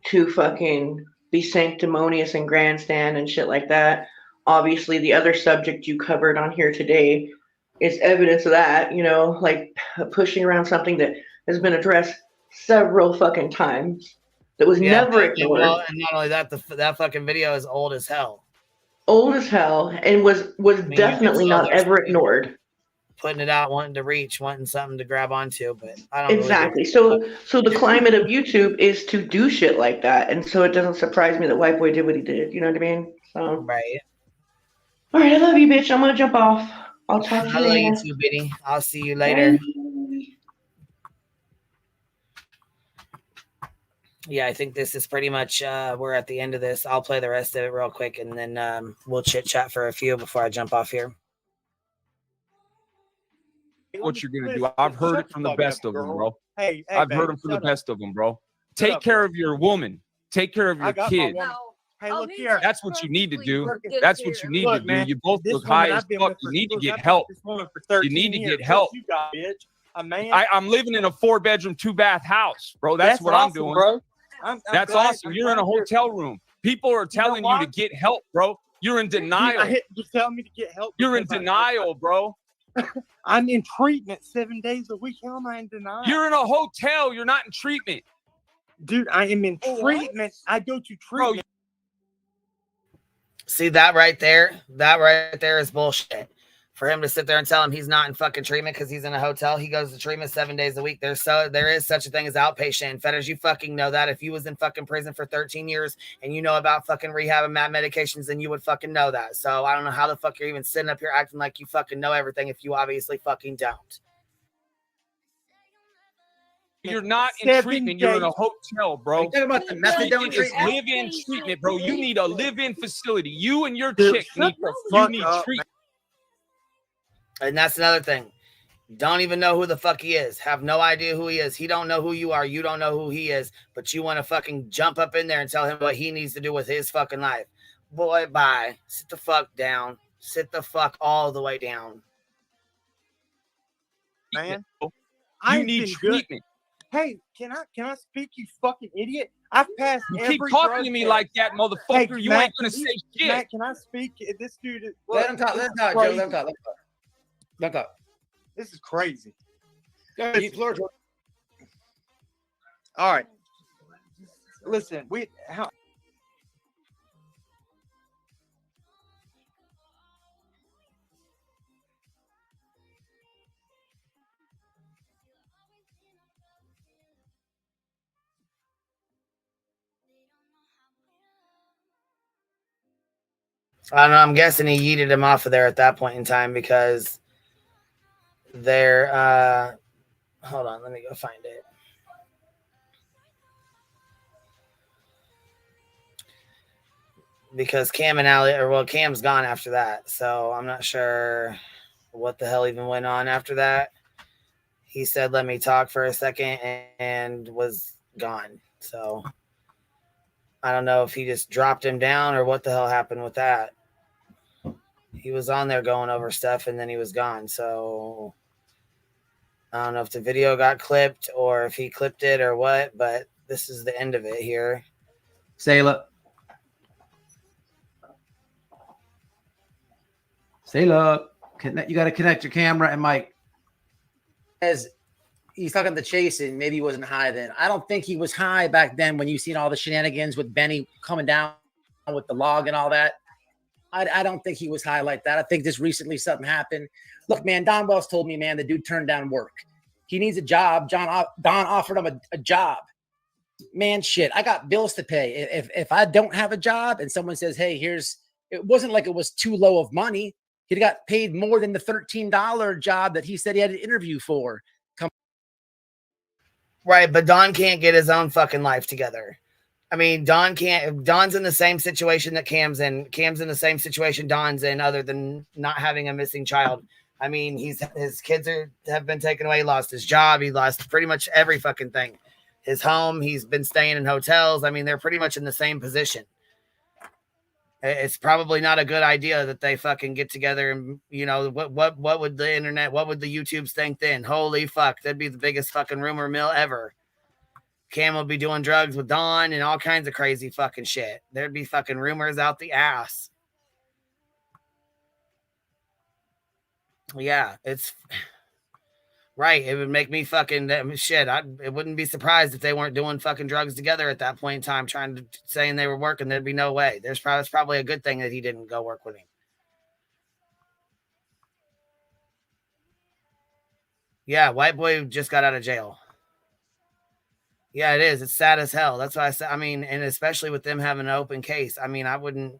to fucking be sanctimonious and grandstand and shit like that. Obviously, the other subject you covered on here today is evidence of that, you know, like pushing around something that has been addressed several fucking times that was never ignored. Well, and not only that, that fucking video is old as hell. Old as hell, and was definitely not ever ignored. Putting it out, wanting to reach, wanting something to grab onto, but I don't exactly. So the climate of YouTube is to do shit like that, and so it doesn't surprise me that White Boy did what he did. You know what I mean? So right. All right, I love you, bitch. I'm gonna jump off. I'll talk to you later. I love you too, Biddy. I'll see you later. Yeah, I think this is pretty much we're at the end of this. I'll play the rest of it real quick, and then we'll chit chat for a few before I jump off here. What you're gonna do? I've heard it from the best of them, bro. I've heard them from the best of them, bro. Take care of your woman. Take care of your kid. Hey, look here. That's what you need to do. That's what you need to do. You both look high as fuck. You need to get help. You need to get help. I'm living in a 4-bedroom, 2-bath house, bro. That's what I'm doing, bro. That's awesome. You're in a hotel room. People are telling you to get help, bro. You're in denial. You're telling me to get help. You're in denial, bro. I'm in treatment 7 days a week. How am I in denial? You're in a hotel. You're not in treatment. Dude, I am in treatment. I go to treatment. See that right there? That right there is bullshit. For him to sit there and tell him he's not in fucking treatment because he's in a hotel, he goes to treatment 7 days a week. There is such a thing as outpatient. And Fetters, you fucking know that. If you was in fucking prison for 13 years and you know about fucking rehab and medications, then you would fucking know that. So I don't know how the fuck you're even sitting up here acting like you fucking know everything if you obviously fucking don't. You're not in treatment. You're in a hotel, bro. Talking about the methadone treatment? Live-in treatment, bro. You need a live-in facility. You and your chick need treatment. And that's another thing. Don't even know who the fuck he is. Have no idea who he is. He don't know who you are. You don't know who he is. But you want to fucking jump up in there and tell him what he needs to do with his fucking life. Boy, bye. Sit the fuck down. Sit the fuck all the way down. Man, you need treatment. Hey, can I speak, you fucking idiot? I've passed You every keep talking drug to me test. like that, motherfucker. Hey, you Matt, ain't gonna say shit. Matt, can I speak? This dude is... Let him talk, Joe. Let him talk. Let him talk. This is crazy. Go ahead, floor. All right. Listen, I don't know. I'm guessing he yeeted him off of there at that point in time because they're hold on, let me go find it. Because Cam and Allie, Cam's gone after that, so I'm not sure what the hell even went on after that. He said, "Let me talk for a second," and was gone. So I don't know if he just dropped him down or what the hell happened with that. He was on there going over stuff, and then he was gone. So I don't know if the video got clipped or if he clipped it or what, but this is the end of it here. Sayla, you got to connect your camera and mic. As he's talking to Chase, and maybe he wasn't high then. I don't think he was high back then when you seen all the shenanigans with Benny coming down with the log and all that. I don't think he was high like that. I think just recently something happened. Look, man, Don Wells told me, man, the dude turned down work. He needs a job. Don offered him a job. Man, shit, I got bills to pay. If I don't have a job and someone says, hey, it wasn't like it was too low of money. He got paid more than the $13 job that he said he had an interview for. Right, but Don can't get his own fucking life together. I mean, Don's in the same situation that Cam's in. Cam's in the same situation Don's in, other than not having a missing child. I mean, his kids have been taken away. He lost his job. He lost pretty much every fucking thing. His home. He's been staying in hotels. I mean, they're pretty much in the same position. It's probably not a good idea that they fucking get together and, you know, what would the internet, what would the YouTubes think then? Holy fuck, that'd be the biggest fucking rumor mill ever. Cam will be doing drugs with Don and all kinds of crazy fucking shit. There'd be fucking rumors out the ass. Yeah, it's right. It would make me fucking shit. It wouldn't be surprised if they weren't doing fucking drugs together at that point in time, saying they were working. There'd be no way. It's probably a good thing that he didn't go work with him. Yeah, white boy just got out of jail. Yeah, it is. It's sad as hell. That's why I said, I mean, and especially with them having an open case. I mean, I wouldn't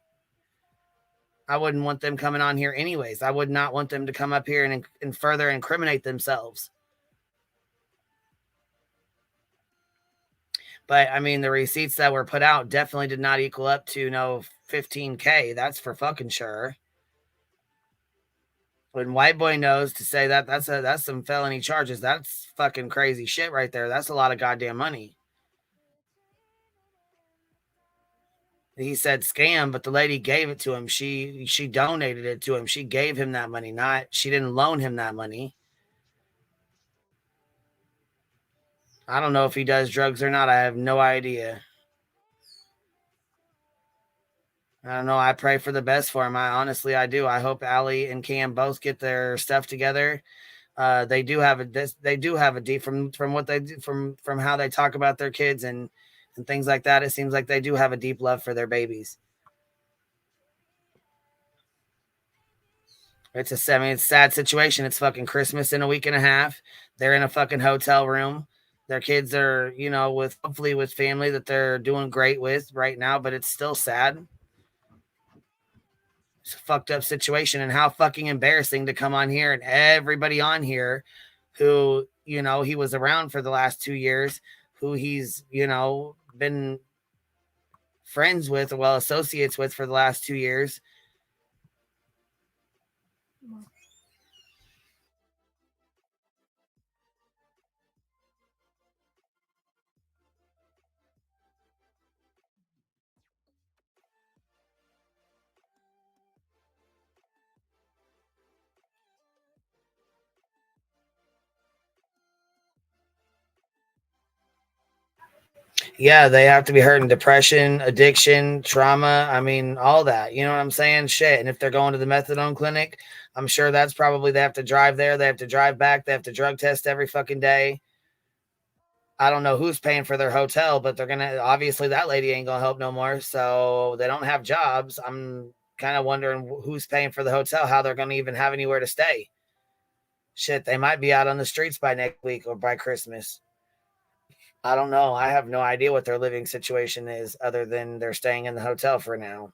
want them coming on here anyways. I would not want them to come up here and further incriminate themselves. But I mean, the receipts that were put out definitely did not equal up to $15K. That's for fucking sure. When white boy knows to say that's some felony charges, that's fucking crazy shit right there. That's a lot of goddamn money. He said scam, but the lady gave it to him. She donated it to him. She gave him that money, she didn't loan him that money. I don't know if he does drugs or not. I have no idea. I don't know. I pray for the best for him. I do. I hope Allie and Cam both get their stuff together. They do have a deep from what they do, from how they talk about their kids and things like that. It seems like they do have a deep love for their babies. It's a sad situation. It's fucking Christmas in a week and a half. They're in a fucking hotel room. Their kids are, you know, with hopefully with family that they're doing great with right now, but it's still sad. It's a fucked up situation, and how fucking embarrassing to come on here and everybody on here who, you know, he was around for the last 2 years, who he's, you know, been friends with, or well, associates with for the last 2 years. Yeah, they have to be hurting depression, addiction, trauma. I mean, all that. You know what I'm saying? Shit. And if they're going to the methadone clinic, I'm sure that's probably, they have to drive there. They have to drive back. They have to drug test every fucking day. I don't know who's paying for their hotel, but they're going to, obviously that lady ain't going to help no more. So they don't have jobs. I'm kind of wondering who's paying for the hotel, how they're going to even have anywhere to stay. Shit, they might be out on the streets by next week or by Christmas. I don't know. I have no idea what their living situation is other than they're staying in the hotel for now.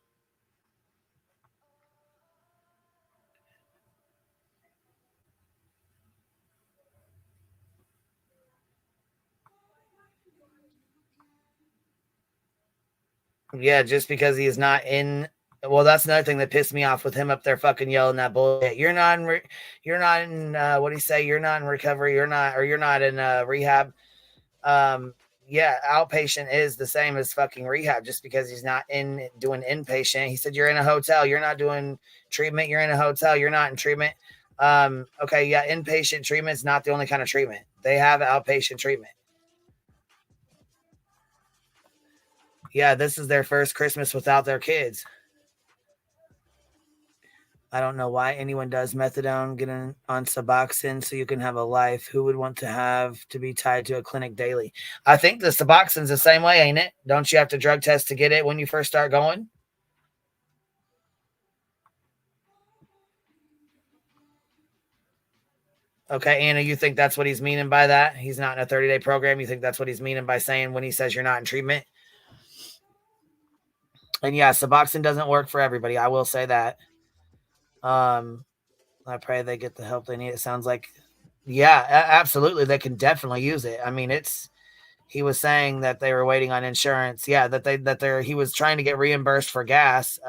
Yeah, just because he is not in. Well, that's another thing that pissed me off with him up there fucking yelling that bullshit. You're not in. What do you say? You're not in recovery. You're not in rehab. Yeah, outpatient is the same as fucking rehab. Just because he's not in doing inpatient, he said you're in a hotel. You're not doing treatment. You're in a hotel. You're not in treatment. Okay, yeah, inpatient treatment is not the only kind of treatment. They have outpatient treatment. Yeah, this is their first Christmas without their kids. I don't know why anyone does methadone. Get on Suboxone so you can have a life. Who would want to have to be tied to a clinic daily? I think the Suboxone's the same way, ain't it? Don't you have to drug test to get it when you first start going? Okay, Anna, you think that's what he's meaning by that? He's not in a 30-day program. You think that's what he's meaning by saying when he says you're not in treatment? And yeah, Suboxone doesn't work for everybody. I will say that. I pray they get the help they need. It sounds like, yeah, absolutely. They can definitely use it. I mean, he was saying that they were waiting on insurance. Yeah, he was trying to get reimbursed for gas.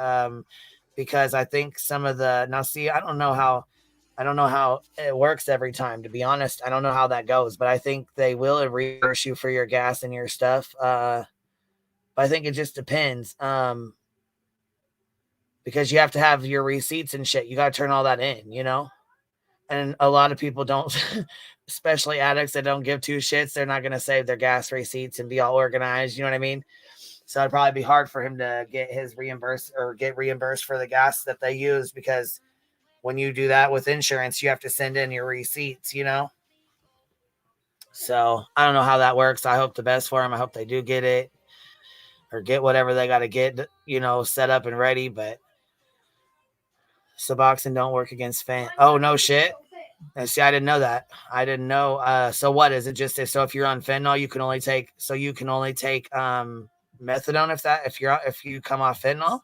Because I think some of now see, I don't know how it works every time, to be honest. I don't know how that goes, but I think they will reimburse you for your gas and your stuff. But I think it just depends. Because you have to have your receipts and shit. You got to turn all that in, you know? And a lot of people don't, especially addicts that don't give two shits. They're not going to save their gas receipts and be all organized. You know what I mean? So it'd probably be hard for him to get reimbursed for the gas that they use, because when you do that with insurance, you have to send in your receipts, you know? So I don't know how that works. I hope the best for them. I hope they do get it or get whatever they got to get, you know, set up and ready. But Suboxone don't work against fentanyl. Oh, no shit. And see, I didn't know that. I didn't know. So what is it? Just so if you're on fentanyl, you can only take methadone if you come off fentanyl.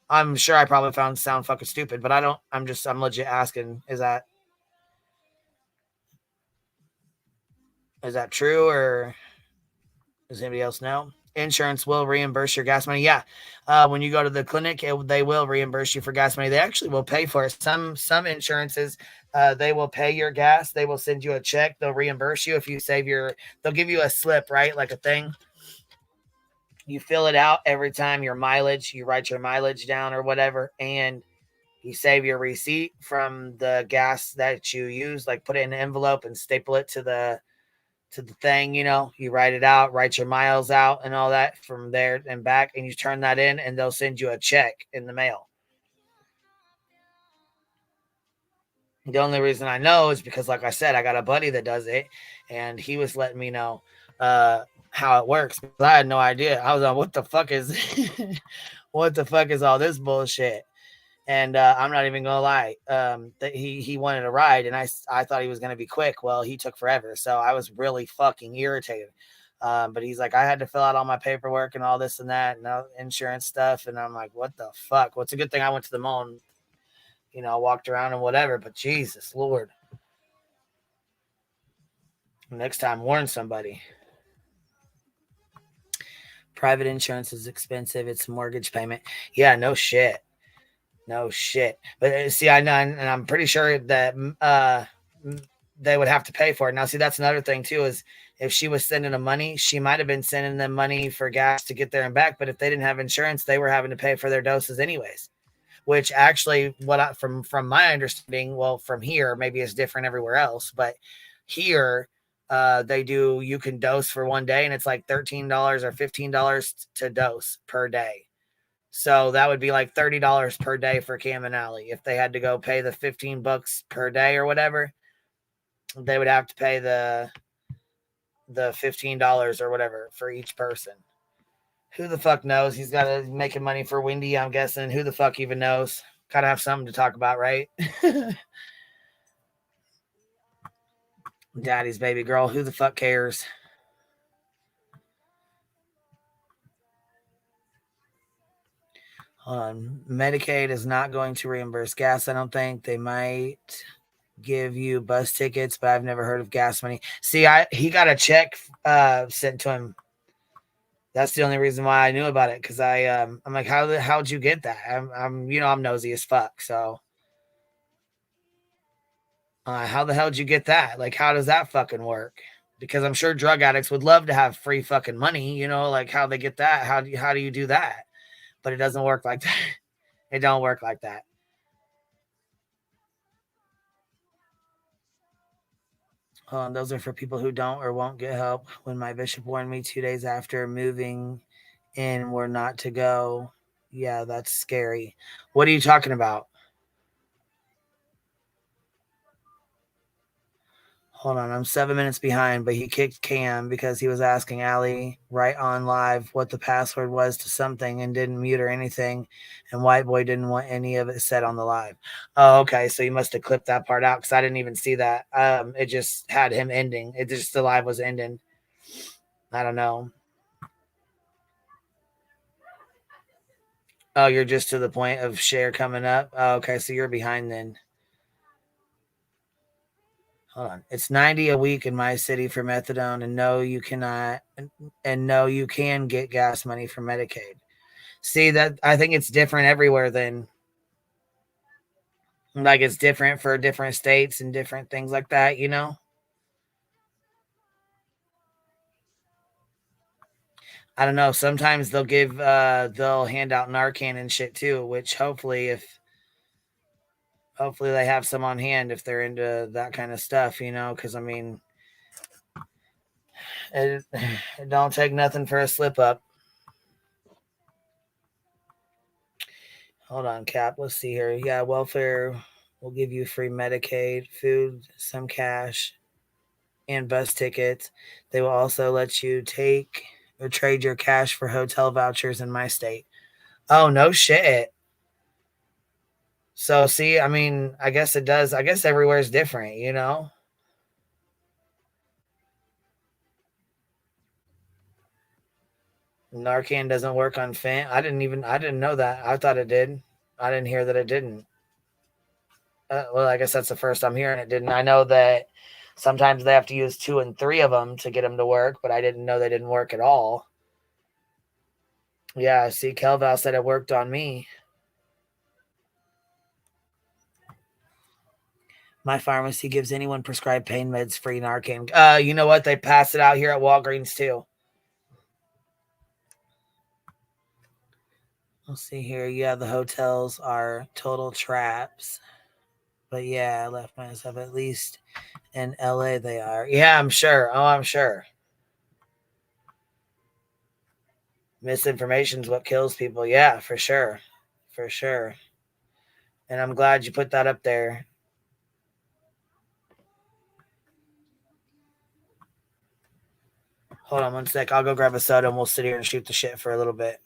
I'm sure I probably sound fucking stupid, but I'm legit asking, is that true, or does anybody else know? Insurance will reimburse your gas money. Yeah. When you go to the clinic, they will reimburse you for gas money. They actually will pay for it. Some insurances, they will pay your gas. They will send you a check. They'll reimburse you if you they'll give you a slip, right? Like a thing. You fill it out every time you write your mileage down or whatever. And you save your receipt from the gas that you use, like put it in an envelope and staple it to the thing, you know, you write it out, write your miles out and all that from there and back, and you turn that in and they'll send you a check in the mail. The only reason I know is because, like I said, I got a buddy that does it, and he was letting me know how it works. I had no idea. I was like, what the fuck is all this bullshit? And I'm not even gonna lie, that he wanted a ride, and I thought he was gonna be quick. Well, he took forever, so I was really fucking irritated. But he's like, I had to fill out all my paperwork and all this and that and insurance stuff, and I'm like, what the fuck? Well, it's a good thing I went to the mall and walked around and whatever. But Jesus Lord, next time warn somebody. Private insurance is expensive. It's a mortgage payment. Yeah, no shit. No shit. But see, I know, and I'm pretty sure that they would have to pay for it. Now, see, that's another thing too, is if she was sending them money, she might have been sending them money for gas to get there and back. But if they didn't have insurance, they were having to pay for their doses anyways. Which actually, from my understanding, well, from here, maybe it's different everywhere else, but here they do. You can dose for one day, and it's like $13 or $15 to dose per day. So that would be like $30 per day for Cam and Allie. If they had to go pay the $15 per day or whatever, they would have to pay the $15 or whatever for each person. Who the fuck knows? He's got to making money for Wendy, I'm guessing. Who the fuck even knows? Gotta have something to talk about, right? Daddy's baby girl. Who the fuck cares? Hold on. Medicaid is not going to reimburse gas, I don't think. They might give you bus tickets, but I've never heard of gas money. See, he got a check sent to him. That's the only reason why I knew about it, because I'm like, how'd you get that? I'm nosy as fuck. So how the hell did you get that? Like, how does that fucking work? Because I'm sure drug addicts would love to have free fucking money, like how they get that. How do you do that? But it doesn't work like that. It don't work like that. Those are for people who don't or won't get help. When my bishop warned me 2 days after moving in were not to go. Yeah, that's scary. What are you talking about? Hold on, I'm 7 minutes behind, but he kicked Cam because he was asking Allie right on live what the password was to something and didn't mute or anything. And White Boy didn't want any of it said on the live. Oh, okay. So you must have clipped that part out because I didn't even see that. It just had him ending. The live was ending. I don't know. Oh, you're just to the point of share coming up. Oh, okay. So you're behind then. Hold on. It's $90 a week in my city for methadone, and no, you cannot, and no, you can get gas money for Medicaid. See, that I think it's different everywhere then. Like it's different for different states and different things like that, I don't know. Sometimes they'll hand out Narcan and shit too, which hopefully they have some on hand if they're into that kind of stuff, because I mean, it don't take nothing for a slip up. Hold on, Cap. Let's see here. Yeah, welfare will give you free Medicaid, food, some cash, and bus tickets. They will also let you take or trade your cash for hotel vouchers in my state. Oh, no shit. So, see, I mean, I guess it does. I guess everywhere is different, Narcan doesn't work on fent. I didn't know that. I thought it did. I didn't hear that it didn't. Well, I guess that's the first I'm hearing it didn't. I know that sometimes they have to use 2 and 3 of them to get them to work, but I didn't know they didn't work at all. Yeah, see, Kelval said it worked on me. My pharmacy gives anyone prescribed pain meds free Narcan. You know what? They pass it out here at Walgreens too. We'll see here. Yeah, the hotels are total traps. But yeah, I left myself, at least in LA they are. Yeah, I'm sure. Oh, I'm sure. Misinformation is what kills people. Yeah, for sure. For sure. And I'm glad you put that up there. Hold on one sec. I'll go grab a soda and we'll sit here and shoot the shit for a little bit.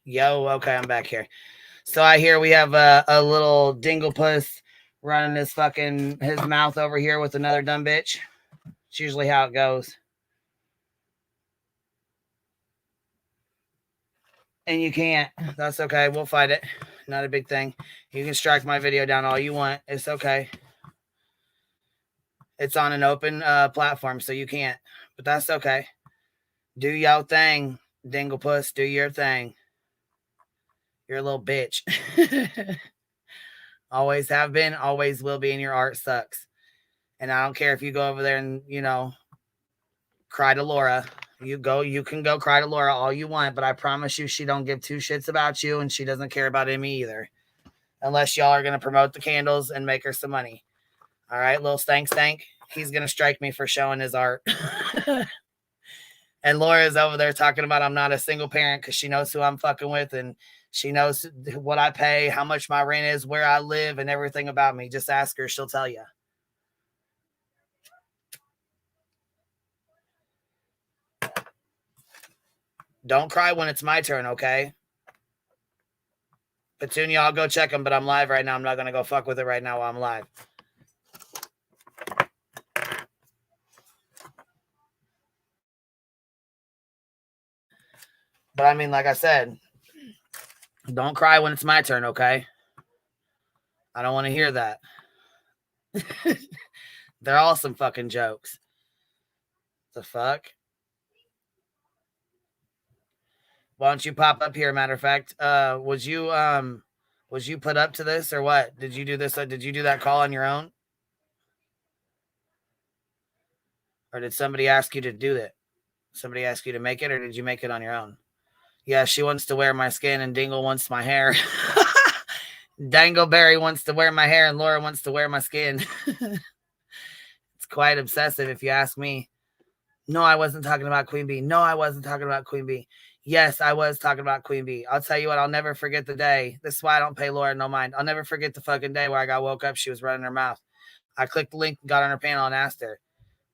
Yo, okay, I'm back here. So I hear we have a little dinglepuss running his mouth over here with another dumb bitch. It's usually how it goes. And you can't. That's okay. We'll fight it. Not a big thing. You can strike my video down all you want. It's okay. It's on an open platform, so you can't. But that's okay. Do your thing, dinglepuss. Do your thing. You're a little bitch. Always have been, always will be, and your art sucks. And I don't care if you go over there and, cry to Laura. You can go cry to Laura all you want, but I promise you she don't give two shits about you, and she doesn't care about Emmy either. Unless y'all are going to promote the candles and make her some money. All right, little stank. He's going to strike me for showing his art. And Laura's over there talking about I'm not a single parent because she knows who I'm fucking with, and she knows what I pay, how much my rent is, where I live, and everything about me. Just ask her. She'll tell you. Don't cry when it's my turn, okay? Petunia, I'll go check him, but I'm live right now. I'm not going to go fuck with it right now while I'm live. But I mean, like I said, don't cry when it's my turn, okay? I don't want to hear that. They're all some fucking jokes. The fuck? Why don't you pop up here? Matter of fact, was you put up to this or what? Did you do this? Did you do that call on your own? Or did somebody ask you to do that? Somebody ask you to make it, or did you make it on your own? Yeah, she wants to wear my skin, and Dingle wants my hair. Dangleberry wants to wear my hair, and Laura wants to wear my skin. It's quite obsessive, if you ask me. No, I wasn't talking about Queen Bee. No, I wasn't talking about Queen Bee. Yes, I was talking about Queen Bee. I'll tell you what, I'll never forget the day. This is why I don't pay Laura no mind. I'll never forget the fucking day where I got woke up. She was running her mouth. I clicked the link, got on her panel, and asked her,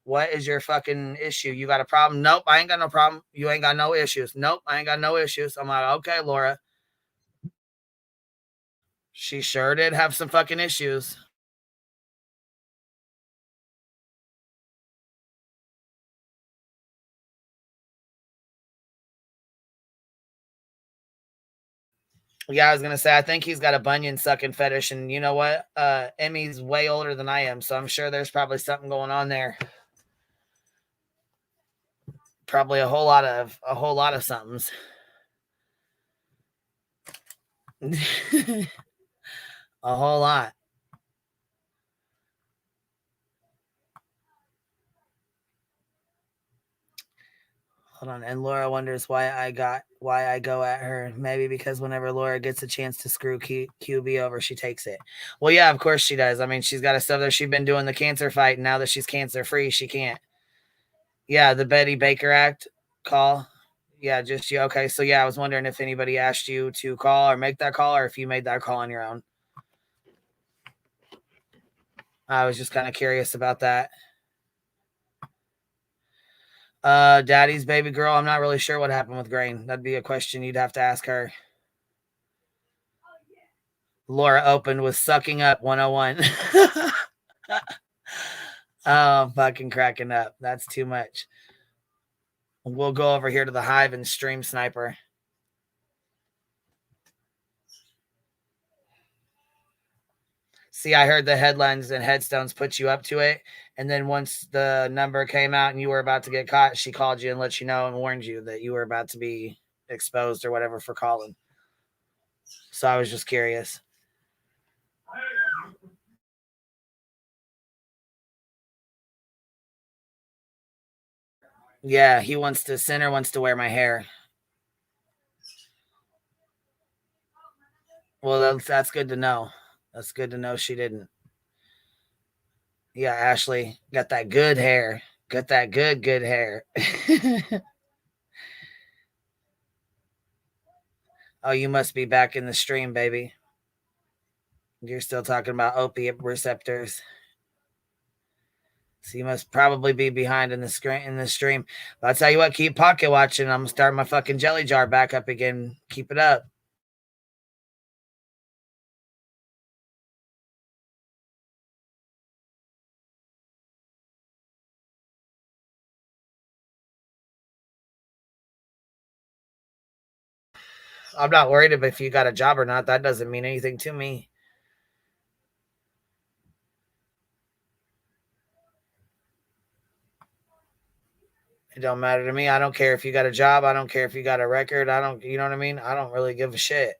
what is your fucking issue? You got a problem? Nope, I ain't got no problem. You ain't got no issues. Nope, I ain't got no issues. I'm like, okay, Laura. She sure did have some fucking issues. Yeah, I was going to say, I think he's got a bunion sucking fetish. And you know what? Emmy's way older than I am. So I'm sure there's probably something going on there. Probably a whole lot of somethings. A whole lot. Hold on. And Laura wonders why I go at her. Maybe because whenever Laura gets a chance to screw QB over, she takes it. Well, yeah, of course she does. I mean, she's got a stuff there. She's been doing the cancer fight. And now that she's cancer free, she can't. Yeah, the Betty Baker Act call. Yeah, just you. Okay, so yeah, I was wondering if anybody asked you to call or make that call, or if you made that call on your own. I was just kind of curious about that. Daddy's baby girl. I'm not really sure what happened with Grain. That'd be a question you'd have to ask her. Laura opened with sucking up 101. Oh, I'm fucking cracking up. That's too much. We'll go over here to the Hive and stream Sniper. See, I heard the headlines and headstones put you up to it. And then once the number came out and you were about to get caught, she called you and let you know and warned you that you were about to be exposed or whatever for calling. So I was just curious. Yeah, Sinner wants to wear my hair. Well, that's good to know. That's good to know she didn't. Yeah, Ashley got that good hair. Got that good hair. Oh, you must be back in the stream, baby. You're still talking about opiate receptors. So you must probably be behind in the stream. But I'll tell you what, keep pocket watching. I'm gonna start my fucking jelly jar back up again. Keep it up. I'm not worried if you got a job or not. That doesn't mean anything to me. It don't matter to me. I don't care if you got a job. I don't care if you got a record. You know what I mean? I don't really give a shit.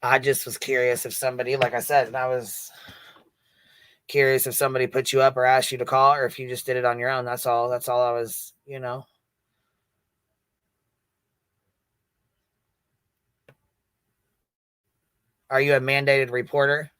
I just was curious if somebody, like I said, I was curious if somebody put you up or asked you to call or if you just did it on your own. That's all I was, Are you a mandated reporter?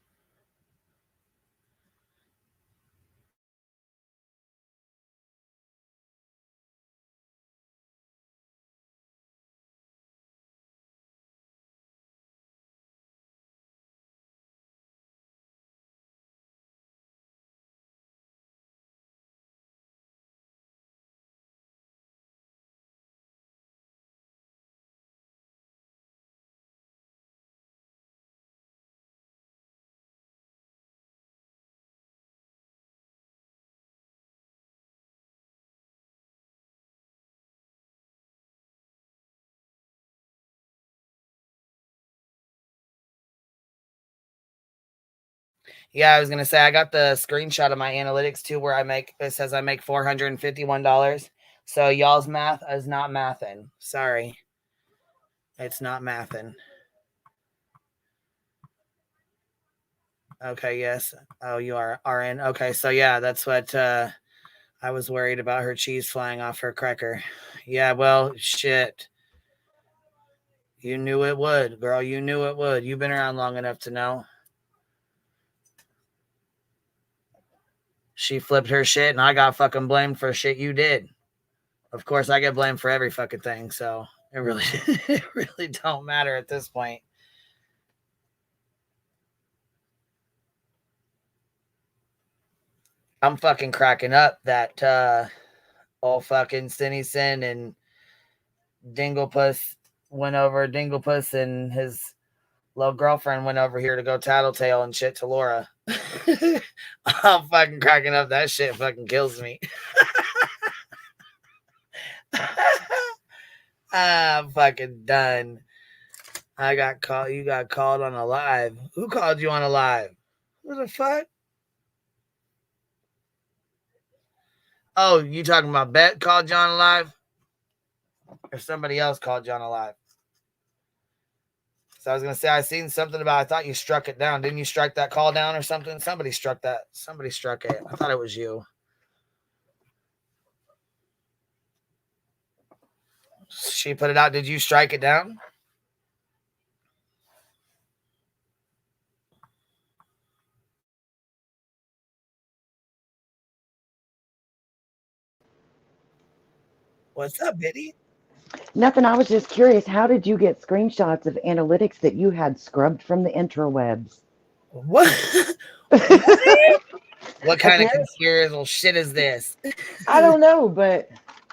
Yeah, I was gonna say I got the screenshot of my analytics too, where it says I make $451. So y'all's math is not mathing. Sorry, it's not mathing. Okay, yes. Oh, you are in. Okay, so yeah, that's what I was worried about, her cheese flying off her cracker. Yeah, well, shit. You knew it would, girl. You knew it would. You've been around long enough to know. She flipped her shit, and I got fucking blamed for shit you did. Of course, I get blamed for every fucking thing, so it really don't matter at this point. I'm fucking cracking up that old fucking Sin and Dinglepuss and his little girlfriend went over here to go tattletale and shit to Laura. I'm fucking cracking up. That shit fucking kills me. I'm fucking done. You got called on a live. Who called you on a live? What the fuck? Oh, you talking about Bet called you on a live? Or somebody else called you on a live? So I was going to say, I seen something about, I thought you struck it down. Didn't you strike that call down or something? Somebody struck that. Somebody struck it. I thought it was you. She put it out. Did you strike it down? What's up, Biddy? Nothing. I was just curious. How did you get screenshots of analytics that you had scrubbed from the intrawebs? What? What kind of conspiratorial shit is this? I don't know, but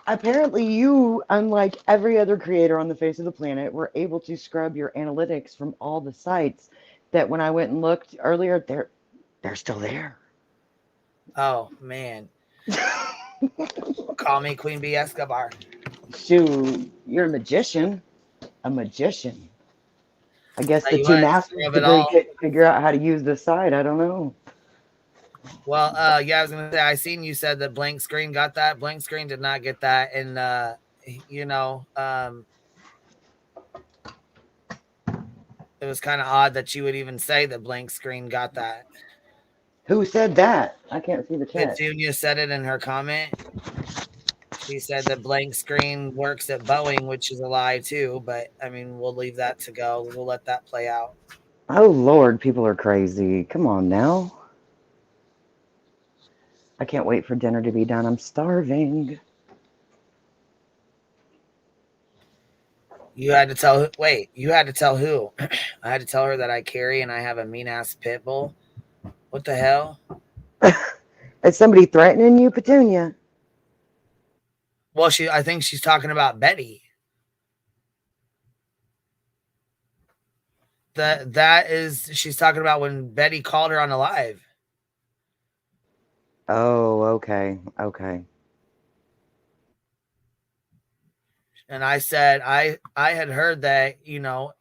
apparently you, unlike every other creator on the face of the planet, were able to scrub your analytics from all the sites that when I went and looked earlier, they're still there. Oh, man. Call me Queen Bee Escobar. Shoot, you're a magician. A magician. I guess the two masters degree couldn't figure out how to use the site. I don't know. Well, yeah, I was gonna say, I seen you said that Blank Screen got that. Blank Screen did not get that, and it was kind of odd that you would even say that Blank Screen got that. Who said that? I can't see the chat. Petunia said it in her comment. She said that Blank Screen works at Boeing, which is a lie too. But I mean, we'll leave that to go. We'll let that play out. Oh Lord, people are crazy. Come on now. I can't wait for dinner to be done. I'm starving. You had to tell. Wait, you had to tell who? I had to tell her that I carry and I have a mean ass pit bull. What the hell? Is somebody threatening you, Petunia? Well, I think she's talking about Betty. She's talking about when Betty called her on the live. Oh, okay. Okay. And I said, I had heard that, that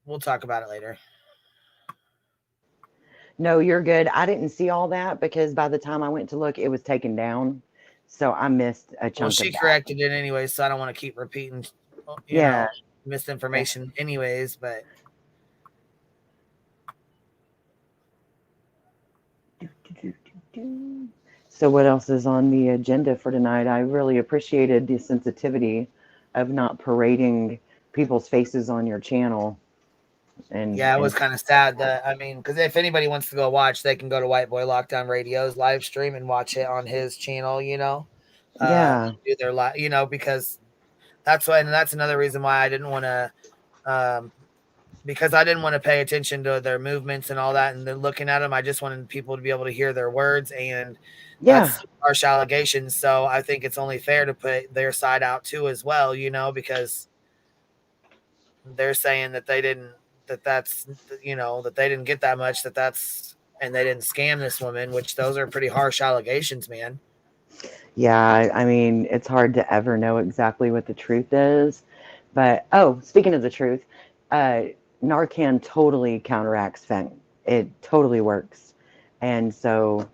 we'll talk about it later. No, you're good. I didn't see all that because by the time I went to look, it was taken down. So I missed a chunk Well, of she that. corrected it anyway, so I don't want to keep repeating, misinformation anyways, but. So what else is on the agenda for tonight? I really appreciated the sensitivity of not parading people's faces on your channel. And yeah, it was kind of sad that, because if anybody wants to go watch, they can go to White Boy Lockdown Radio's live stream and watch it on his channel, Yeah. Do their live, because that's why, and that's another reason why I didn't want to, because I didn't want to pay attention to their movements and all that, and then looking at them, I just wanted people to be able to hear their words, and that's harsh allegations. So I think it's only fair to put their side out too, as well, because they're saying that they didn't, that they didn't get that much, and they didn't scam this woman, which those are pretty harsh allegations, man. Yeah, I mean, it's hard to ever know exactly what the truth is. But, speaking of the truth, Narcan totally counteracts fentanyl. It totally works. And so,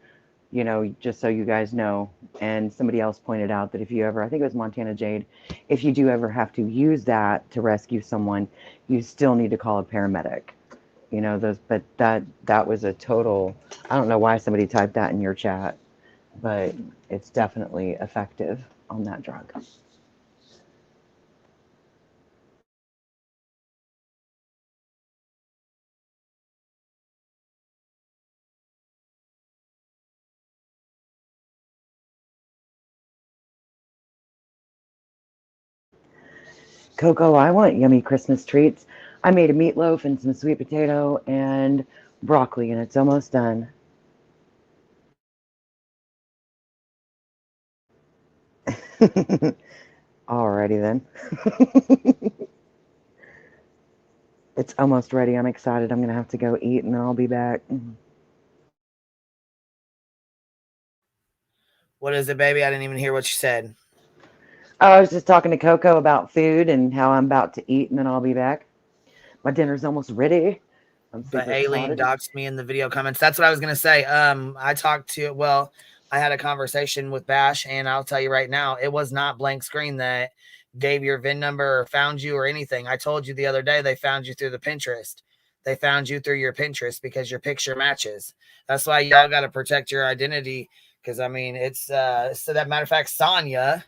just so you guys know, and somebody else pointed out that if you ever, I think it was Montana Jade, if you do ever have to use that to rescue someone, you still need to call a paramedic. But that was a total, I don't know why somebody typed that in your chat, but it's definitely effective on that drug. Coco, I want yummy Christmas treats. I made a meatloaf and some sweet potato and broccoli, and it's almost done. Alrighty then. It's almost ready. I'm excited. I'm going to have to go eat, and then I'll be back. What is it, baby? I didn't even hear what you said. I was just talking to Coco about food and how I'm about to eat, and then I'll be back. My dinner's almost ready. But Aileen doxed me in the video comments. That's what I was going to say. I had a conversation with Bash, and I'll tell you right now, it was not blank screen that gave your VIN number or found you or anything. I told you the other day they found you through the Pinterest. They found you through your Pinterest because your picture matches. That's why y'all got to protect your identity, because, it's so that matter of fact, Sonya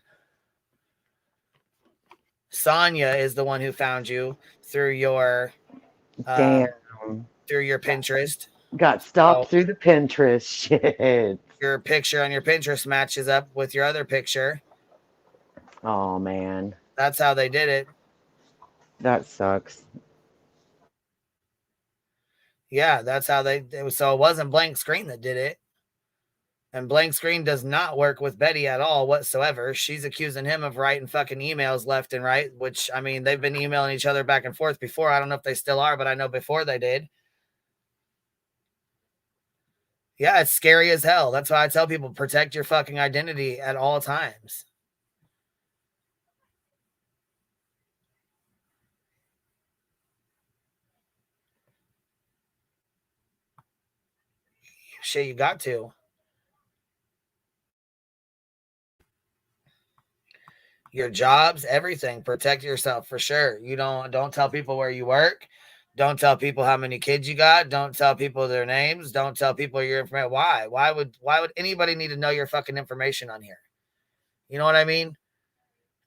is the one who found you through your through your Pinterest. Got stopped through the Pinterest. Shit. Your picture on your Pinterest matches up with your other picture. Oh, man. That's how they did it. That sucks. Yeah, that's how so it wasn't blank screen that did it. And blank screen does not work with Betty at all whatsoever. She's accusing him of writing fucking emails left and right, which, they've been emailing each other back and forth before. I don't know if they still are, but I know before they did. Yeah, it's scary as hell. That's why I tell people, protect your fucking identity at all times. Shit, you got to. Your jobs, everything. Protect yourself for sure. You don't tell people where you work. Don't tell people how many kids you got. Don't tell people their names. Don't tell people your information. Why? Why would anybody need to know your fucking information on here? You know what I mean?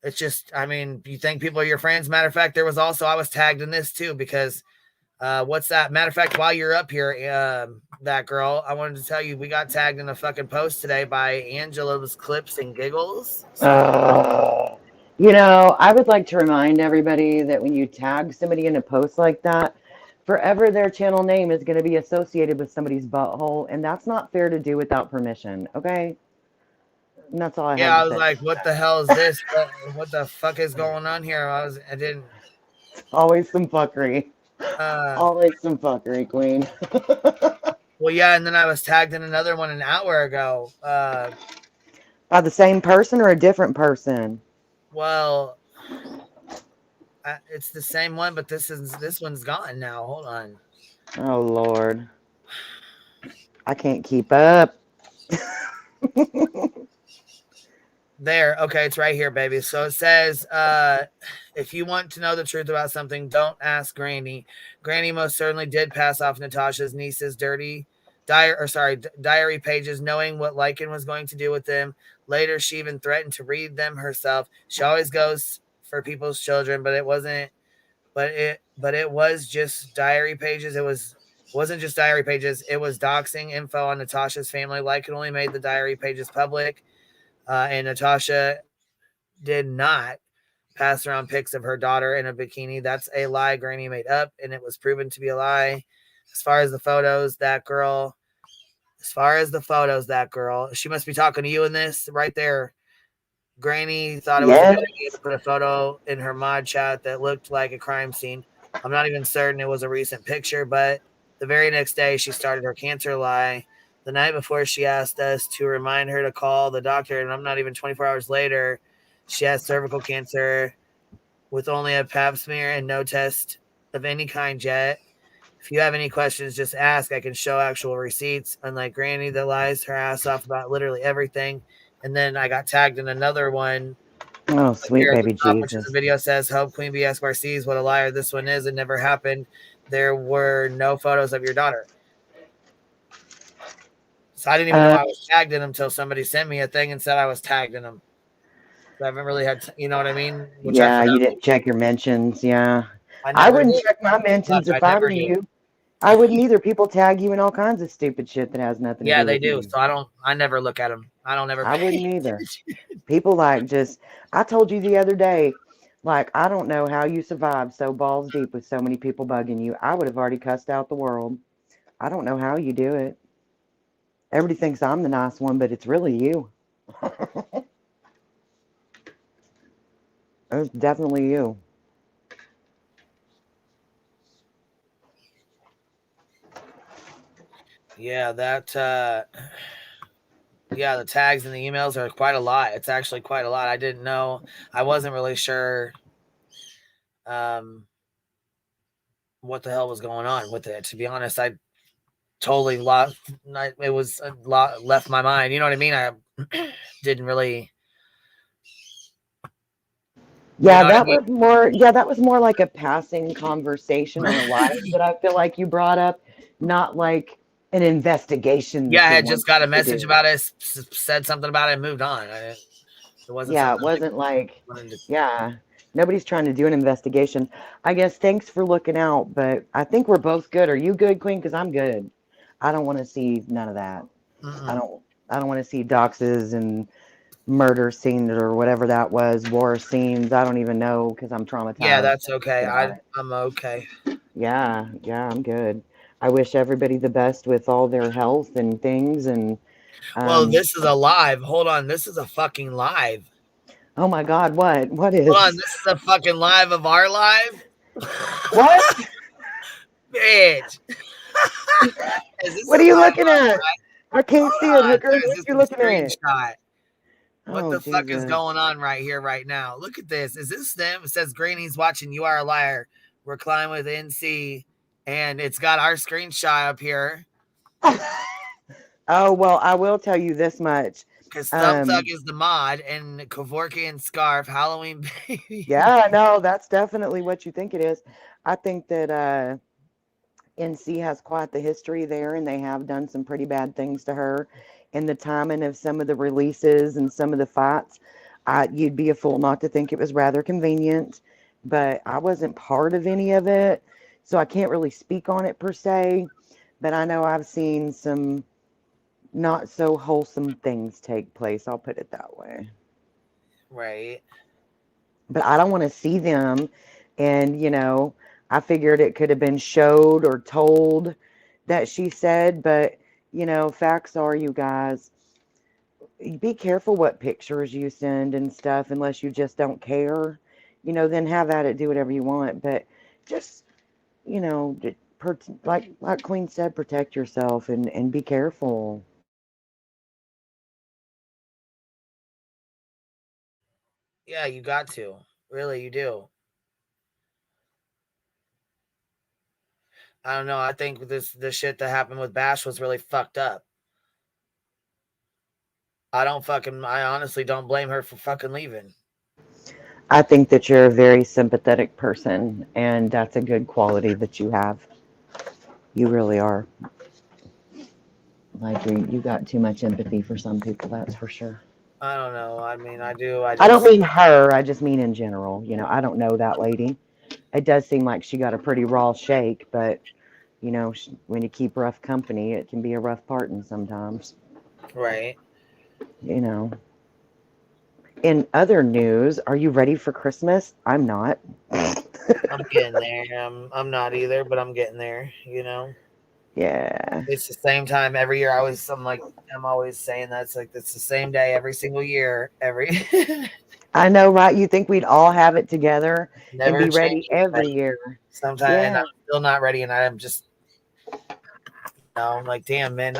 It's just, you think people are your friends. Matter of fact, I was tagged in this too, because what's that? Matter of fact, while you're up here, that girl, I wanted to tell you, we got tagged in a fucking post today by Angela's Clips and Giggles. I would like to remind everybody that when you tag somebody in a post like that, forever their channel name is going to be associated with somebody's butthole, and that's not fair to do without permission, okay? And that's all I Yeah, have I to was say. like, what the hell is this? What the fuck is going on here? I didn't. Always some fuckery. Always some fuckery, Queen. Well, yeah, and then I was tagged in another one an hour ago. By the same person or a different person? Well, it's the same one, but this one's gone now. Hold on. Oh, Lord. I can't keep up. There. Okay, it's right here, baby. So it says, if you want to know the truth about something, don't ask Granny. Granny most certainly did pass off Natasha's niece's diary pages, knowing what Lycan was going to do with them. Later, she even threatened to read them herself. She always goes for people's children, but it wasn't. But it was just diary pages. Wasn't just diary pages. It was doxing info on Natasha's family. Lycan only made the diary pages public. And Natasha did not pass around pics of her daughter in a bikini. That's a lie Granny made up, and it was proven to be a lie. As far as the photos, that girl, she must be talking to you in this right there. Granny thought it was a good idea to put a photo in her mod chat that looked like a crime scene. I'm not even certain it was a recent picture, but the very next day she started her cancer lie. The night before, she asked us to remind her to call the doctor, and I'm not even 24 hours later. She has cervical cancer with only a pap smear and no test of any kind yet. If you have any questions, just ask. I can show actual receipts, unlike Granny that lies her ass off about literally everything. And then I got tagged in another one. Oh, sweet baby Top, Jesus. which is the video says, hope Queen Bee Esquire sees what a liar this one is. It never happened. There were no photos of your daughter. So I didn't even know I was tagged in them until somebody sent me a thing and said I was tagged in them. So I haven't really had, you know what I mean? Which yeah, you didn't check your mentions. Yeah. I never wouldn't did. check my mentions Look, if I I never were did. you. I wouldn't either. People tag you in all kinds of stupid shit that has nothing to do Yeah, with they do. you. So I never look at them. I don't ever. I wouldn't either. People like just, I told you the other day, like, I don't know how you survived so balls deep with so many people bugging you. I would have already cussed out the world. I don't know how you do it. Everybody thinks I'm the nice one, but it's really you. It's definitely you. Yeah, the tags and the emails are quite a lot. It's actually quite a lot. I didn't know. I wasn't really sure what the hell was going on with it. To be honest, I totally lost. It was a lot left my mind. You know what I mean? I didn't really. Yeah, You know that was more. Yeah, that was more like a passing conversation on a live that I feel like you brought up, not like an investigation. Yeah, I that had you just got a wanted to message do. about it, said something about it, and moved on. It wasn't. Yeah, it something wasn't like. wanted to- Yeah, nobody's trying to do an investigation. I guess thanks for looking out, but I think we're both good. Are you good, Queen? Because I'm good. I don't want to see none of that. I don't want to see doxes and murder scenes or whatever that was, war scenes. I don't even know because I'm traumatized. Yeah, that's okay. Yeah. I'm okay. Yeah, I'm good. I wish everybody the best with all their health and things. And Well, this is a live. Hold on, this is a fucking live. Oh my God, what? What is? Hold on, this is a fucking live of our live. What? Bitch. What are you looking at? I can't see it, Hooker. This What is you a looking at? screenshot. What Oh, the fuck is Jesus. going on right here, right now? Look at this. Is this them? It says Granny's watching You Are a Liar. Recline with NC. And it's got our screenshot up here. Oh, well, I will tell you this much. Because Thumbthug is the mod and Kevorkian Scarf, Halloween Baby. Yeah, no, that's definitely what you think it is. I think that NC has quite the history there, and they have done some pretty bad things to her. And the timing of some of the releases and some of the fights, you'd be a fool not to think it was rather convenient. But I wasn't part of any of it, so I can't really speak on it per se. But I know I've seen some not so wholesome things take place. I'll put it that way. Right. But I don't want to see them. And, you know, I figured it could have been showed or told that she said, but you know, facts are, you guys, be careful what pictures you send and stuff, unless you just don't care. You know, then have at it, do whatever you want. But just, you know, like Queen said, protect yourself and be careful. Yeah, you got to. Really, you do. I don't know. I think the shit that happened with Bash was really fucked up. I honestly don't blame her for fucking leaving. I think that you're a very sympathetic person, and that's a good quality that you have. You really are. Like, you got too much empathy for some people, that's for sure. I don't know. I mean, I do. I don't mean her. I just mean in general. You know, I don't know that lady. It does seem like she got a pretty raw shake, but, you know, when you keep rough company, it can be a rough parting sometimes. Right. You know. In other news, are you ready for Christmas? I'm not. I'm getting there. I'm not either, but I'm getting there, you know? Yeah. It's the same time every year. I'm always saying that it's like it's the same day every single year. I know, right? You think we'd all have it together Never and be ready changes, every like, year. Sometimes, Yeah. and I'm still not ready, and I'm just, I'm like, damn, man,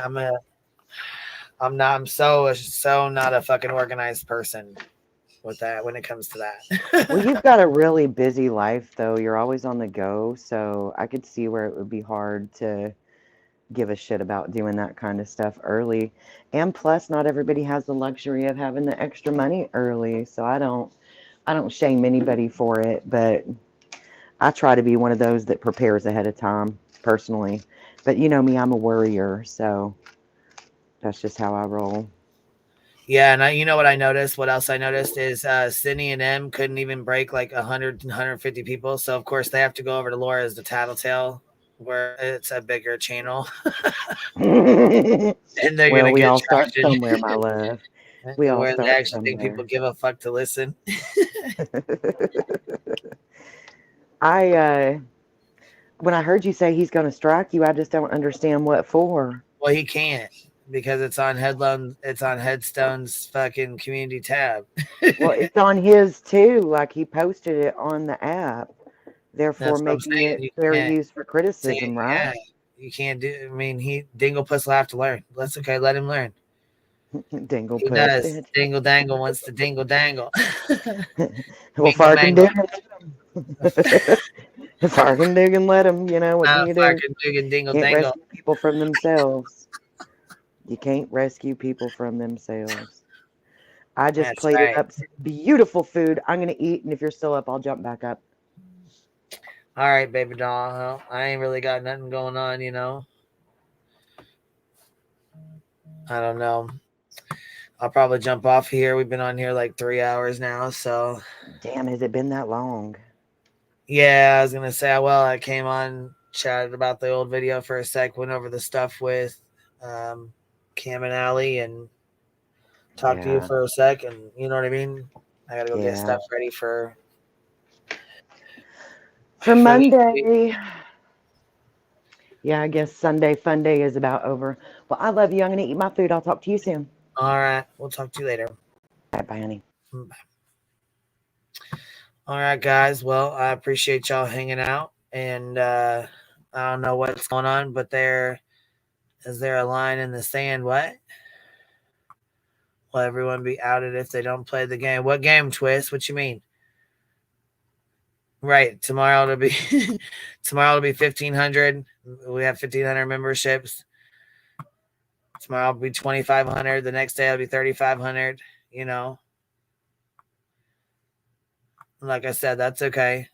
I'm so not a fucking organized person with that when it comes to that. Well, you've got a really busy life, though. You're always on the go, so I could see where it would be hard to give a shit about doing that kind of stuff early. And plus, not everybody has the luxury of having the extra money early, so I don't shame anybody for it, but I try to be one of those that prepares ahead of time, personally. But you know me, I'm a worrier, so that's just how I roll. Yeah, and you know what I noticed? What else I noticed is Sydney and M couldn't even break like 100, 150 people. So, of course, they have to go over to Laura's The Tattletale, where it's a bigger channel. And they're Well, going to we get all start traction. somewhere, my love. We all Where they start actually think people somewhere. give a fuck to listen. When I heard you say he's going to strike you, I just don't understand what for. Well, he can't because it's on Headstone's fucking community tab. Well, it's on his too. Like, he posted it on the app, therefore That's what I'm making saying. it You fair can't use for criticism, right? Yeah, you can't do. I mean, Dinglepuss will have to learn. That's okay. Let him learn. Dinglepuss. He does. Dingle Dangle wants to dingle dangle. Well, farkin' dig farkin' dig and let him. You know what can you do? Farkin' dig and dingle Can't dangle. rescue people from themselves. You can't rescue people from themselves. I just That's plated right. up some beautiful food. I'm gonna eat, and if you're still up, I'll jump back up. All right, baby doll. Well, I ain't really got nothing going on, you know. I don't know. I'll probably jump off here. We've been on here like 3 hours now, so. Damn, has it been that long? Yeah, I was gonna say. Well, I came on, chatted about the old video for a sec, went over the stuff with Cam and Allie, and talked to you for a sec, and you know what I mean. I gotta go get stuff ready for Monday. Yeah, I guess Sunday fun day is about over. Well, I love you. I'm gonna eat my food. I'll talk to you soon. All right, we'll talk to you later. All right, bye, honey. Bye. All right, guys. Well, I appreciate y'all hanging out, and I don't know what's going on, but is there a line in the sand? What? Will everyone be outed if they don't play the game? What game, Twist? What you mean? Right. Tomorrow it'll be 1,500. We have 1,500 memberships. Tomorrow will be 2,500. The next day it'll be 3,500. You know. Like I said, that's okay.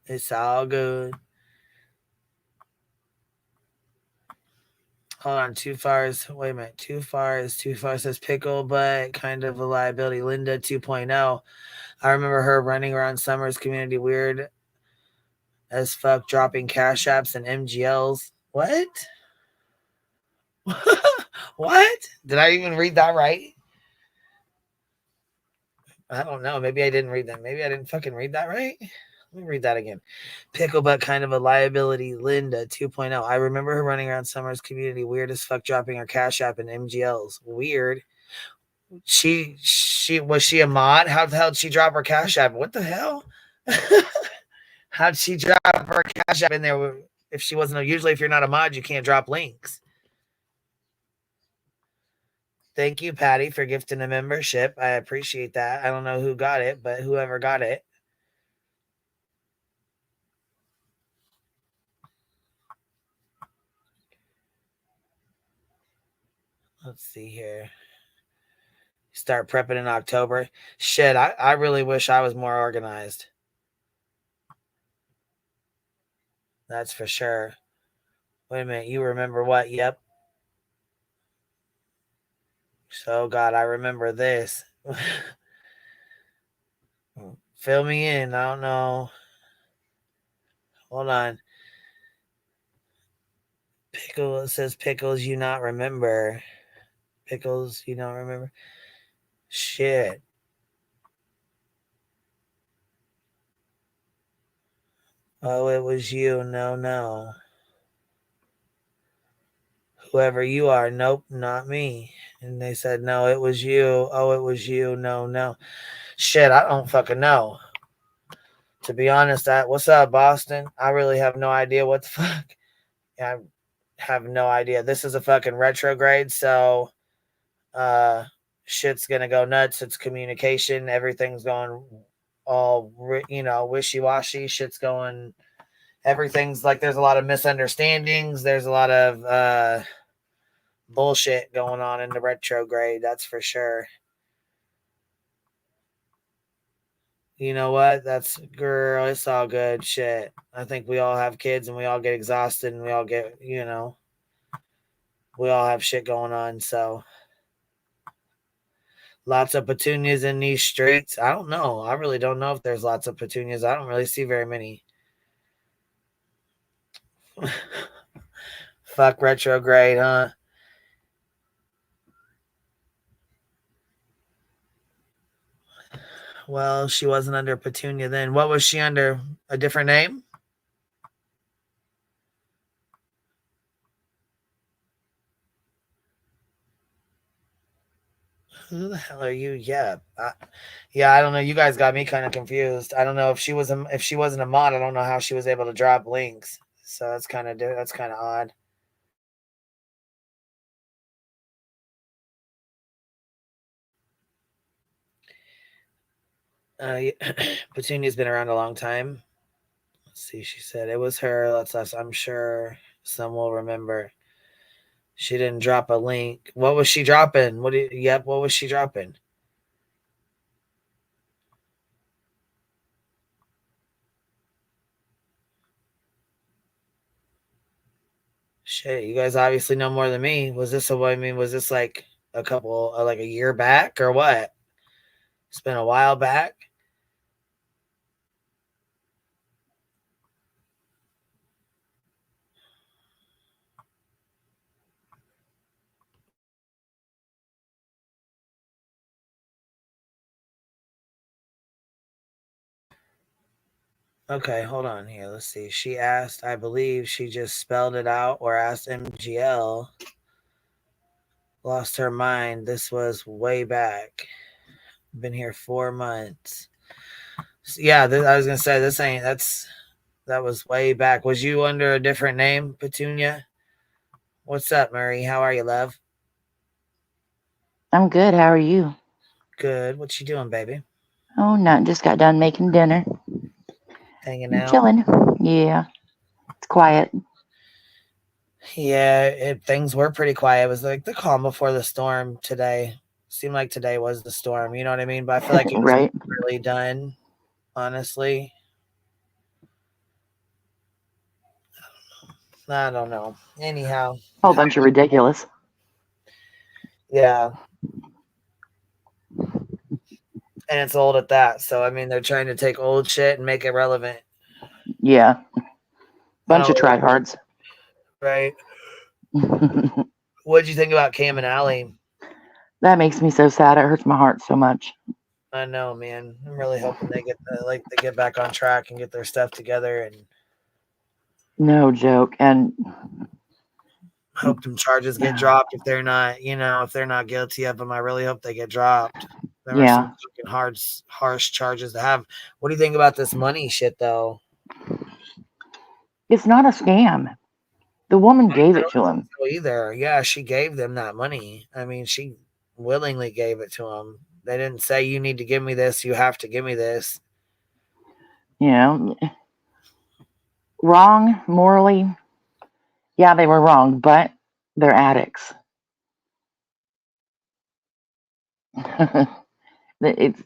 It's all good. Hold on, Too Far wait a minute. Too Far says pickle, but kind of a liability. Linda 2.0. I remember her running around Summer's community weird as fuck, dropping cash apps and MGLs. What? What? Did I even read that right? I don't know. Maybe I didn't read that. Maybe I didn't fucking read that right. Let me read that again. Pickle butt kind of a liability. Linda 2.0. I remember her running around Summer's community weird as fuck, dropping her Cash App in MGLs. Weird. She was she a mod? How the hell did she drop her Cash App? What the hell? How'd she drop her Cash App in there if she wasn't? Usually, if you're not a mod, you can't drop links. Thank you, Patty, for gifting a membership. I appreciate that. I don't know who got it, but whoever got it. Let's see here. Start prepping in October. Shit, I really wish I was more organized. That's for sure. Wait a minute. You remember what? Yep. So, God, I remember this. Fill me in. I don't know. Hold on. Pickle, it says Pickles, you not remember. Pickles, you don't remember. Shit. Oh, it was you. No. Whoever you are. Nope, not me. And they said, no, it was you. Oh, it was you. No. Shit, I don't fucking know. To be honest, what's up, Boston? I really have no idea what the fuck. I have no idea. This is a fucking retrograde, so shit's gonna go nuts. It's communication. Everything's going all, wishy-washy. Shit's going, everything's like there's a lot of misunderstandings. There's a lot of bullshit going on in the retrograde. That's for sure. You know what? Girl, it's all good shit. I think we all have kids and we all get exhausted and we all get, we all have shit going on. So lots of petunias in these streets. I don't know. I really don't know if there's lots of petunias. I don't really see very many. Fuck retrograde, huh? Well, she wasn't under Petunia then. What was she under? A different name? Who the hell are you? Yeah. I don't know. You guys got me kind of confused. I don't know if she wasn't a mod. I don't know how she was able to drop links. So that's kind of odd. Petunia's been around a long time. Let's see. She said it was her. I'm sure some will remember. She didn't drop a link. What was she dropping? What was she dropping? Shit, you guys obviously know more than me. Was this like a year back or what? It's been a while back. Okay, hold on here. Let's see. She asked, I believe she just spelled it out or asked MGL. Lost her mind. This was way back. Been here 4 months. Yeah, I was going to say that was way back. Was you under a different name, Petunia? What's up, Murray? How are you, love? I'm good. How are you? Good. What you doing, baby? Oh, nothing. Just got done making dinner. Hanging out. Chilling. Yeah. It's quiet. Yeah, things were pretty quiet. It was like the calm before the storm today. Seemed like today was the storm. You know what I mean? But I feel like it was right. really done, honestly. I don't know. Anyhow. Whole bunch of ridiculous. Yeah. And it's old at that. So, I mean, they're trying to take old shit and make it relevant. Yeah. Bunch of tryhards. Right. What did you think about Cam and Allie? That makes me so sad. It hurts my heart so much. I know, man. I'm really hoping they get back on track and get their stuff together, and No joke. And hope them charges get dropped if they're not, if they're not guilty of them. I really hope they get dropped. There are some fucking harsh charges to have. What do you think about this money shit, though? it's not a scam. The woman gave I it don't to think him. so either. Yeah, she gave them that money. I mean, she willingly gave it to them. They didn't say, you need to give me this. You have to give me this. You know, wrong morally. Yeah, they were wrong, but they're addicts. It's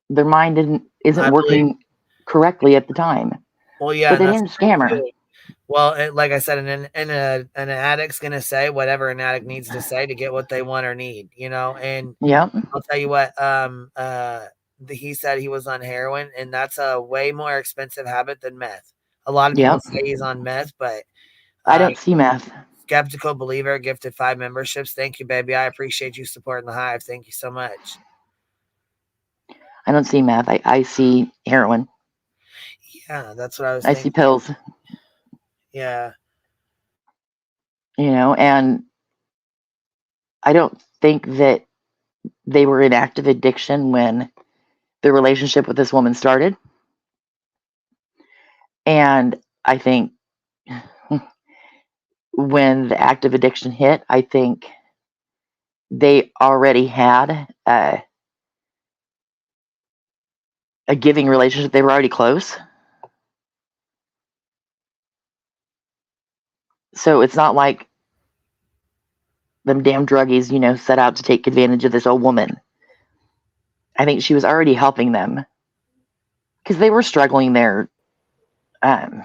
their mind isn't working correctly at the time. Well, yeah, but they didn't scam her. Well, like I said, an addict's gonna say whatever an addict needs to say to get what they want or need, And I'll tell you what, he said he was on heroin, and that's a way more expensive habit than meth. A lot of people say he's on meth, but I don't see meth. Skeptical Believer gifted 5 memberships. Thank you, baby. I appreciate you supporting the Hive. Thank you so much. I don't see meth. I see heroin. Yeah, that's what I was I thinking. see pills. Yeah. And I don't think that they were in active addiction when the relationship with this woman started. And I think when the active addiction hit, I think they already had a giving relationship. They were already close. So it's not like them damn druggies, set out to take advantage of this old woman. I think she was already helping them because they were struggling there. There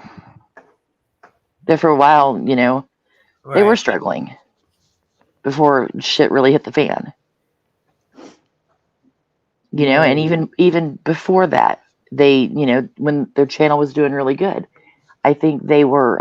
for a while, they were struggling before shit really hit the fan. And even before that, they, when their channel was doing really good, I think they were.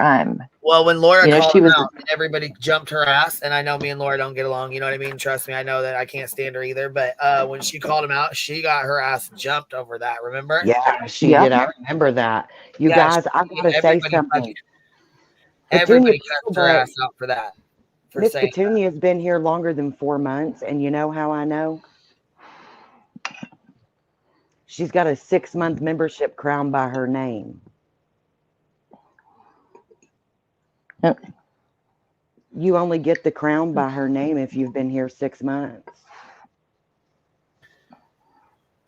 Well, when Laura called she was out, and everybody jumped her ass, and I know me and Laura don't get along. You know what I mean? Trust me, I know that I can't stand her either. But when she called him out, she got her ass jumped over that. Remember? Yeah, she did. I remember that. You guys, I've got to say something. Everybody cussed her ass out for that. Miss Petunia has been here longer than 4 months, and you know how I know? She's got a 6-month membership crown by her name. Yep. You only get the crown by her name if you've been here 6 months.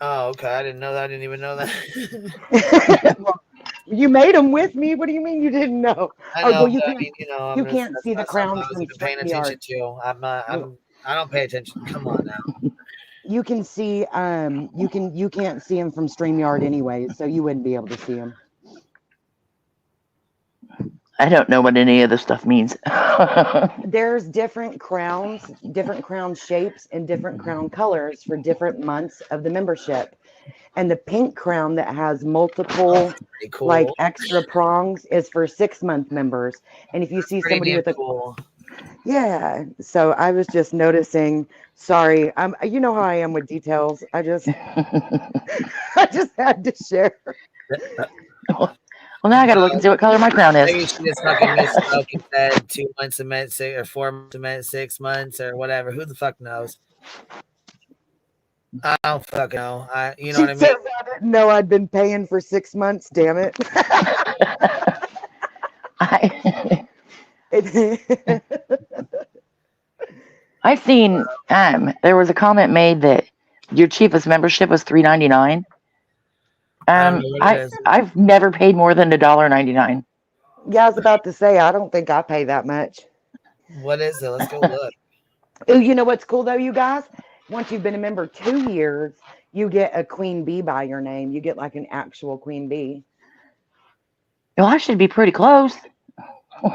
Oh, okay. I didn't know that. I didn't even know that. Well, you made them with me. What do you mean you didn't know? I know, well, you can't, can't see the crowns from paying attention to. I don't pay attention. Come on now. You can see. You can't see them from StreamYard anyway, so you wouldn't be able to see them. I don't know what any of this stuff means. There's different crowns, different crown shapes, and different crown colors for different months of the membership. And the pink crown that has multiple, like extra prongs, is for 6-month members. And if you see somebody with a yeah, so I was just noticing. Sorry, you know how I am with details. I just had to share. Well, now I got to look and see what color my crown is. Maybe she just fucking misspoke and said 2 months meant 6 or 4 months meant 6 months or whatever. Who the fuck knows? I don't fucking know. You know what I mean? I didn't know I'd been paying for 6 months. Damn it! I've seen. There was a comment made that your cheapest membership was $3.99. I've never paid more than $1.99. Yeah, I was about to say I don't think I pay that much. What is it? Let's go look. Oh, you know what's cool though, you guys? Once you've been a member 2 years, you get a queen bee by your name. You get like an actual queen bee. Well, I should be pretty close.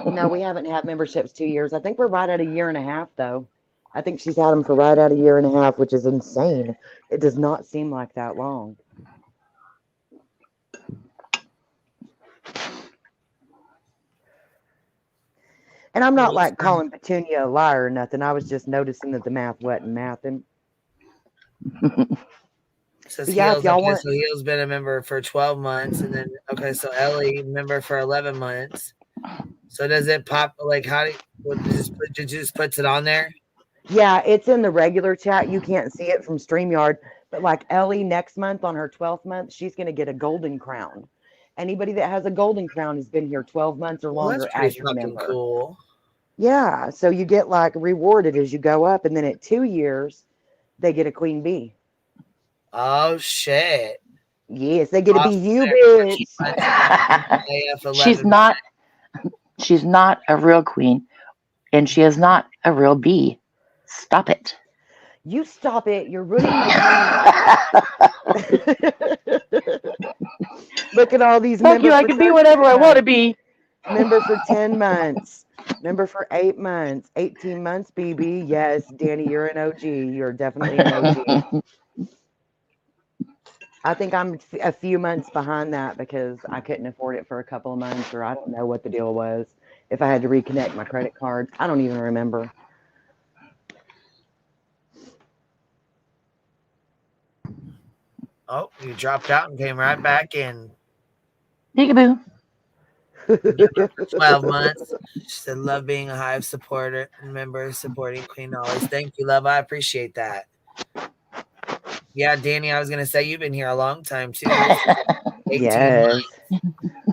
No, we haven't had memberships 2 years. I think we're right at 1.5 years though. I think she's had them for right at 1.5 years, which is insane. It does not seem like that long. And I'm not like calling Petunia a liar or nothing. I was just noticing that the math wasn't mathing. Says But yeah, if Heels. y'all Okay, want, so Heels been a member for 12 months, and then so Ellie member for 11 months. So does it pop like how do it just puts it on there? yeah, it's in the regular chat. You can't see it from StreamYard, but like Ellie next month on her 12th month, she's going to get a golden crown. Anybody that has a golden crown has been here 12 months or Well, that's longer pretty as your fucking member. cool. Yeah, so you get like rewarded as you go up, and then at 2 years, they get a queen bee. Oh shit! Yes, they get to be you, bitch. She's not a real queen, and she is not a real bee. Stop it. You stop it. You're ruining my Look at all these Fuck you, I can be whatever I want to be. Member for 10 months. Member for 8 months. 18 months, BB. Yes, Danny, you're an OG. You're definitely an OG. I think I'm a few months behind that because I couldn't afford it for a couple of months, or I don't know what the deal was. If I had to reconnect my credit cards, I don't even remember. Oh, you dropped out and came right back in. Peekaboo. 12 months. She said, love being a Hive supporter and member supporting Queen always. Thank you, love. I appreciate that. Yeah, Danny, I was going to say you've been here a long time too. 18 Yes.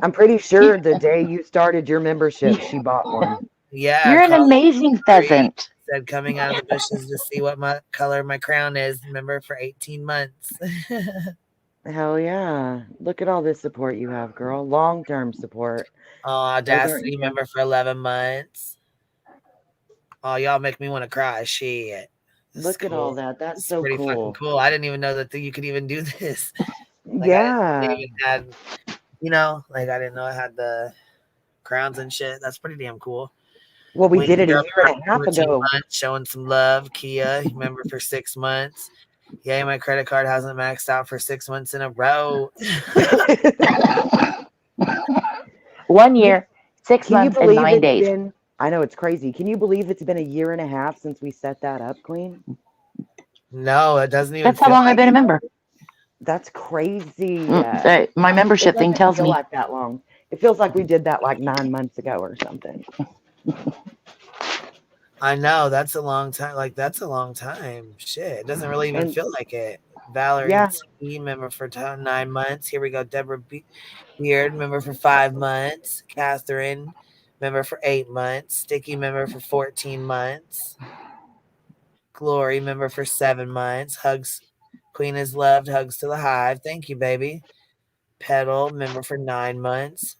I'm pretty sure the day you started your membership, she bought one. Yeah. You're an amazing pheasant. Said coming out of the bushes to see what my color my crown is. Member for 18 months. Hell yeah. Look at all this support you have, girl. Long-term support. Oh, Audacity member for 11 months. Oh, y'all make me want to cry. Shit. Look at all that. That's so pretty cool. fucking cool. I didn't even know that you could even do this. Like, yeah. I didn't even had, I didn't know I had the crowns and shit. That's pretty damn cool. Well, we did it a year and a half ago. Months, showing some love. Kia, member for 6 months. Yay, my credit card hasn't maxed out for 6 months in a row. 1 year, 6 months, and 9 days. I know, it's crazy. Can you believe it's been a year and a half since we set that up, Queen? No, it doesn't even. That's how long I've been a member. That's crazy. My membership thing tells me. Like that long. It feels like we did that like 9 months ago or something. I know, that's a long time. Like, that's a long time. Shit, it doesn't really even feel like it. Valerie, T, member for 9 months. Here we go. Deborah Beard, member for 5 months. Catherine, member for 8 months. Sticky, member for 14 months. Glory, member for 7 months. Hugs, Queen is loved. Hugs to the Hive. Thank you, baby. Petal, member for 9 months.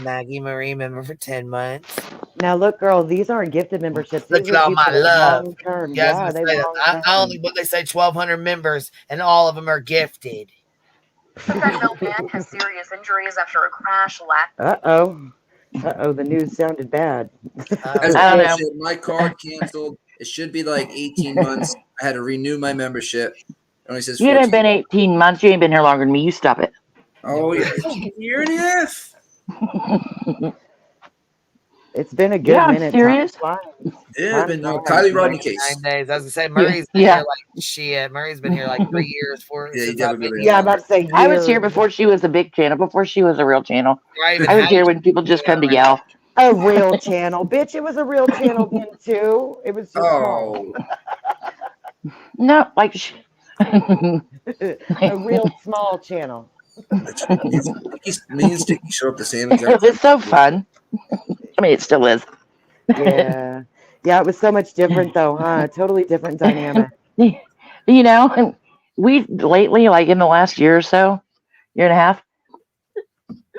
Maggie Marie, member for 10 months. Now, look, girl, these aren't gifted memberships. Look These at are all my people love. long-term. Yeah, they not only would they say 1,200 members, and all of them are gifted. That man has serious injuries after a crash last. Uh-oh, the news sounded bad. That's bullshit. My card canceled. It should be like 18 months. I had to renew my membership. It only says 14. You ain't been 18 months. You ain't been here longer than me. You stop it. Oh, yeah. A year and a half. It's been a good minute. Serious? Yeah, been Kylie Rodney case. 9 days. I was gonna say Murray's been here like shit. Murray's been here like 3 years. I'm about to say I was here before she was a big channel, before she was a real channel. I was here when people just come to yell. A real channel, bitch. It was a real channel then too. It was just small. No, like a real small channel. Me and Sticky show up the same exact. It's so fun. I mean, it still is. Yeah, it was so much different though, huh? Totally different dynamic. You know, and we lately, like in the last year or so, year and a half,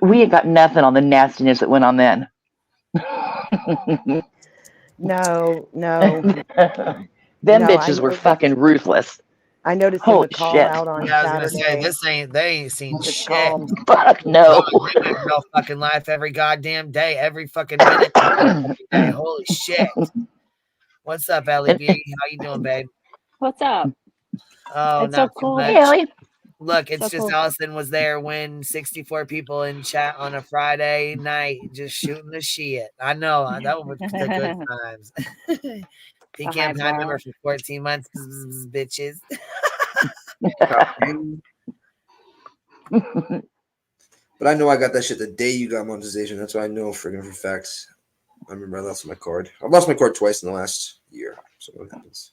we ain't got nothing on the nastiness that went on then. No. Them bitches were fucking ruthless. I noticed Holy the call shit. out on Yeah, I was Saturday. gonna say they ain't seen shit. Fuck no. They live real fucking life every goddamn day, every fucking minute. Every day. Holy shit. What's up, Ellie B? How you doing, babe? What's up? Oh, it's not so cool. too much. Hey, Ellie. Look, it's So just cool. Allison was there when 64 people in chat on a Friday night just shooting the shit. I know that was the good times. Pecan Pie member for 14 months, bitches. But I know I got that shit the day you got monetization. That's why I know friggin' for facts. I remember I lost my card. I've lost my card twice in the last year. So what happens?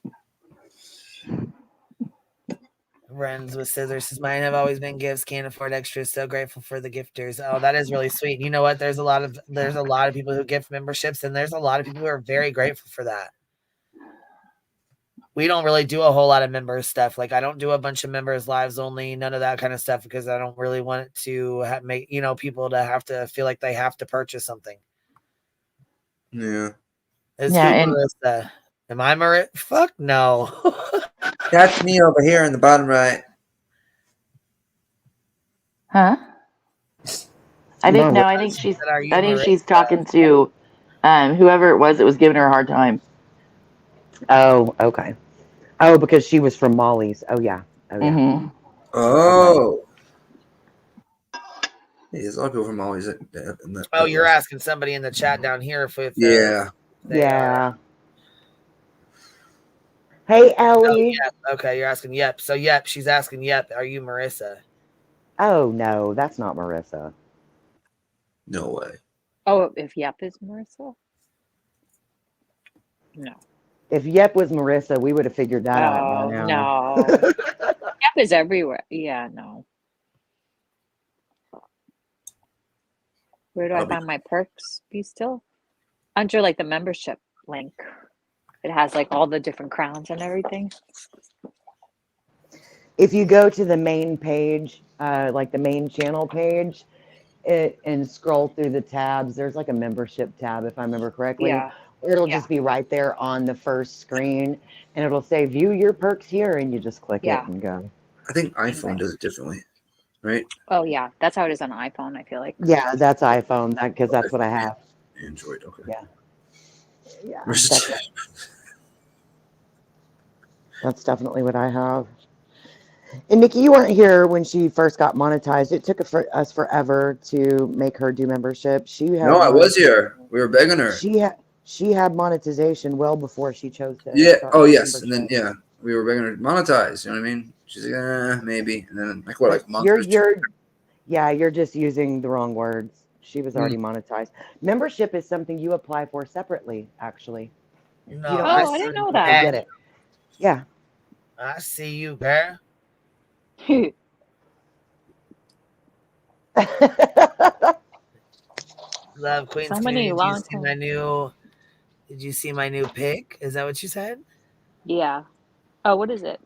Runs with scissors says mine have always been gifts, can't afford extras, so grateful for the gifters. Oh, that is really sweet. You know what? There's a lot of people who gift memberships, and there's a lot of people who are very grateful for that. We don't really do a whole lot of member stuff. Like I don't do a bunch of members lives only, none of that kind of stuff, because I don't really want it to make people to have to feel like they have to purchase something. Yeah. Marissa. Am I Marissa? Fuck no. That's me over here in the bottom right. Huh? I think she's talking to whoever it was that was giving her a hard time. Oh, okay. Oh, because she was from Molly's. Oh yeah. Oh yeah. Mm-hmm. Oh. Hey, there's a lot of people from Molly's. You're asking somebody in the chat down here if yeah. Yeah. Hey, Ellie. Oh, yep. Okay, you're asking Yep. So Yep, she's asking Yep, are you Marissa? Oh no, that's not Marissa. No way. Oh, if Yep is Marissa? No. If Yep was Marissa, we would have figured that out by now. No. Yep is everywhere. Yeah, no. Where do I find my perks? Be still under like the membership link. It has like all the different crowns and everything. If you go to the main page, like the main channel page, and scroll through the tabs, there's like a membership tab, if I remember correctly. Yeah. It'll just be right there on the first screen, and it'll say view your perks here, and you just click it and go. I think iPhone does it differently, right? Oh yeah, that's how it is on iPhone, I feel like. Yeah, that's iPhone, because that's what I have. Android, okay. Yeah. Yeah. That's definitely what I have. And Nikki, you weren't here when she first got monetized. It took us forever to make her do membership. No, I was here. We were begging her. She had monetization well before she chose to. Yeah. Oh, yes. And then we were begging her to monetize. You know what I mean? She's like, maybe. And then like a month. You're just using the wrong words. She was already monetized. Membership is something you apply for separately, actually. No, I didn't know that. Get it. Yeah. I see you, girl. Love Queen's So many long time. Did you see my new pic? Is that what you said? Yeah. Oh, what is it?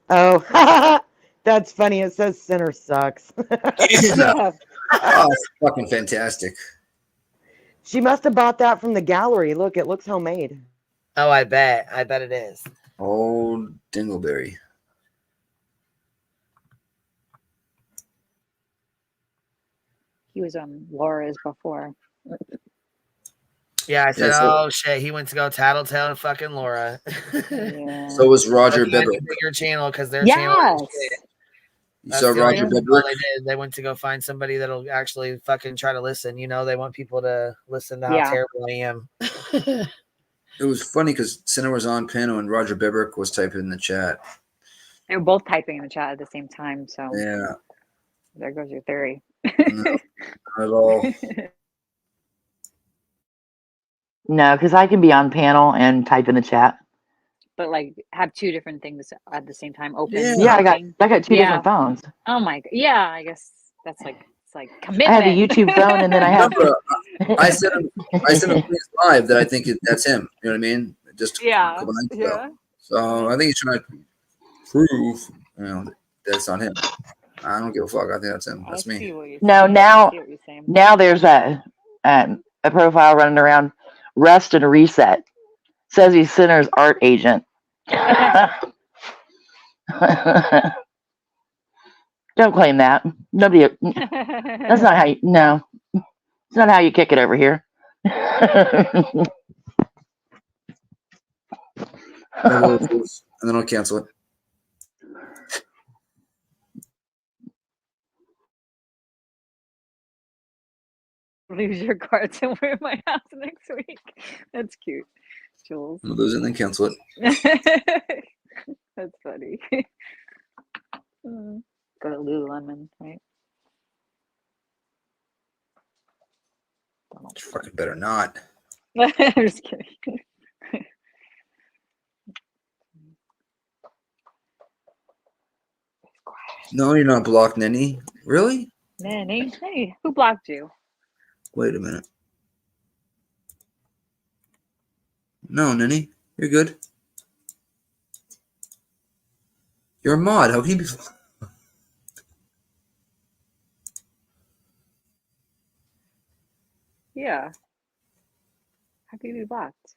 Oh, that's funny. It says Sinner sucks. Yeah. Oh, it's fucking fantastic. She must have bought that from the gallery. Look, it looks homemade. Oh, I bet it is. Old Dingleberry. He was on Laura's before. Yeah, I said, oh shit, he went to go tattletale to fucking Laura. Yeah. So was Roger Bibber. Your channel because their channel. You saw Roger Bibber. They went to go find somebody that'll actually fucking try to listen. You know, they want people to listen to how terrible I am. It was funny because Sinner was on panel and Roger Bibber was typing in the chat. They were both typing in the chat at the same time. So yeah, there goes your theory. No, not at all. No, because I can be on panel and type in the chat. But like have two different things at the same time open. Yeah, I got two different phones. Oh my god. Yeah, I guess that's like it's like commitment. I have a YouTube phone and then I have I sent him live that I think that's him. You know what I mean? Just a couple nights ago. So I think he's trying to prove that's not him. I don't give a fuck. I think that's him. That's me. No, now there's a profile running around. Rest and Reset says he's Sinner's art agent. Don't claim that. Nobody. That's not how you. No, it's not how you kick it over here. And then I'll cancel it. Lose your cards and wear my house next week. That's cute, Jules. I'll lose it and then cancel it. That's funny. Go to Lululemon, right? Fucking better not. I'm just kidding. No, you're not blocked, Nenny. Really? Nanny, hey, who blocked you? Wait a minute. No, Nenny, you're good. You're a mod. How can you be? Yeah. How can you be blocked?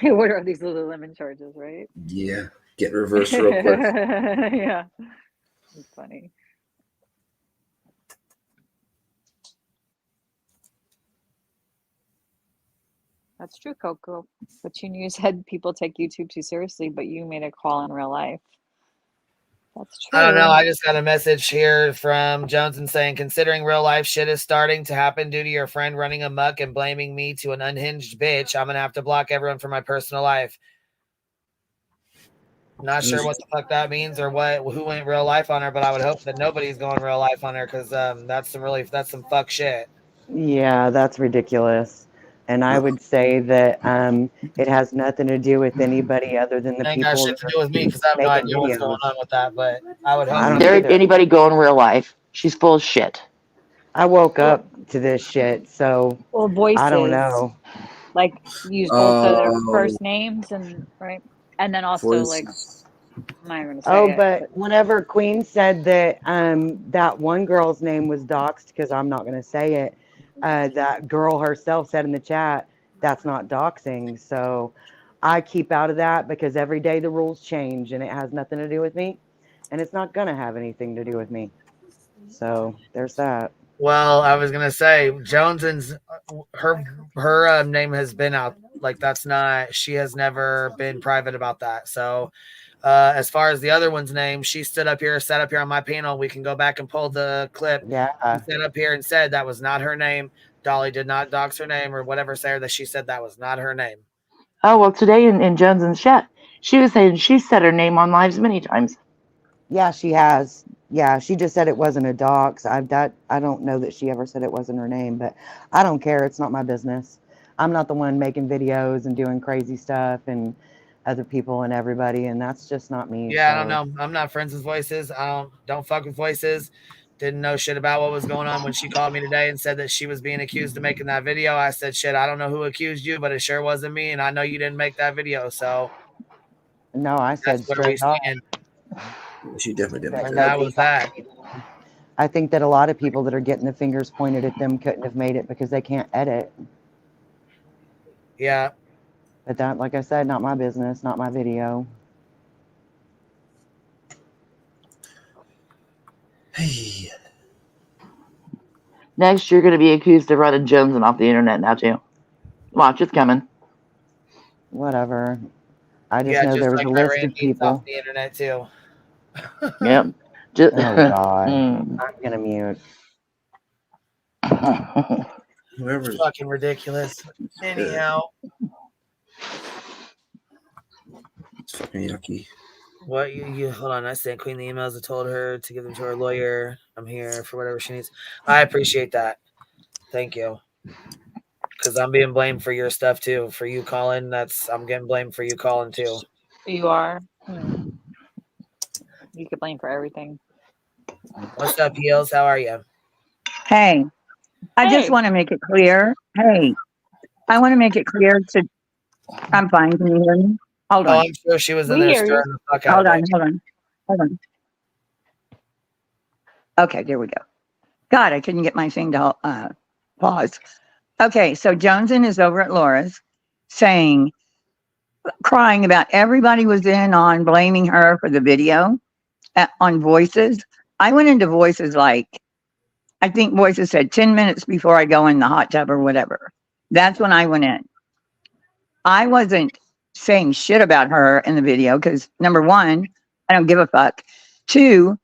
What are these Lululemon charges, right? Yeah, get reversed real quick. Yeah. It's funny. That's true, Coco. But you said people take YouTube too seriously, but you made a call in real life. That's true. I don't know. I just got a message here from Johnson saying, considering real life shit is starting to happen due to your friend running amok and blaming me to an unhinged bitch, I'm going to have to block everyone from my personal life. Not sure what the fuck that means or who went real life on her, but I would hope that nobody's going real life on her because that's some fuck shit. Yeah, that's ridiculous. And I would say that it has nothing to do with anybody other than the Ain't got people shit that to are do with me because I have no making idea what's going videos. on with that, but I would hope. I don't There either. anybody go in real life. She's full of shit. I woke up to this shit, so Well, voices. I don't know. Like use both of their first names and right, and then also like I'm not even gonna say it. But whenever Queen said that that one girl's name was doxed, because I'm not gonna say it, that girl herself said in the chat that's not doxing. So I keep out of that because every day the rules change and it has nothing to do with me, and it's not gonna have anything to do with me. So there's that. Well, I was gonna say Jones's her name has been out. Like that's not. She has never been private about that. So, as far as the other one's name, she sat up here on my panel. We can go back and pull the clip. Yeah. She sat up here and said that was not her name. Dolly did not dox her name or whatever. Say that she said that was not her name. Oh well, today in Jones's chat, she was saying she said her name on lives many times. Yeah, she has. Yeah, she just said it wasn't a dox. I don't know that she ever said it wasn't her name, but I don't care. It's not my business. I'm not the one making videos and doing crazy stuff and other people and everybody, and that's just not me. Yeah, so. I don't know. I'm not friends with Voices. I don't fuck with Voices. Didn't know shit about what was going on when she called me today and said that she was being accused of making that video. I said, shit, I don't know who accused you, but it sure wasn't me, and I know you didn't make that video. So no, I said that's where we stand. She definitely didn't. And that was that. I think that a lot of people that are getting the fingers pointed at them couldn't have made it because they can't edit. Yeah. But that, like I said, not my business, not my video. Hey. Next, you're going to be accused of running Jones and off the internet now too. Watch, it's coming. Whatever. I just know there was a list of people. Off the internet too. Yep. Oh God. I'm gonna mute. Whoever's fucking ridiculous. Anyhow. It's fucking yucky. What you hold on, I sent Queen the emails. I told her to give them to her lawyer. I'm here for whatever she needs. I appreciate that. Thank you. Because I'm being blamed for your stuff too. For you calling, I'm getting blamed for you calling too. You are. You get blamed for everything. What's up, Heels? How are you? Hey, I just want to make it clear. Hey, I want to make it clear to. I'm fine. Can you hear me? Hold on. I'm sure she was in there stirring the fuck out Hold of on, it. hold on. Okay, there we go. God, I couldn't get my thing to pause. Okay, so Joneson is over at Laura's crying about everybody was in on blaming her for the video on Voices. I went into Voices I think Voices said 10 minutes before I go in the hot tub or whatever. That's when I went in. I wasn't saying shit about her in the video because number one, I don't give a fuck. Two,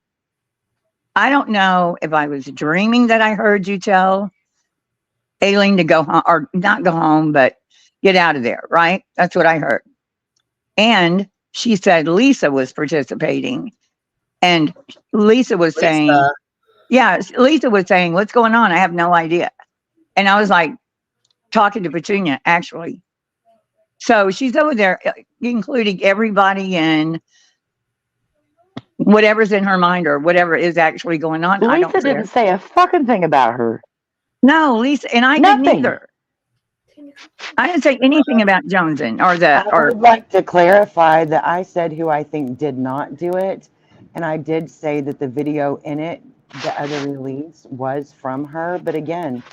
I don't know if I was dreaming that I heard you tell Aileen to go home, or not go home, but get out of there, right? That's what I heard. And she said Lisa was participating. And Lisa was saying, yeah, Lisa was saying, what's going on? I have no idea. And I was like, talking to Petunia, actually. So she's over there, including everybody and whatever's in her mind or whatever is actually going on. I don't Lisa didn't say a fucking thing about her. No, Lisa, and I didn't either. I didn't say anything about Joneson I would like to clarify that I said who I think did not do it. And I did say that the video in it, the other release, was from her. But again,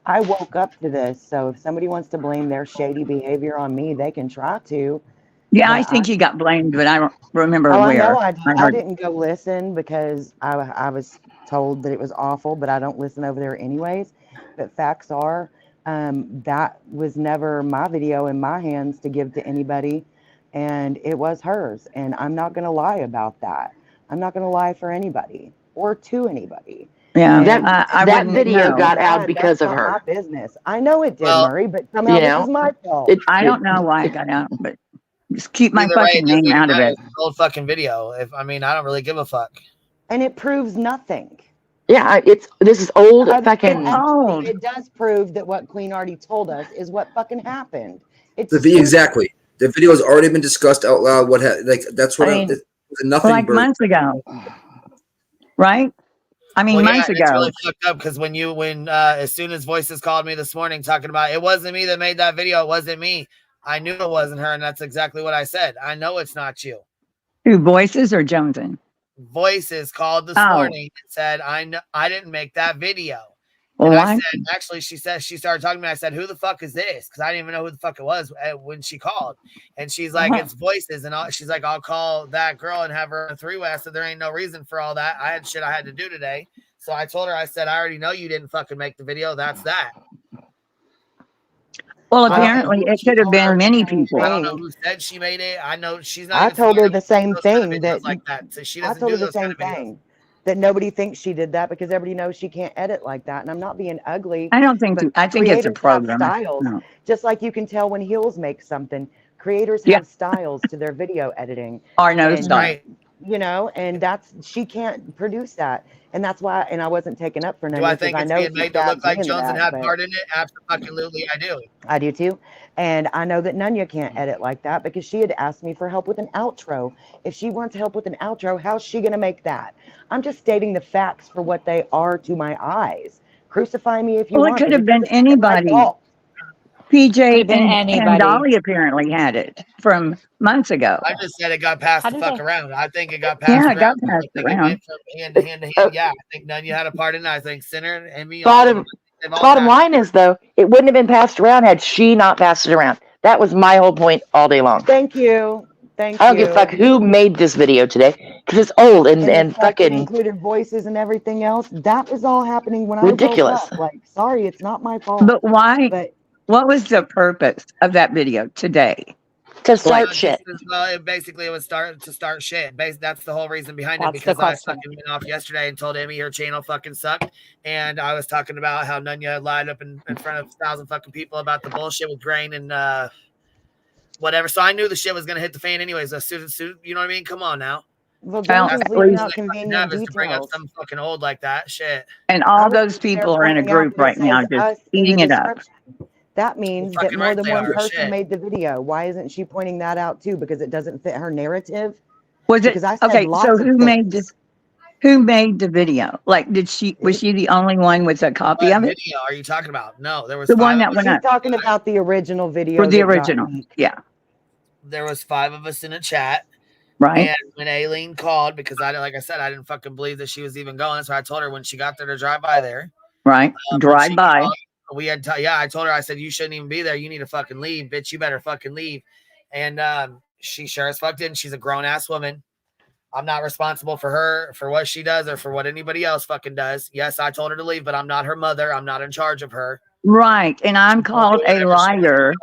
I woke up to this. So if somebody wants to blame their shady behavior on me, they can try to. Yeah, I think you got blamed, but I don't remember Oh, where. I know I didn't go listen because I was told that it was awful, but I don't listen over there anyways. But facts are, that was never my video in my hands to give to anybody, and it was hers. And I'm not going to lie about that. I'm not going to lie for anybody or to anybody. Yeah, And that video got out because of her. My business. I know it did, Murray, but somehow this is my fault. I don't know why it got out, but just keep my Either way, fucking it doesn't name out of matter. it. It's an old fucking video. I don't really give a fuck. And it proves nothing. Yeah, this is old fucking. It does prove that what Queen already told us is what fucking happened. It's exactly. The video has already been discussed out loud. That's what nothing. Like months ago, right? I mean, months ago. It's really fucked up because when as soon as Voices called me this morning talking about it wasn't me that made that video, it wasn't me. I knew it wasn't her, and that's exactly what I said. I know it's not you. Who, Voices or Joneson? Voices called this morning and said, I didn't make that video. Well, and I said, actually, she started talking to me. I said, who the fuck is this? Because I didn't even know who the fuck it was when she called. And she's like, it's Voices. And she's like, I'll call that girl and have her a three-way. I said, there ain't no reason for all that. I had shit I had to do today. So I told her, I said, I already know you didn't fucking make the video. That's that. Well, apparently it could have been many people. I don't know who said she made it. I know she's not. I told her the same thing like that. So she I doesn't told do her the those kind same of videos. thing. That nobody thinks she did that because everybody knows she can't edit like that. And I'm not being ugly. I don't think. I think it's a creators have program. styles. No. Just like you can tell when Heels make something. Creators have styles to their video editing. Or no And, style. You know, and she can't produce that. And that's why, and I wasn't taken up for Do nothing. I think it's being made to look like Johnson had part in it? Absolutely, I do. I do too. And I know that Nunya can't edit like that because she had asked me for help with an outro. If she wants help with an outro, how's she going to make that? I'm just stating the facts for what they are to my eyes. Crucify me if you want. Well, it could have been anybody. PJ and Dolly apparently had it from months ago. I just said it got passed the fuck around. I think it got passed around. Yeah, it got passed I think around. It went from hand to hand to hand. Yeah, I think Nunya had a part in it. I think Sinner and me. Bottom line is, though, it wouldn't have been passed around had she not passed it around. That was my whole point all day long. Thank you. Thank you. I don't give a fuck who made this video today because it's old and fucking included Voices and everything else. That was all happening when ridiculous. I woke up. Like, sorry, it's not my fault. But why? What was the purpose of that video today? To start shit. Well, it was to start shit. That's the whole reason behind it. That's Because the I question. fucking went off yesterday and told Emmy her channel fucking sucked, and I was talking about how Nunya lied up in front of 1,000 fucking people about the bullshit with Grain and whatever. So I knew the shit was gonna hit the fan anyways. A student, you know what I mean? Come on now. Well, That's leaving the out least they fucking convenient have is to bring up details. something fucking old like that. Shit. And all those people are in a group right now just eating it up. That means that Fucking more right than they one are. person Shit. made the video. Why isn't she pointing that out too? Because it doesn't fit her narrative. Was it Because I said okay? lots So of who things. made this? Who made the video? Like, was she the only one with a copy What of it? video are you talking about? No, there was The 5 one of that us. went She's up talking about the original video. for the that got original. leaked. Yeah, There was 5 of us in a chat. right. And when Aileen called, because like I said, I didn't fucking believe that she was even going. So I told her when she got there to drive by there. Right. when Drive she by. called, I told her, I said, you shouldn't even be there. You need to fucking leave, bitch. You better fucking leave. And she sure as fuck didn't. She's a grown ass woman. I'm not responsible for her, for what she does or for what anybody else fucking does. Yes, I told her to leave, but I'm not her mother. I'm not in charge of her. Right. And I'm called a liar.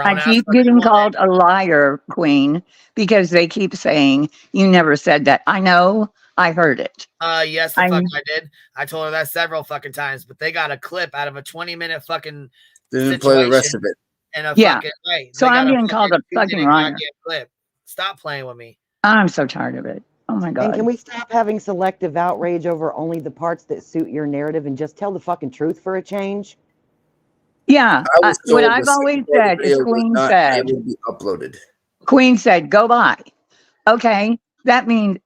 I keep getting called a liar, Queen, because they keep saying you never said that. I know. I heard it. Yes, the fuck I did. I told her that several fucking times, but they got a clip out of a 20-minute fucking Didn't play the rest of it. And a Yeah. fucking right. So They got I'm getting called a fucking liar. clip. Stop playing with me. I'm so tired of it. Oh my And God. can we stop having selective outrage over only the parts that suit your narrative and just tell the fucking truth for a change? Yeah. I was What told I've the always second part of said the is video was Queen not said, able to be uploaded. Queen said, go by. Okay. That means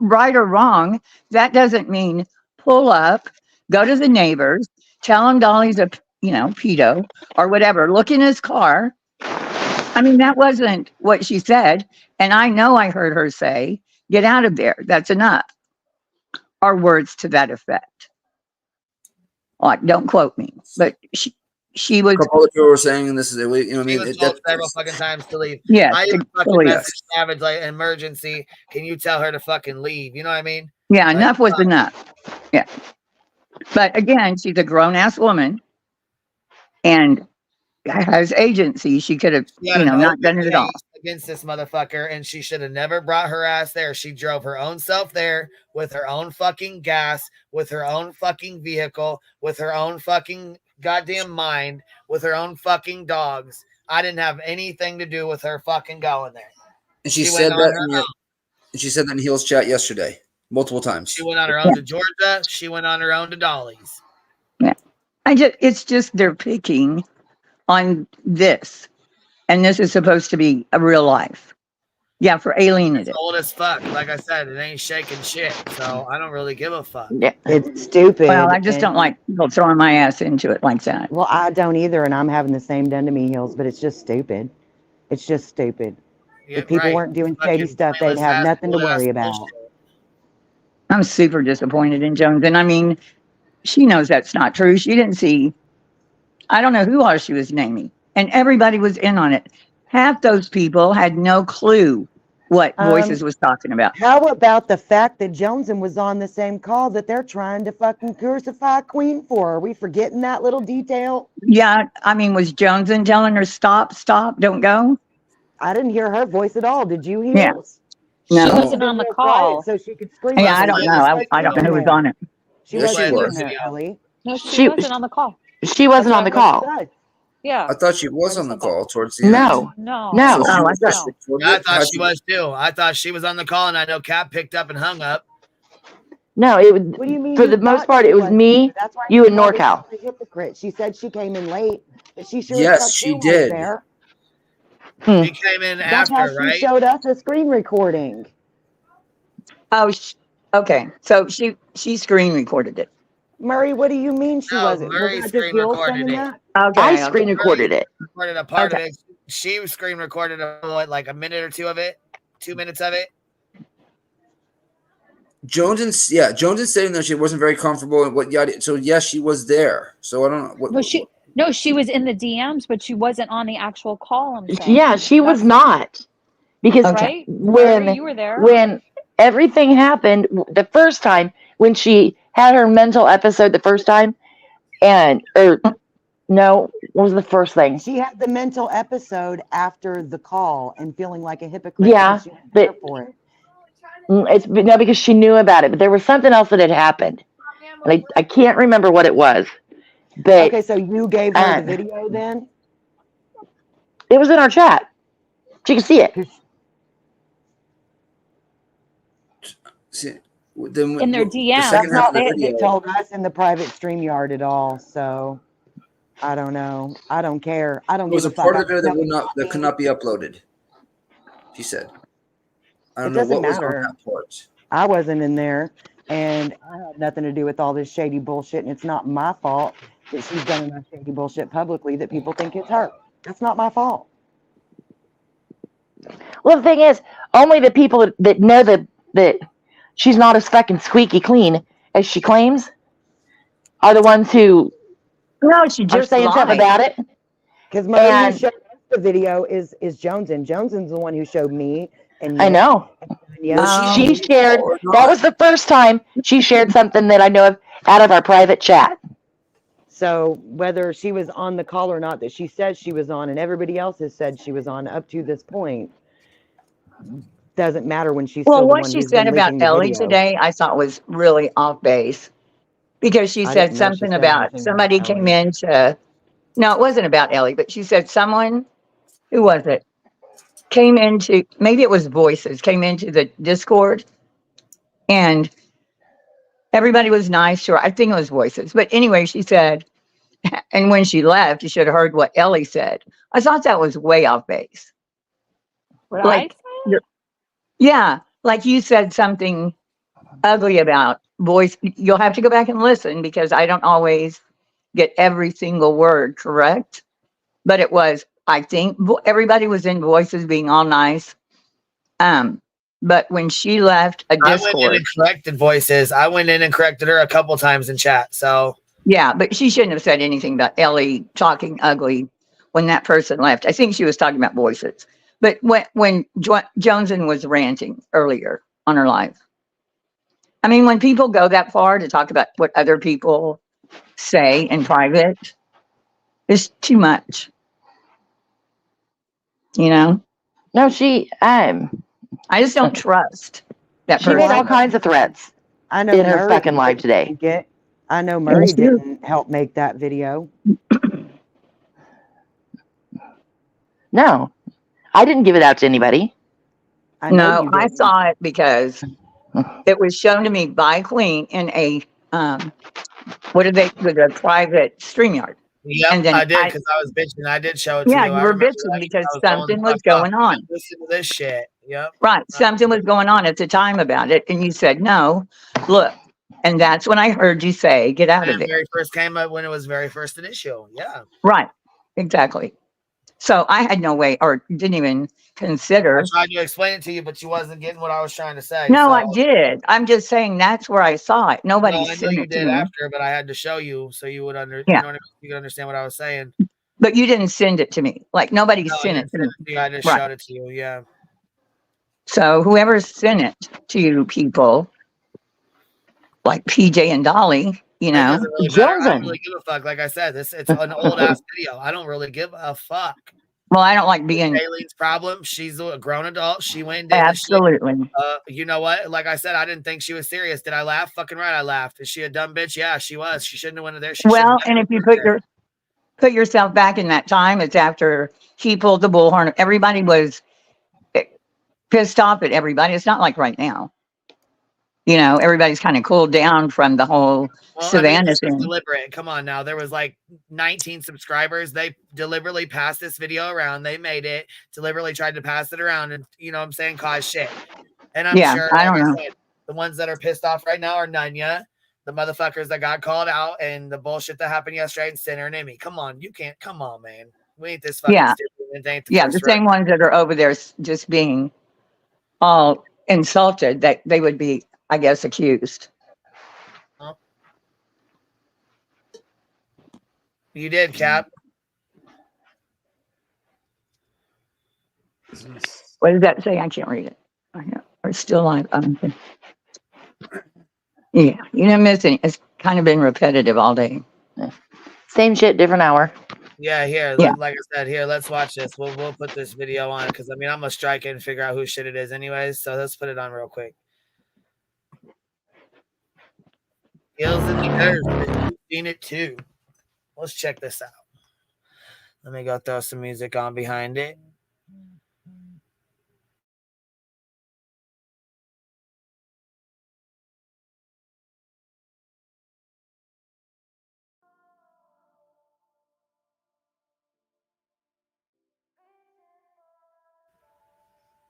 right or wrong. That doesn't mean pull up, go to the neighbors, tell him Dolly's a, pedo or whatever. Look in his car. I mean, that wasn't what she said. And I know I heard her say, get out of there. That's enough. Or words to that effect. Like, don't quote me, but she was. A couple of people were saying this is illegal. You know what I She mean? was told several fucking times to leave. Yes, I even to fucking leave. messaged Savage like emergency. Can you tell her to fucking leave? You know what I mean? Yeah, Like, enough was enough. Yeah. But again, she's a grown ass woman and has agency. She could have, She had an not open done it at all. case against this motherfucker, and she should have never brought her ass there. She drove her own self there with her own fucking gas, with her own fucking vehicle, with her own fucking goddamn mind, with her own fucking dogs. I didn't have anything to do with her fucking going there. And she went said on that. her own. And she said that in Heels chat yesterday, multiple times. She went on her own to Georgia. She went on her own to Dolly's. Yeah. It's just they're picking on this. And this is supposed to be a real life. Yeah, for Alien it is. Old as fuck. Like I said, it ain't shaking shit. So I don't really give a fuck. Yeah. It's stupid. Well, I just don't like people throwing my ass into it like that. Well, I don't either, and I'm having the same done to me, Heels, but it's just stupid. It's just stupid. Yeah, if people weren't doing shady stuff, they'd have nothing to worry about. I'm super disappointed in Jones. And I mean, she knows that's not true. She didn't see, I don't know who all she was naming. And everybody was in on it. Half those people had no clue what Voices was talking about. How about the fact that Joneson was on the same call that they're trying to fucking crucify Queen for? Are we forgetting that little detail? Yeah, I mean, was Joneson telling her, stop, don't go? I didn't hear her voice at all. Did you hear? Yeah. She No. wasn't on the call. So she could scream. Yeah, I don't know. I don't know who was on it. She wasn't in there, Ellie. No, she wasn't on the call. She wasn't on the call. Yeah. I thought she was on the call towards the No. end. No. No. So she Oh, was I just thought- recorded I it? thought How'd she you- was too. I thought she was on the call, and I know Kat picked up and hung up. No, it was What do you mean? for you the most thought part. she It was was? me, That's why you, she and called her NorCal. a hypocrite. She said she came in late, but she sure Yes, as fuck she was did. there. She came in That's how after, she right? showed us a screen recording. Oh, okay. So she screen recorded it. Murray, what do you mean she No, wasn't? Murray Was that just screen Gil recorded saying it. that? Okay. I screen recorded it. Recorded a part Okay. of it. She screen recorded like a minute or two of it, 2 minutes of it. Jones is saying that she wasn't very comfortable and what yada. So yes, she was there. So I don't know what. No, she was in the DMs, but she wasn't on the actual call. I'm saying. Yeah, she was not. Because Right? when Murray, you were there. when everything happened the first time, when she had her mental episode the first time, no, what was the first thing? She had the mental episode after the call and feeling like a hypocrite. Yeah, because she was there but for it. because she knew about it, but there was something else that had happened, and I can't remember what it was. But Okay, so you gave her the video then? it was in our chat. She could see it. In their DMs. That's not what they told us in the private StreamYard at all. So I don't know. I don't care. I don't There was give a a fuck. part of it that could not be uploaded. She said. I don't It know doesn't what was on matter. that part. I wasn't in there, and I had nothing to do with all this shady bullshit. And it's not my fault that she's done enough shady bullshit publicly that people think it's her. That's not my fault. Well, the thing is, only the people that know that she's not as fucking squeaky clean as she claims are the ones who she are just saying something lied. about it. Because Murray, who And showed us the video is Joneson. Johnson's the one who showed me. And I Nick know. and Tanya. She shared, that was the first time she shared something that I know of out of our private chat. So whether she was on the call or not that she said she was on, and everybody else has said she was on up to this point, doesn't matter when she's Well, still the what one she who's said been about leaking the Ellie video. today, I thought was really off base because she I said didn't know she something said about anything somebody about came Ellie. in to. No, it wasn't about Ellie, but she said someone. Who was it? came into, maybe it was Voices, came into the Discord, and everybody was nice to her. I think it was Voices. But anyway, she said, and when she left, you should have heard what Ellie said. I thought that was way off base. What Like, yeah, like you said something ugly about Voice. You'll have to go back and listen because I don't always get every single word correct. But it was, I think, everybody was in Voices being all nice. But when she left a Discord, I went in and corrected Voices. I went in and corrected her a couple times in chat. So yeah, but she shouldn't have said anything about Ellie talking ugly when that person left. I think she was talking about Voices. But when Joneson was ranting earlier on her live, I mean, when people go that far to talk about what other people say in private, it's too much. You know? No, I just don't trust that she person. made all kinds of threats. I know in her Murray fucking live today. I know Murray didn't help make that video. No, I didn't give it out to anybody. No, I saw it because it was shown to me by Queen in a with a private StreamYard. Yep, And then I did because I was bitching. I did show it to you. Yeah, I you were remember bitching that because I was blowing something the was fuck up. going on. Listen to this shit. Yep. Right, something was going on at the time about it, and you said no. Look, and that's when I heard you say, "Get out When of it there." very first came up, when it was very first initial. Yeah. Right, exactly. So I had no way, or didn't even consider. I tried to explain it to you, but you wasn't getting what I was trying to say. No, so. I did. I'm just saying that's where I saw it. Nobody No, I know sent you it to did me. after, but I had to show you so you would Yeah. you know what I mean? You could understand what I was saying. But you didn't send it to me. Like nobody No, I sent didn't it to send me. it to you. I just Right. showed it to you. Yeah. So whoever sent it to you people, like PJ and Dolly, you It know, doesn't really matter. I don't really give a fuck. Like I said, it's an old ass video. I don't really give a fuck. Well, I don't like being Aileen's problem. She's a grown adult. She went and did this shit. absolutely. You know what? Like I said, I didn't think she was serious. Did I laugh? Fucking right, I laughed. Is she a dumb bitch? Yeah, she was. She shouldn't have went there. She Well, shouldn't and have if you went there. put yourself back in that time, it's after he pulled the bullhorn. Everybody was pissed off at everybody. It's not like right now. You know, everybody's kind of cooled down from the whole Savannah this was thing. deliberate. Come on now. There was like 19 subscribers. They deliberately passed this video around. They made it, deliberately tried to pass it around and, you know what I'm saying, cause shit. And I'm sure, I don't know. said, the ones that are pissed off right now are Nunya, the motherfuckers that got called out, and the bullshit that happened yesterday in Center and Emmy. Come on. You can't. Come on, man. We ain't this fucking stupid. It ain't The same ones that are over there just being all insulted, that they would be, I guess, accused. You did, Cap. What does that say? I can't read it. Or still live. Yeah, you didn't miss any. It's kind of been repetitive all day. Same shit, different hour. Yeah, here. Yeah. Like I said, here, let's watch this. We'll put this video on because I mean I'm gonna strike it and figure out whose shit it is anyways. So let's put it on real quick. Heels in the earth. You've seen it too. Let's check this out. Let me go throw some music on behind it.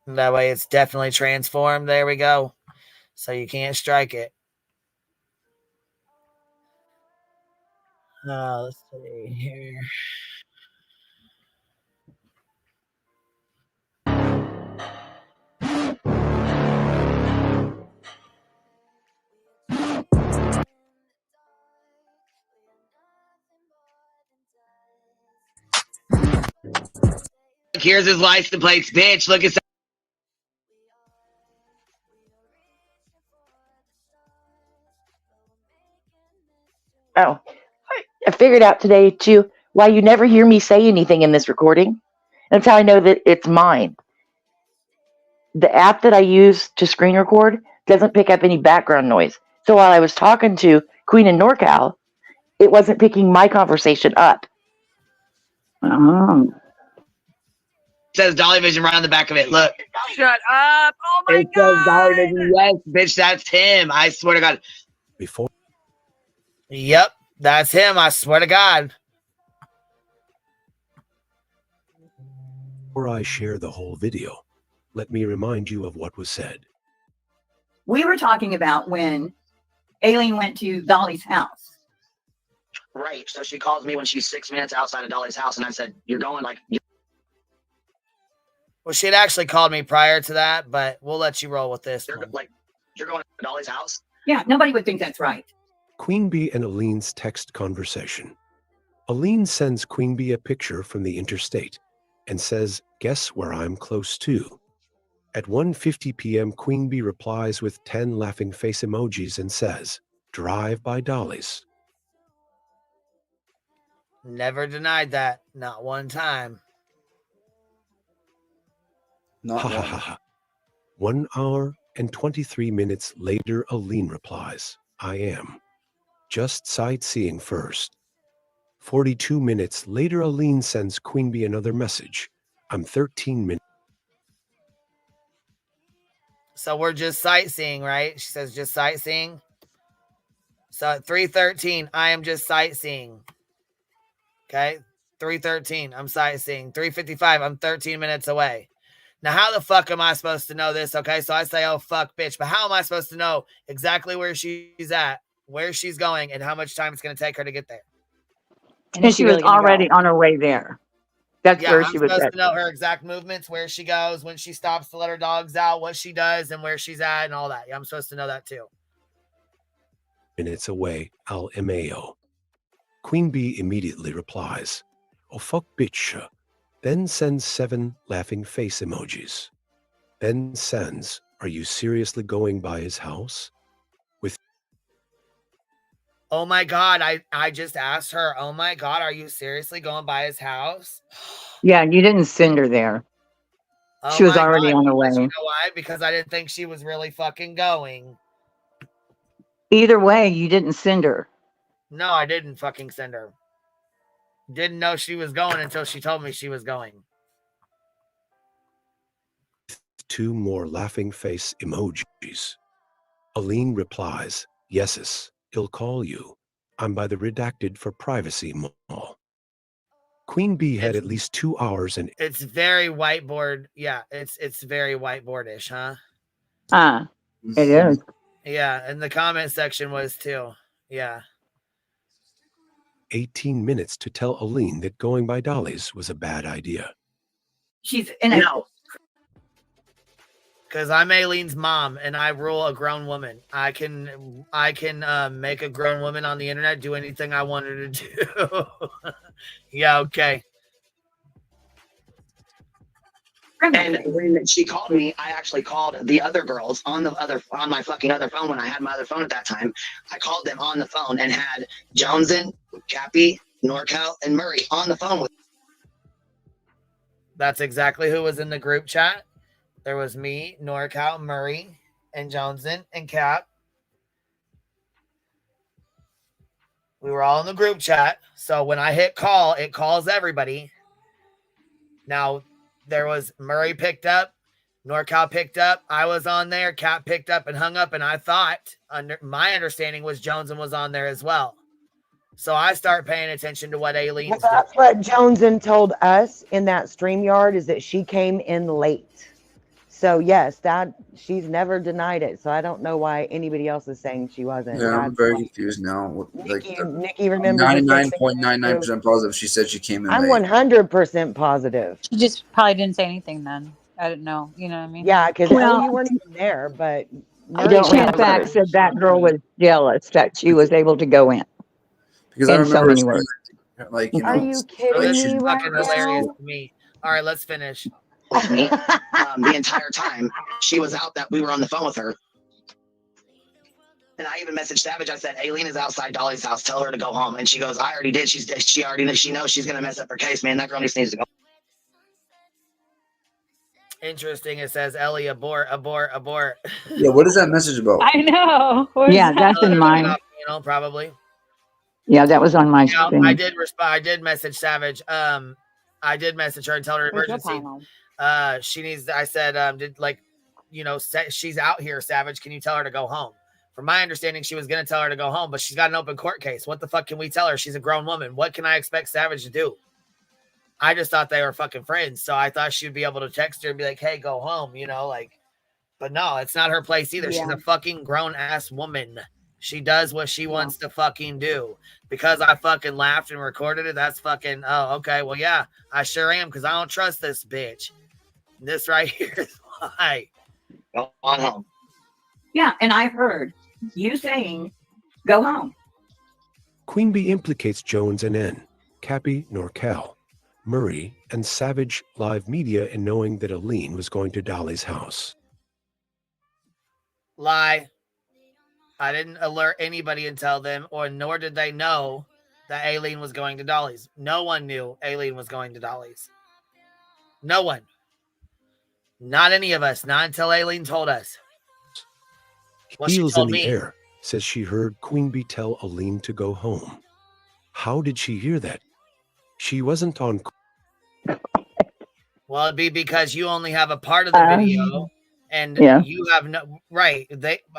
That way it's definitely transformed. There we go. So you can't strike it. Let's see here. Here's his license plates, bitch. Look at that. Oh, I figured out today too why you never hear me say anything in this recording. That's how I know that it's mine. The app that I use to screen record doesn't pick up any background noise. So while I was talking to Queen in NorCal, it wasn't picking my conversation up. Oh. says Dolly Vision right on the back of it. Look. Shut up. Oh my It says Dolly Vision. Yes, bitch, that's him. I swear to God. Before. Yep, that's him. I swear to God. Before I share the whole video, let me remind you of what was said. We were talking about when Aileen went to Dolly's house. Right. So she calls me when she's 6 minutes outside of Dolly's house, and I said, "You're going like." Well, she'd actually called me prior to that, but we'll let you roll with this. You're going to Dolly's house. Yeah, nobody would think that's right. Queen Bee and Alene's text conversation. Alene sends Queen Bee a picture from the interstate and says, "Guess where I'm close to?" At 1:50 p.m., Queen Bee replies with 10 laughing face emojis and says, "Drive by Dolly's." Never denied that. Not one time. Ha ha ha ha. 1 hour and 23 minutes later, Alene replies, "I am. Just sightseeing first." 42 minutes later, Alene sends Queen Bee another message. "I'm 13 minutes." So we're just sightseeing, right? She says just sightseeing. So at 3:13, I am just sightseeing. Okay. 3:13, I'm sightseeing. 3:55, I'm 13 minutes away. Now, how the fuck am I supposed to know this? Okay, so I say, oh, fuck, bitch. But how am I supposed to know exactly where she's at, where she's going, and how much time it's going to take her to get there? And she was already on her way there. That's where I'm she was supposed at. to know her exact movements, where she goes, when she stops to let her dogs out, what she does, and where she's at, and all that. Yeah, I'm supposed to know that too. Minutes away, LMAO. Queen Bee immediately replies, "Oh, fuck, bitch." Then sends 7 laughing face emojis. Then sends, "Are you seriously going by his house?" With Oh my God, I just asked her, oh my God, are you seriously going by his house? Yeah, you didn't send her there. Oh She was my already God, on her because way. you know why? Because I didn't think she was really fucking going. Either way, you didn't send her. No, I didn't fucking send her. Didn't know she was going until she told me she was going. 2 more laughing face emojis. Alene replies, "Yeses, he'll call you. I'm by the redacted for privacy mall." Queen Bee had at least 2 hours and It's very whiteboard. Yeah, it's very whiteboardish, huh? It is. Yeah, and the comment section was too. Yeah. 18 minutes to tell Alene that going by Dolly's was a bad idea. She's in a Because I'm Aileen's mom and I rule a grown woman. I can make a grown woman on the internet do anything I want her to do. Yeah, okay. And when she called me, I actually called the other girls on my fucking other phone when I had my other phone at that time. I called them on the phone and had Joneson, Cappy, NorCal, and Murray on the phone with. That's exactly who was in the group chat. There was me, NorCal, Murray, and Joneson, and Cap. We were all in the group chat. So when I hit call, it calls everybody. Now, there was Murray picked up, NorCal picked up, I was on there, Cap picked up and hung up, and I thought, my understanding was Joneson was on there as well. So I start paying attention to what Aileen's doing. That's what Joneson told us in that StreamYard, is that she came in late. So yes, that she's never denied it. So I don't know why anybody else is saying she wasn't. Yeah, I'm very confused now. Nikki remembers 99.99% positive she said she came in I'm late. 100% positive. She just probably didn't say anything then. I didn't know. You know what I mean? Yeah, because Well, you weren't even there, but She in fact said that girl was jealous that she was able to go in. Because I in remember so many saying, words. like, you know, Are you kidding like me she's right Fucking hilarious now? to me. All right, let's finish. With me the entire time she was out, that we were on the phone with her. And I even messaged Savage. I said, Aileen is outside Dolly's house. Tell her to go home. And she goes, I already did. She already knows. She knows she's going to mess up her case, man. That girl needs to go. Interesting. It says, Ellie, abort, abort, abort. Yeah, what is that message about? I know. Yeah, that's in mine. You know, probably. Yeah, that was on my Yeah, thing. I did respond. I did message Savage. I did message her and tell her Where's your emergency. pile? She needs. I said, did like, she's out here, Savage. Can you tell her to go home? From my understanding, she was gonna tell her to go home, but she's got an open court case. What the fuck can we tell her? She's a grown woman. What can I expect Savage to do? I just thought they were fucking friends, so I thought she'd be able to text her and be like, "Hey, go home," But no, it's not her place either. Yeah. She's a fucking grown ass woman. She does what she wants to fucking do. Because I fucking laughed and recorded it, that's fucking, oh, okay. Well, yeah, I sure am, because I don't trust this bitch. This right here is why. Go on home. Yeah, and I heard you saying, go home. Queen Bee implicates Jones and N, Cappy, Norcal, Murray, and Savage Live Media in knowing that Alene was going to Dolly's house. Lie. I didn't alert anybody and tell them, nor did they know that Alene was going to Dolly's. No one knew Alene was going to Dolly's. No one. Not any of us. Not until Alene told us. Well, Heels in the air says she heard Queen Bee tell Alene to go home. How did she hear that? She wasn't on. Well, it'd be because you only have a part of the video. And you have no right.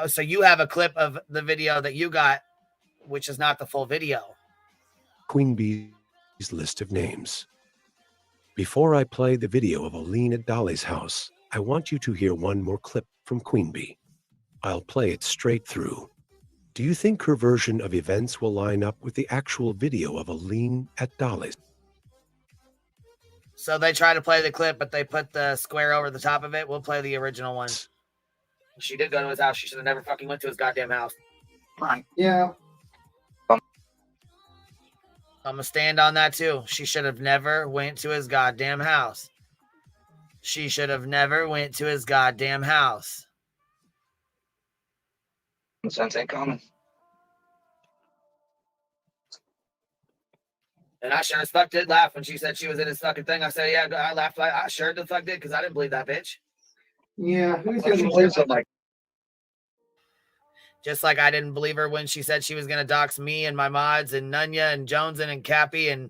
So you have a clip of the video that you got, which is not the full video. Queen Bee's list of names. Before I play the video of Alene at Dolly's house, I want you to hear one more clip from Queen Bee. I'll play it straight through. Do you think her version of events will line up with the actual video of Alene at Dolly's? So they try to play the clip, but they put the square over the top of it. We'll play the original one. She did go to his house. She should have never fucking went to his goddamn house. Right. Yeah. I'm going to stand on that too. She should have never went to his goddamn house. She should have never went to his goddamn house. Sense ain't common. And I sure as fuck did laugh when she said she was in his fucking thing. I said, yeah, I laughed. I sure the fuck did because I didn't believe that bitch. Yeah. Who's going to believe something? Just like I didn't believe her when she said she was going to dox me and my mods and Nunya and Joneson and Cappy and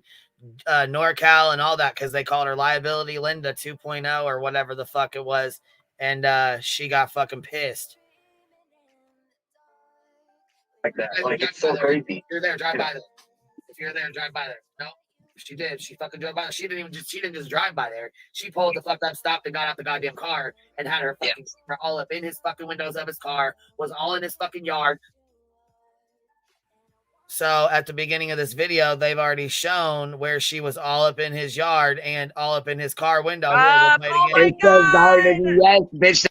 NorCal and all that because they called her Liability Linda 2.0 or whatever the fuck it was. And she got fucking pissed. Like that. Like, it's so crazy. You're there, drive by there. If you're there, drive by there. No, she did. She fucking drove by there. She didn't just drive by there. She pulled the fuck up, stopped, and got out the goddamn car and had her fucking all up in his fucking windows of his car, was all in his fucking yard. So at the beginning of this video, they've already shown where she was all up in his yard and all up in his car window. It says Dolly Vision, yes, bitch.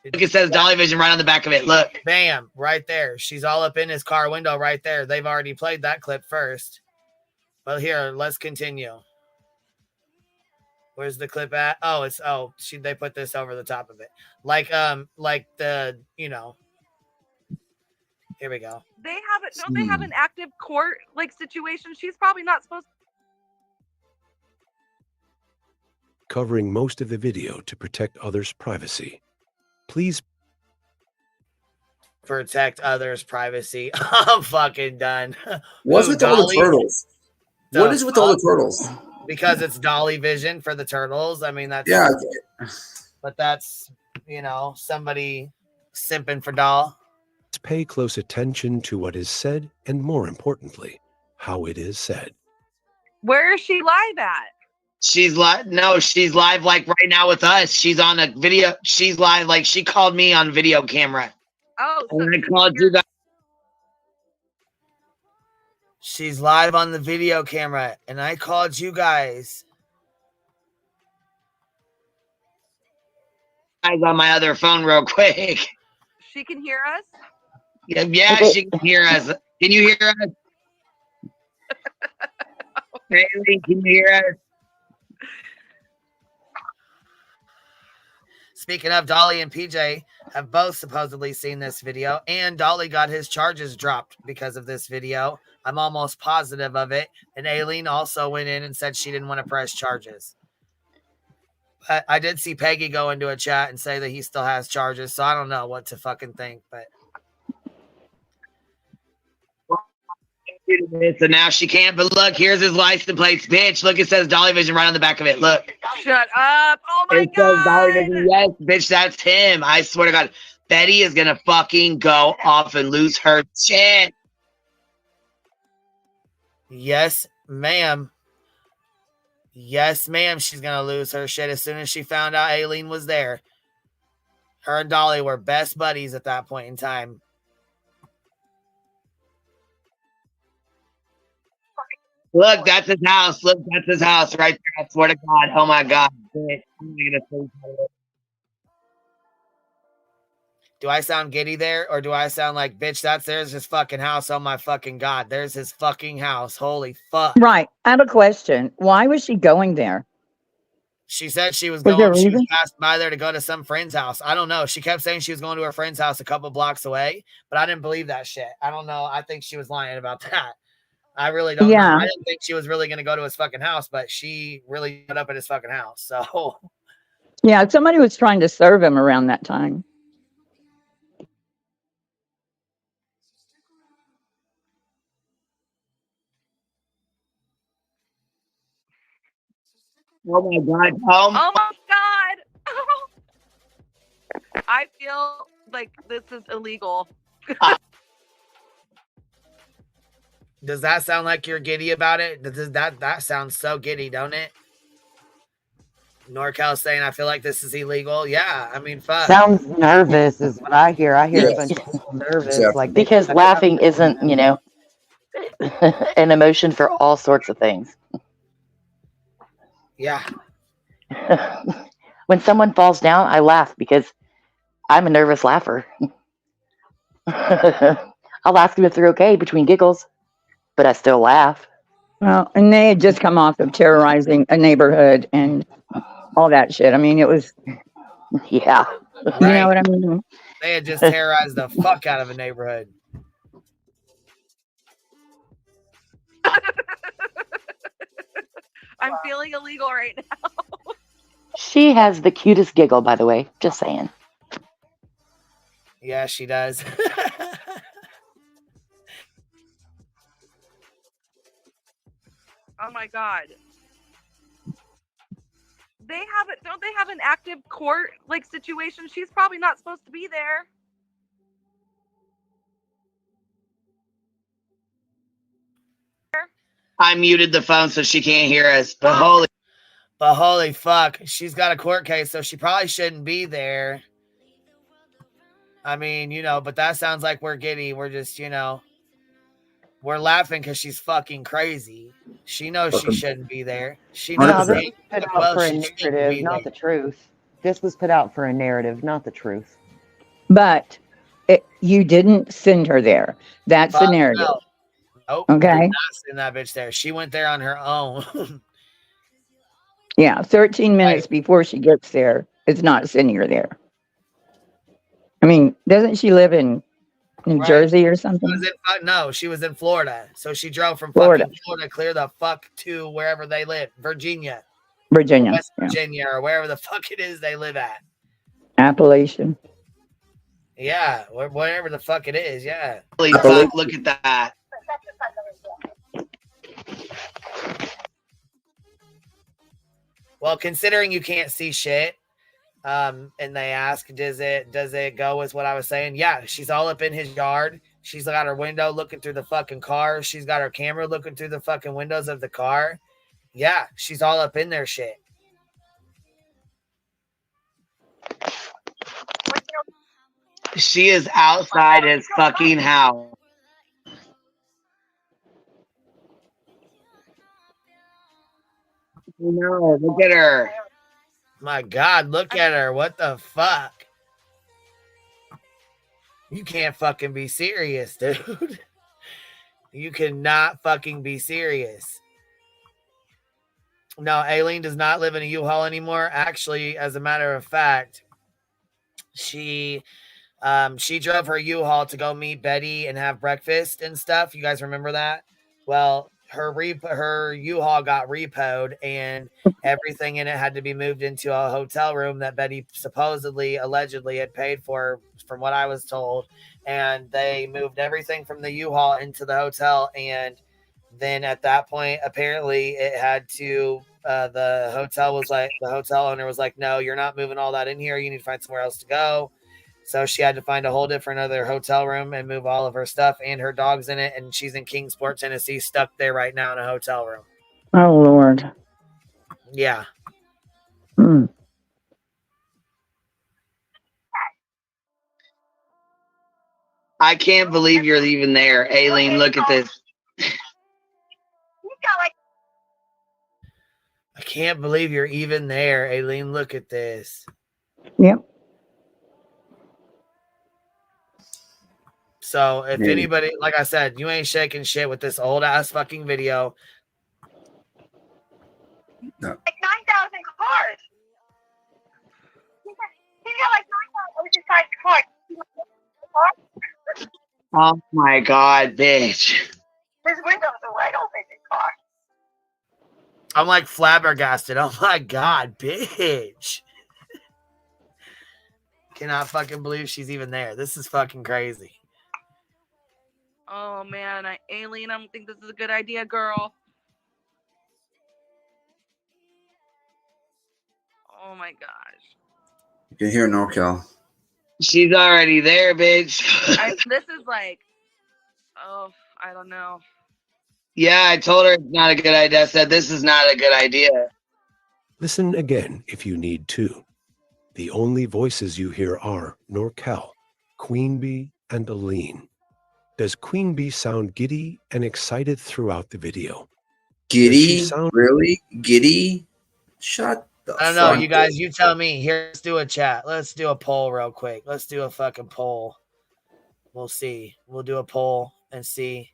It says Dolly Vision right on the back of it. Look. Bam, right there. She's all up in his car window right there. They've already played that clip first. But here, let's continue. Where's the clip at? Oh, they put this over the top of it. Like the, here we go. They have it. Don't they have an active court situation? She's probably not supposed to. Covering most of the video to protect others' privacy. Please protect others' privacy. I'm fucking done. What's with all the turtles? What is with all the turtles? Because it's Dolly Vision for the turtles. I mean, that's but that's somebody simping for doll. Pay close attention to what is said, and more importantly, how it is said. Where is she live at? She's live. No, she's live like right now with us. She's on a video. She's live. Like she called me on video camera. Oh, so and I called you guys. She's live on the video camera, and I called you guys. On my other phone, real quick. She can hear us. Yeah, she can hear us. Can you hear us? Haley, can you hear us? Speaking of, Dolly and PJ have both supposedly seen this video, and Dolly got his charges dropped because of this video. I'm almost positive of it. And Aileen also went in and said she didn't want to press charges. But I did see Peggy go into a chat and say that he still has charges, so I don't know what to fucking think, but So now she can't. But look, here's his license plates, bitch. Look, it says Dolly Vision right on the back of it. Look. Shut up. Oh my It says Dolly Vision. Yes, bitch, that's him. I swear to God. Betty is gonna fucking go off and lose her shit. Yes, ma'am. Yes, ma'am. She's gonna lose her shit as soon as she found out Aileen was there. Her and Dolly were best buddies at that point in time. Look, that's his house. Look, that's his house right there. I swear to God. Oh my God. Bitch. I'm gonna say Do I sound giddy there, or do I sound like, bitch, there's his fucking house? Oh my fucking God. There's his fucking house. Holy fuck. Right. I have a question. Why was she going there? She said she was Was there a she was reason? passing by there to go to some friend's house. I don't know. She kept saying she was going to her friend's house a couple blocks away, but I didn't believe that shit. I don't know. I think she was lying about that. I really don't know. I didn't think she was really going to go to his fucking house, but she really ended up at his fucking house. So, Yeah, somebody was trying to serve him around that time. oh my God. Oh my God. I feel like this is illegal. does that sound like you're giddy about it? That sounds so giddy, don't it? NorCal saying, I feel like this is illegal. Yeah, I mean, fuck. Sounds nervous is what I hear. I hear a bunch of people nervous. Like because laughing isn't, you know, an emotion for all sorts of things. Yeah. When someone falls down, I laugh because I'm a nervous laugher. I'll ask them if they're okay between giggles, but I still laugh. Well, and they had just come off of terrorizing a neighborhood and all that shit. I mean, it was. Yeah. You know what I mean? They had just terrorized the fuck out of a neighborhood. I'm feeling illegal right now. She has the cutest giggle, by the way. Just saying. Yeah, she does. Oh my God. Don't they have an active court like situation? She's probably not supposed to be there. I muted the phone so she can't hear us. But holy fuck. She's got a court case, so she probably shouldn't be there. I mean, you know, but that sounds like we're giddy. We're just, you know, we're laughing because she's fucking crazy. She knows she shouldn't be there. She knows this was put out for a narrative, not the truth. This was put out for a narrative, not the truth. But you didn't send her there. That's the narrative. No. Nope. Okay. Did not send that bitch there. She went there on her own. Yeah, 13 minutes before she gets there, it's not sending her there. I mean, doesn't she live in New Jersey or something? She was in Florida. So she drove from Florida. fucking Florida clear the fuck to wherever they live. Virginia. Virginia. West Virginia or wherever the fuck it is they live at. Appalachian. Yeah, wherever the fuck it is. Yeah. holy fuck, look at that. Well, considering you can't see shit, and they ask, does it go with what I was saying? Yeah, she's all up in his yard. She's got her window looking through the fucking car. She's got her camera looking through the fucking windows of the car. Yeah, she's all up in their shit. She is outside his fucking house. No, look at her. My God, look at her. What the fuck? You can't fucking be serious, dude. You cannot fucking be serious. No, Aileen does not live in a U-Haul anymore. Actually, as a matter of fact, she drove her U-Haul to go meet Betty and have breakfast and stuff. You guys remember that? Well, her U-Haul got repoed, and everything in it had to be moved into a hotel room that Betty supposedly, allegedly had paid for, from what I was told. And they moved everything from the U-Haul into the hotel, and then at that point, apparently it had to. The hotel owner was like, "No, you're not moving all that in here. You need to find somewhere else to go." So she had to find a whole different other hotel room and move all of her stuff and her dog's in it. And she's in Kingsport, Tennessee, stuck there right now in a hotel room. Oh, Lord. Yeah. Hmm. I can't believe you're even there. Aileen, look at this. I can't believe you're even there. Aileen, look at this. Yep. So if anybody, like I said, you ain't shaking shit with this old ass fucking video. No. Like 9,000 cars. He's got like 9,000 cars. Oh my God, bitch. His windows are wide open in car. I'm like flabbergasted. Oh my God, bitch. Cannot fucking believe she's even there. This is fucking crazy. Oh man, Aileen, I don't think this is a good idea, girl. Oh my gosh. You can hear NorCal. She's already there, bitch. This is like, oh, I don't know. Yeah, I told her it's not a good idea. I said, this is not a good idea. Listen again if you need to. The only voices you hear are NorCal, Queen Bee, and Alene. Does Queen Bee sound giddy and excited throughout the video? Giddy? Really? Giddy? Shut the fuck up. I don't know, you guys, you tell me. Here, let's do a chat. Let's do a poll real quick. Let's do a fucking poll. We'll see. We'll do a poll and see.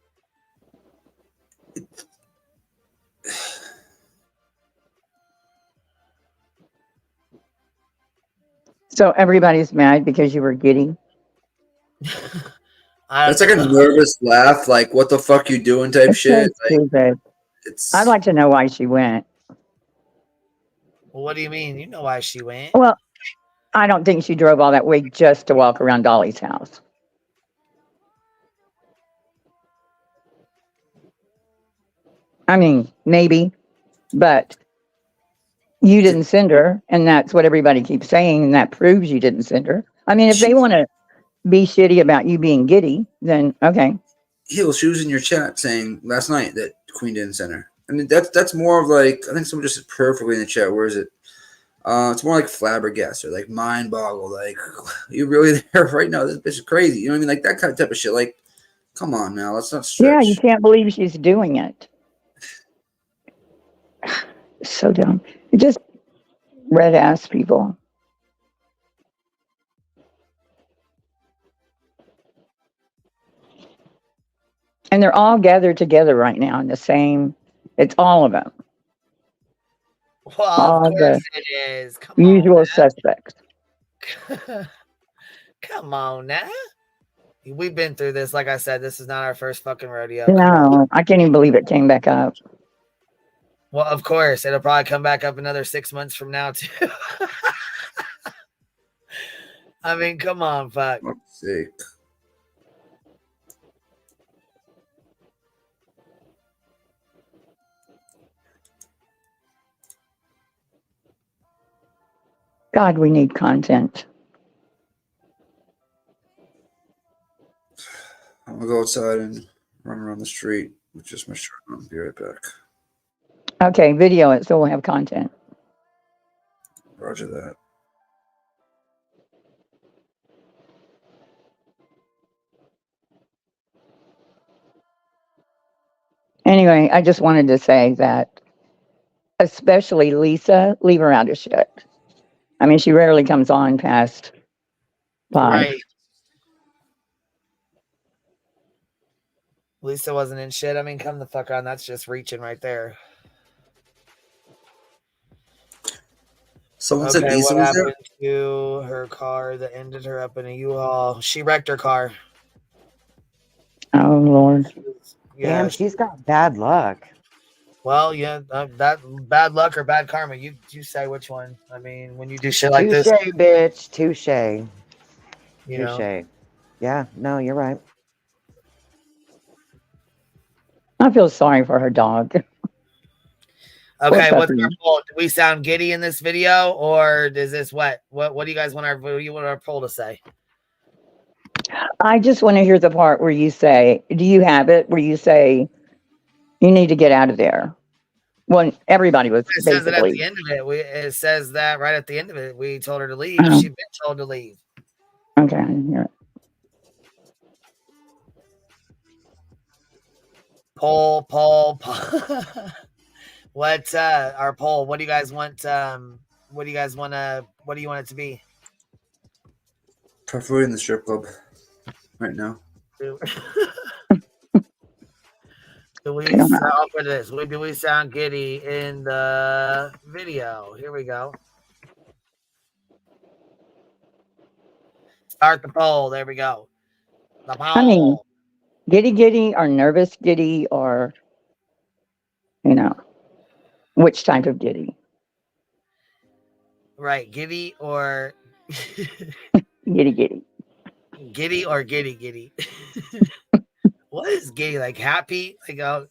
So everybody's mad because you were giddy? That's like a nervous laugh, like "what the fuck you doing" type It's shit. so stupid. I'd like to know why she went. Well, what do you mean? You know why she went. Well, I don't think she drove all that way just to walk around Dolly's house. I mean, maybe, but you didn't send her, and that's what everybody keeps saying, and that proves you didn't send her. I mean, if they want to be shitty about you being giddy, then okay. Hill, she was in your chat saying last night that Queen didn't send her. I mean, that's more of like, I think someone just said perfectly in the chat. Where is it? It's more like flabbergasted, like mind boggled. Like, you really there right now? This bitch is crazy. You know what I mean? Like that kind of type of shit. Like, come on now, let's not stretch. Yeah, you can't believe she's doing it. So dumb. It just red ass people. And they're all gathered together right now in the same, it's all of them. Well, all of course it is. Come usual suspects. Come on now. We've been through this. Like I said, this is not our first fucking rodeo. No, I can't even believe it came back up. Well, of course. It'll probably come back up another 6 months from now, too. I mean, come on, fuck. For fuck's sake. God, we need content. I'm gonna go outside and run around the street with just my shirt on. Be right back. Okay, video it so we'll have content. Roger that. Anyway, I just wanted to say that, especially Lisa, leave her out of shit. I mean, she rarely comes on past 5. Right. Lisa wasn't in shit. I mean, come the fuck on. That's just reaching right there. Someone said Okay, Lisa what was there? happened to her car that ended her up in a U-Haul? She wrecked her car. Oh, Lord. Yeah. Damn, she's got bad luck. Well, yeah, that bad luck or bad karma. You say which one. I mean, when you do shit like Touche, this, bitch. Touche. you know. Touche. Yeah, no, you're right. I feel sorry for her dog. Okay, what's puppy. our poll? Do we sound giddy in this video, or is this what? What do you guys want our poll to say? I just want to hear the part where you say, do you have it? Where you say, you need to get out of there. Well, everybody was It says it at basically. the end of it. It says that right at the end of it. We told her to leave. She'd been told to leave. Okay, I didn't hear it. Poll. What our poll? What do you guys want? What do you guys want to? What do you want it to be? Preferably in the strip club right now. Do we sound for this? Do we sound giddy in the video? Here we go. Start the poll. There we go. The poll. I mean, giddy or nervous giddy or, which type of giddy? Right, giddy or Giddy. Giddy or giddy. What is giddy? Like happy? Like oh,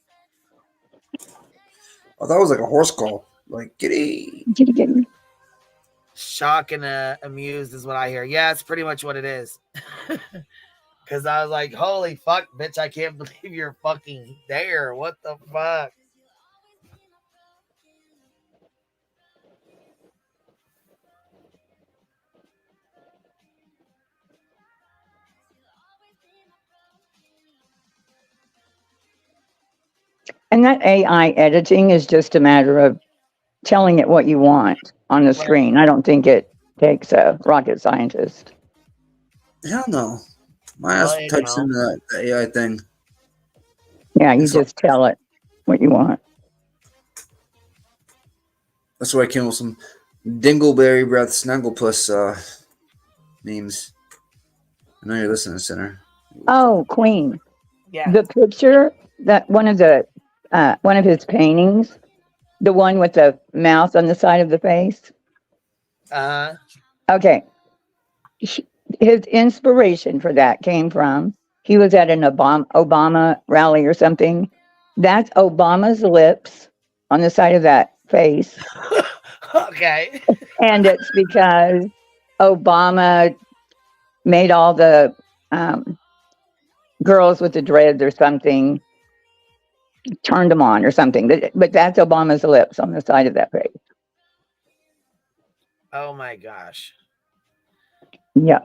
that was like a horse call. Like giddy. Shock and amused is what I hear. Yeah, it's pretty much what it is. Because I was like, holy fuck, bitch, I can't believe you're fucking there. What the fuck? And that AI editing is just a matter of telling it what you want on the screen. I don't think it takes a rocket scientist. Hell no. My ass types in the AI thing. Yeah, you just tell it what you want. That's why I came with some dingleberry breath snagglepuss memes. I know you're listening, Sinner. Oh, Queen. Yeah. The picture that one of his paintings, the one with the mouth on the side of the face. Okay. His inspiration for that came from, he was at an Obama rally or something. That's Obama's lips on the side of that face. Okay. And it's because Obama made all the girls with the dreads or something, turned them on or something. But that's Obama's lips on the side of that face. Oh my gosh. Yeah.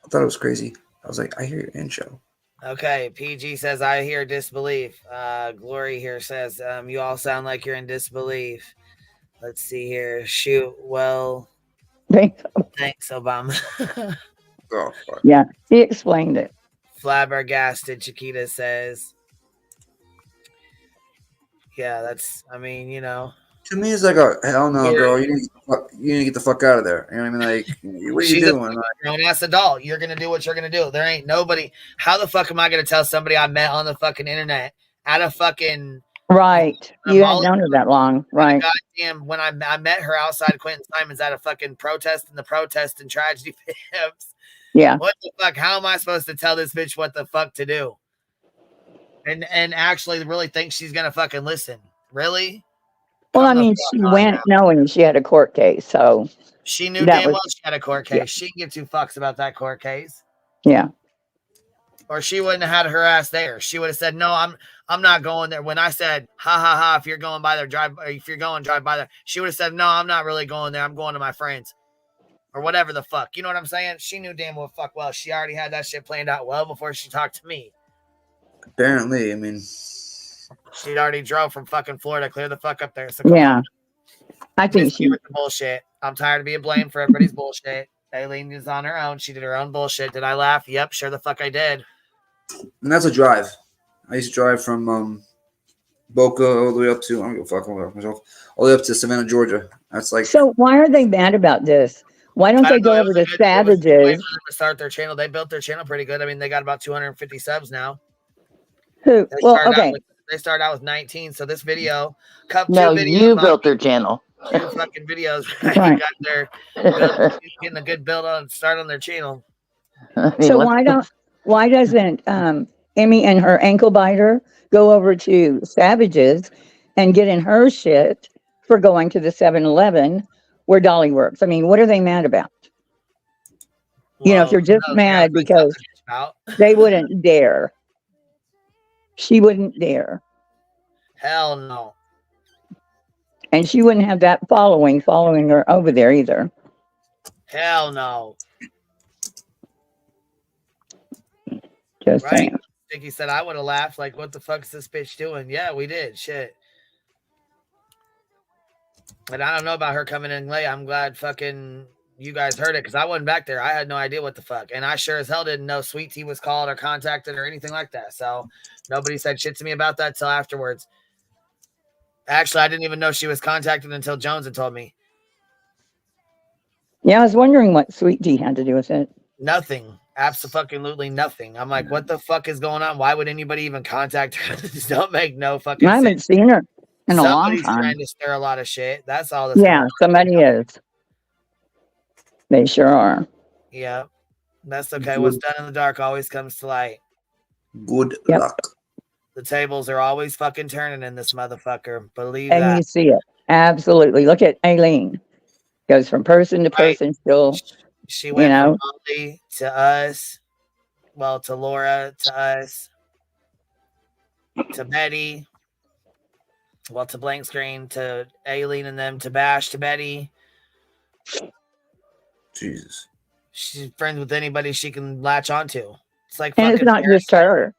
I thought it was crazy. I was like, I hear your intro. Okay, PG says, I hear disbelief. Glory here says, you all sound like you're in disbelief. Let's see here. Shoot, well, thanks, Obama. Oh, fuck. Yeah, he explained it. Flabbergasted, Chiquita says. Yeah, that's, I mean, To me, it's like a hell no, girl. You need to get the fuck out of there. You know what I mean? Like, what are you doing? She's a grown-ass adult. You're going to do what you're going to do. There ain't nobody. How the fuck am I going to tell somebody I met on the fucking internet at a fucking... Right. You hadn't known her that long. Right. Goddamn, when I met her outside Quentin Simons at a fucking protest, and the protest and tragedy pimps. Yeah. What the fuck? How am I supposed to tell this bitch what the fuck to do? And actually really think she's going to fucking listen? Really? Well, I mean, she went knowing she had a court case, so she knew damn well she had a court case. Yeah. She didn't give two fucks about that court case. Yeah. Or she wouldn't have had her ass there. She would have said, "No, I'm not going there." When I said, "Ha ha ha," if you're going by there, drive by there. She would have said, "No, I'm not really going there. I'm going to my friends," or whatever the fuck. You know what I'm saying? She knew damn well fuck well. She already had that shit planned out well before she talked to me. Apparently, I mean. She'd already drove from fucking Florida, clear the fuck up there. So yeah, I think she with the bullshit. I'm tired of being blamed for everybody's bullshit. Aileen is on her own. She did her own bullshit. Did I laugh? Yep, sure the fuck I did. And that's a drive. I used to drive from Boca all the way up to I don't give a fuck myself, all the way up to Savannah, Georgia. That's like. So why are they mad about this? Why don't I they don't know. go It over was a to good. It was a good way for Savages? them to start their channel. They built their channel pretty good. I mean, they got about 250 subs now. Who? Well, okay. They started out with 19. So this video, No, 2 videos, you built their channel. 2 fucking videos. Right. Got their getting a good build on start on their channel. So why doesn't Emmy and her ankle biter go over to Savages and get in her shit for going to the 7-Eleven where Dolly works? I mean, what are they mad about? You know, if you're just mad because they wouldn't dare. She wouldn't dare. Hell no. And she wouldn't have that following her over there either. Hell no. Just right. saying. Dickie said I would have laughed like, what the fuck is this bitch doing? Yeah, we did. Shit. And I don't know about her coming in late. I'm glad fucking you guys heard it because I wasn't back there. I had no idea what the fuck. And I sure as hell didn't know Sweet Tea was called or contacted or anything like that. So nobody said shit to me about that till afterwards. Actually, I didn't even know she was contacted until Jones had told me. Yeah, I was wondering what Sweet Tea had to do with it. Nothing. Absolutely nothing. I'm like, what the fuck is going on? Why would anybody even contact her? This don't make no fucking sense. I haven't seen her in a long Somebody's time. trying to stir a lot of shit. That's all that's Yeah, going on. somebody is. They sure are. Yeah. That's okay. What's done in the dark always comes to light. Good luck. The tables are always fucking turning in this motherfucker. Believe And that. you see it. Absolutely. Look at Aileen. Goes from person to person still. She went from Molly to us. Well, to Laura, to us. To Betty. Well, to Blank Screen, to Aileen and them, to Bash, to Betty. Jesus. She's friends with anybody she can latch onto. It's like And fucking it's not just her.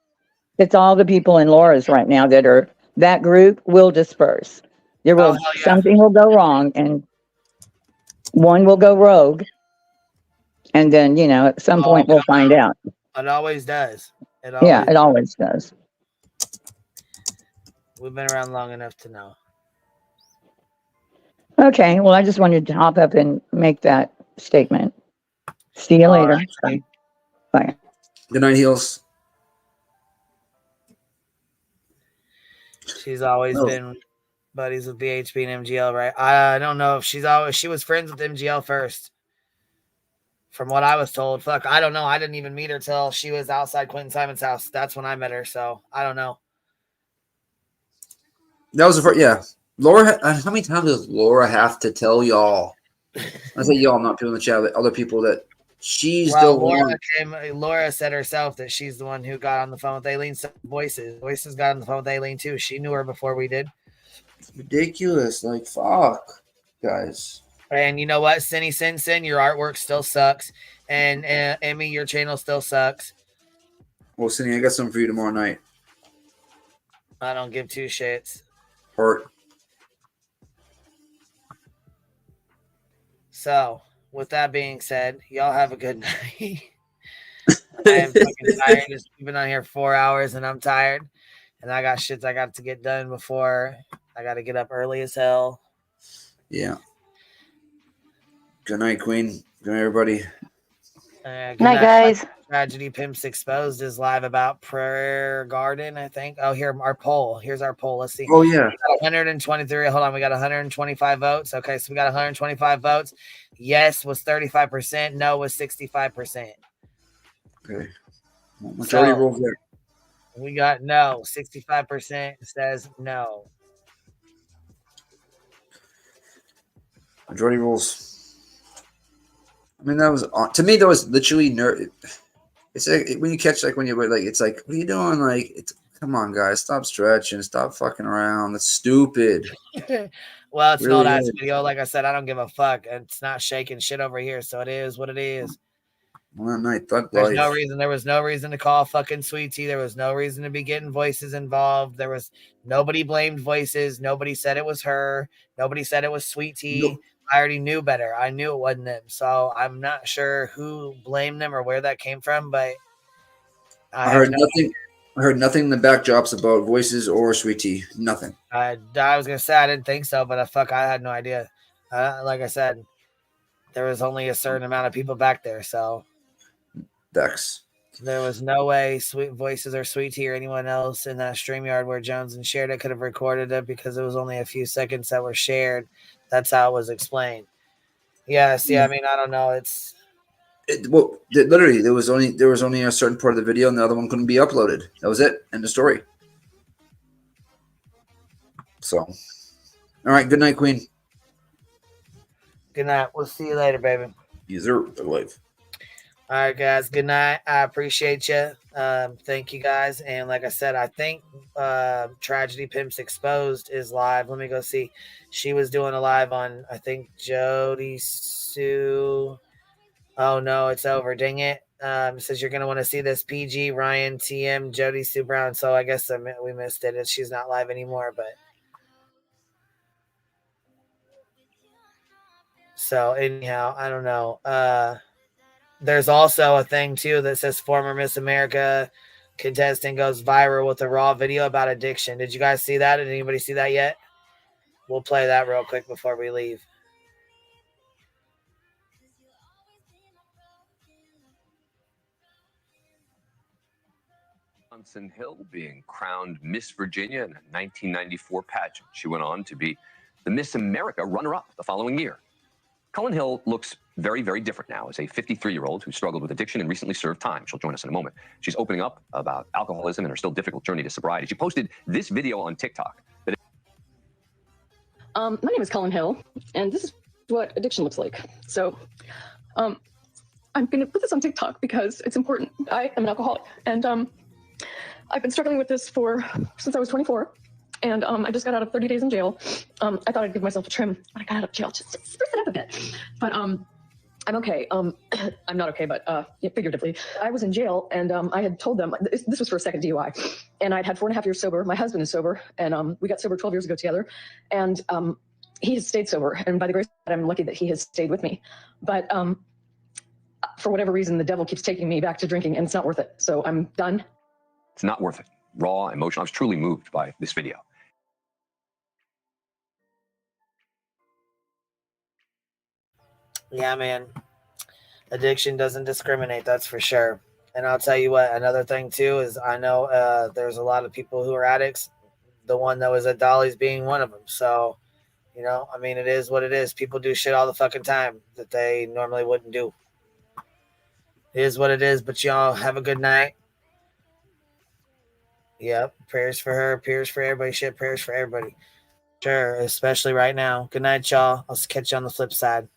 It's all the people in Laura's right now that group will disperse. There will something will go wrong and one will go rogue. And then, at some point we'll find out. It always does. It always does. We've been around long enough to know. Okay. Well, I just wanted to hop up and make that statement. See you later. Right. Bye. Good night, Heels. She's always been buddies with BHP and MGL, right? I don't know if she was friends with MGL first. From what I was told. Fuck, I don't know. I didn't even meet her till she was outside Quentin Simon's house. That's when I met her, so I don't know. That was the first, yeah. Laura, how many times does Laura have to tell y'all? I say y'all, not people in the chat, but other people that she's the one. Laura said herself that she's the one who got on the phone with Aileen. Voices got on the phone with Aileen too. She knew her before we did. Ridiculous. Like, fuck, guys. And you know what? Cindy Sin, your artwork still sucks. And Emmy, your channel still sucks. Well, Cindy, I got something for you tomorrow night. I don't give two shits. Hurt. So, with that being said, y'all have a good night. I am fucking tired. We've been on here 4 hours and I'm tired. And I got shit I got to get done before. I got to get up early as hell. Yeah. Good night, Queen. Good night, everybody. Good night, guys. Tragedy Pimps Exposed is live about Prayer Garden, I think. Oh, here, our poll. Here's our poll. Let's see. Oh, yeah. 123. Hold on. We got 125 votes. Okay, so we got 125 votes. Yes was 35%. No was 65%. Okay. Majority rules there. We got no. 65% says no. Majority rules. I mean, that was to me. That was literally nerd. It's like when you catch when you're like, it's like, what are you doing? Like, it's come on, guys, stop stretching, stop fucking around. That's stupid. Well, it's really an old ass video. Like I said, I don't give a fuck. It's not shaking shit over here, so it is what it is. One night, Thug There's Life. no reason. There was no reason to call fucking Sweet Tea. There was no reason to be getting voices involved. There was nobody blamed voices. Nobody said it was her. Nobody said it was Sweet Tea. Nope. I already knew better. I knew it wasn't them. So I'm not sure who blamed them or where that came from, but I heard nothing. I heard nothing in the backdrops about voices or Sweet Tea. Nothing. I was gonna say I didn't think so, but I had no idea. Like I said, there was only a certain amount of people back there, so Dex. There was no way Sweet Voices or Sweet Tea or anyone else in that StreamYard where Jones and shared it could have recorded it because it was only a few seconds that were shared. That's how it was explained. Yes, yeah. I mean, I don't know. Literally, there was only a certain part of the video, and the other one couldn't be uploaded. That was it. End of story. So, all right. Good night, Queen. Good night. We'll see you later, baby. Yes, sir. Good life. All right, guys. Good night. I appreciate you. Thank you, guys. And like I said, I think Tragedy Pimps Exposed is live. Let me go see. She was doing a live on, I think, Jody Sue. Oh, no, it's over. Dang it. It says you're going to want to see this. PG, Ryan, TM, Jody Sue Brown. So I guess we missed it. She's not live anymore, but. So anyhow, I don't know. There's also a thing too that says former Miss America contestant goes viral with a raw video about addiction. Did you guys see that? Did anybody see that yet? We'll play that real quick before we leave. Johnson Hill being crowned Miss Virginia in a 1994 pageant. She went on to be the Miss America runner-up the following year. Cullen Hill looks very, very different now as a 53-year-old who struggled with addiction and recently served time. She'll join us in a moment. She's opening up about alcoholism and her still difficult journey to sobriety. She posted this video on TikTok. My name is Cullen Hill, and this is what addiction looks like. So I'm going to put this on TikTok because it's important. I am an alcoholic, and I've been struggling with this since I was 24. And I just got out of 30 days in jail. I thought I'd give myself a trim when I got out of jail, just spruce it up a bit. But I'm okay. I'm not okay, but figuratively. I was in jail, and I had told them, this was for a second DUI, and I'd had 4.5 years sober. My husband is sober, and we got sober 12 years ago together. And he has stayed sober, and by the grace of God, I'm lucky that he has stayed with me. But for whatever reason, the devil keeps taking me back to drinking, and it's not worth it. So I'm done. It's not worth it. Raw, emotional. I was truly moved by this video. Yeah, man. Addiction doesn't discriminate, that's for sure. And I'll tell you what, another thing too is I know there's a lot of people who are addicts. The one that was at Dolly's being one of them. So, you know, I mean, it is what it is. People do shit all the fucking time that they normally wouldn't do. It is what it is, but y'all have a good night. Yep. Prayers for her, prayers for everybody, shit, prayers for everybody. Sure, especially right now. Good night, y'all. I'll catch you on the flip side.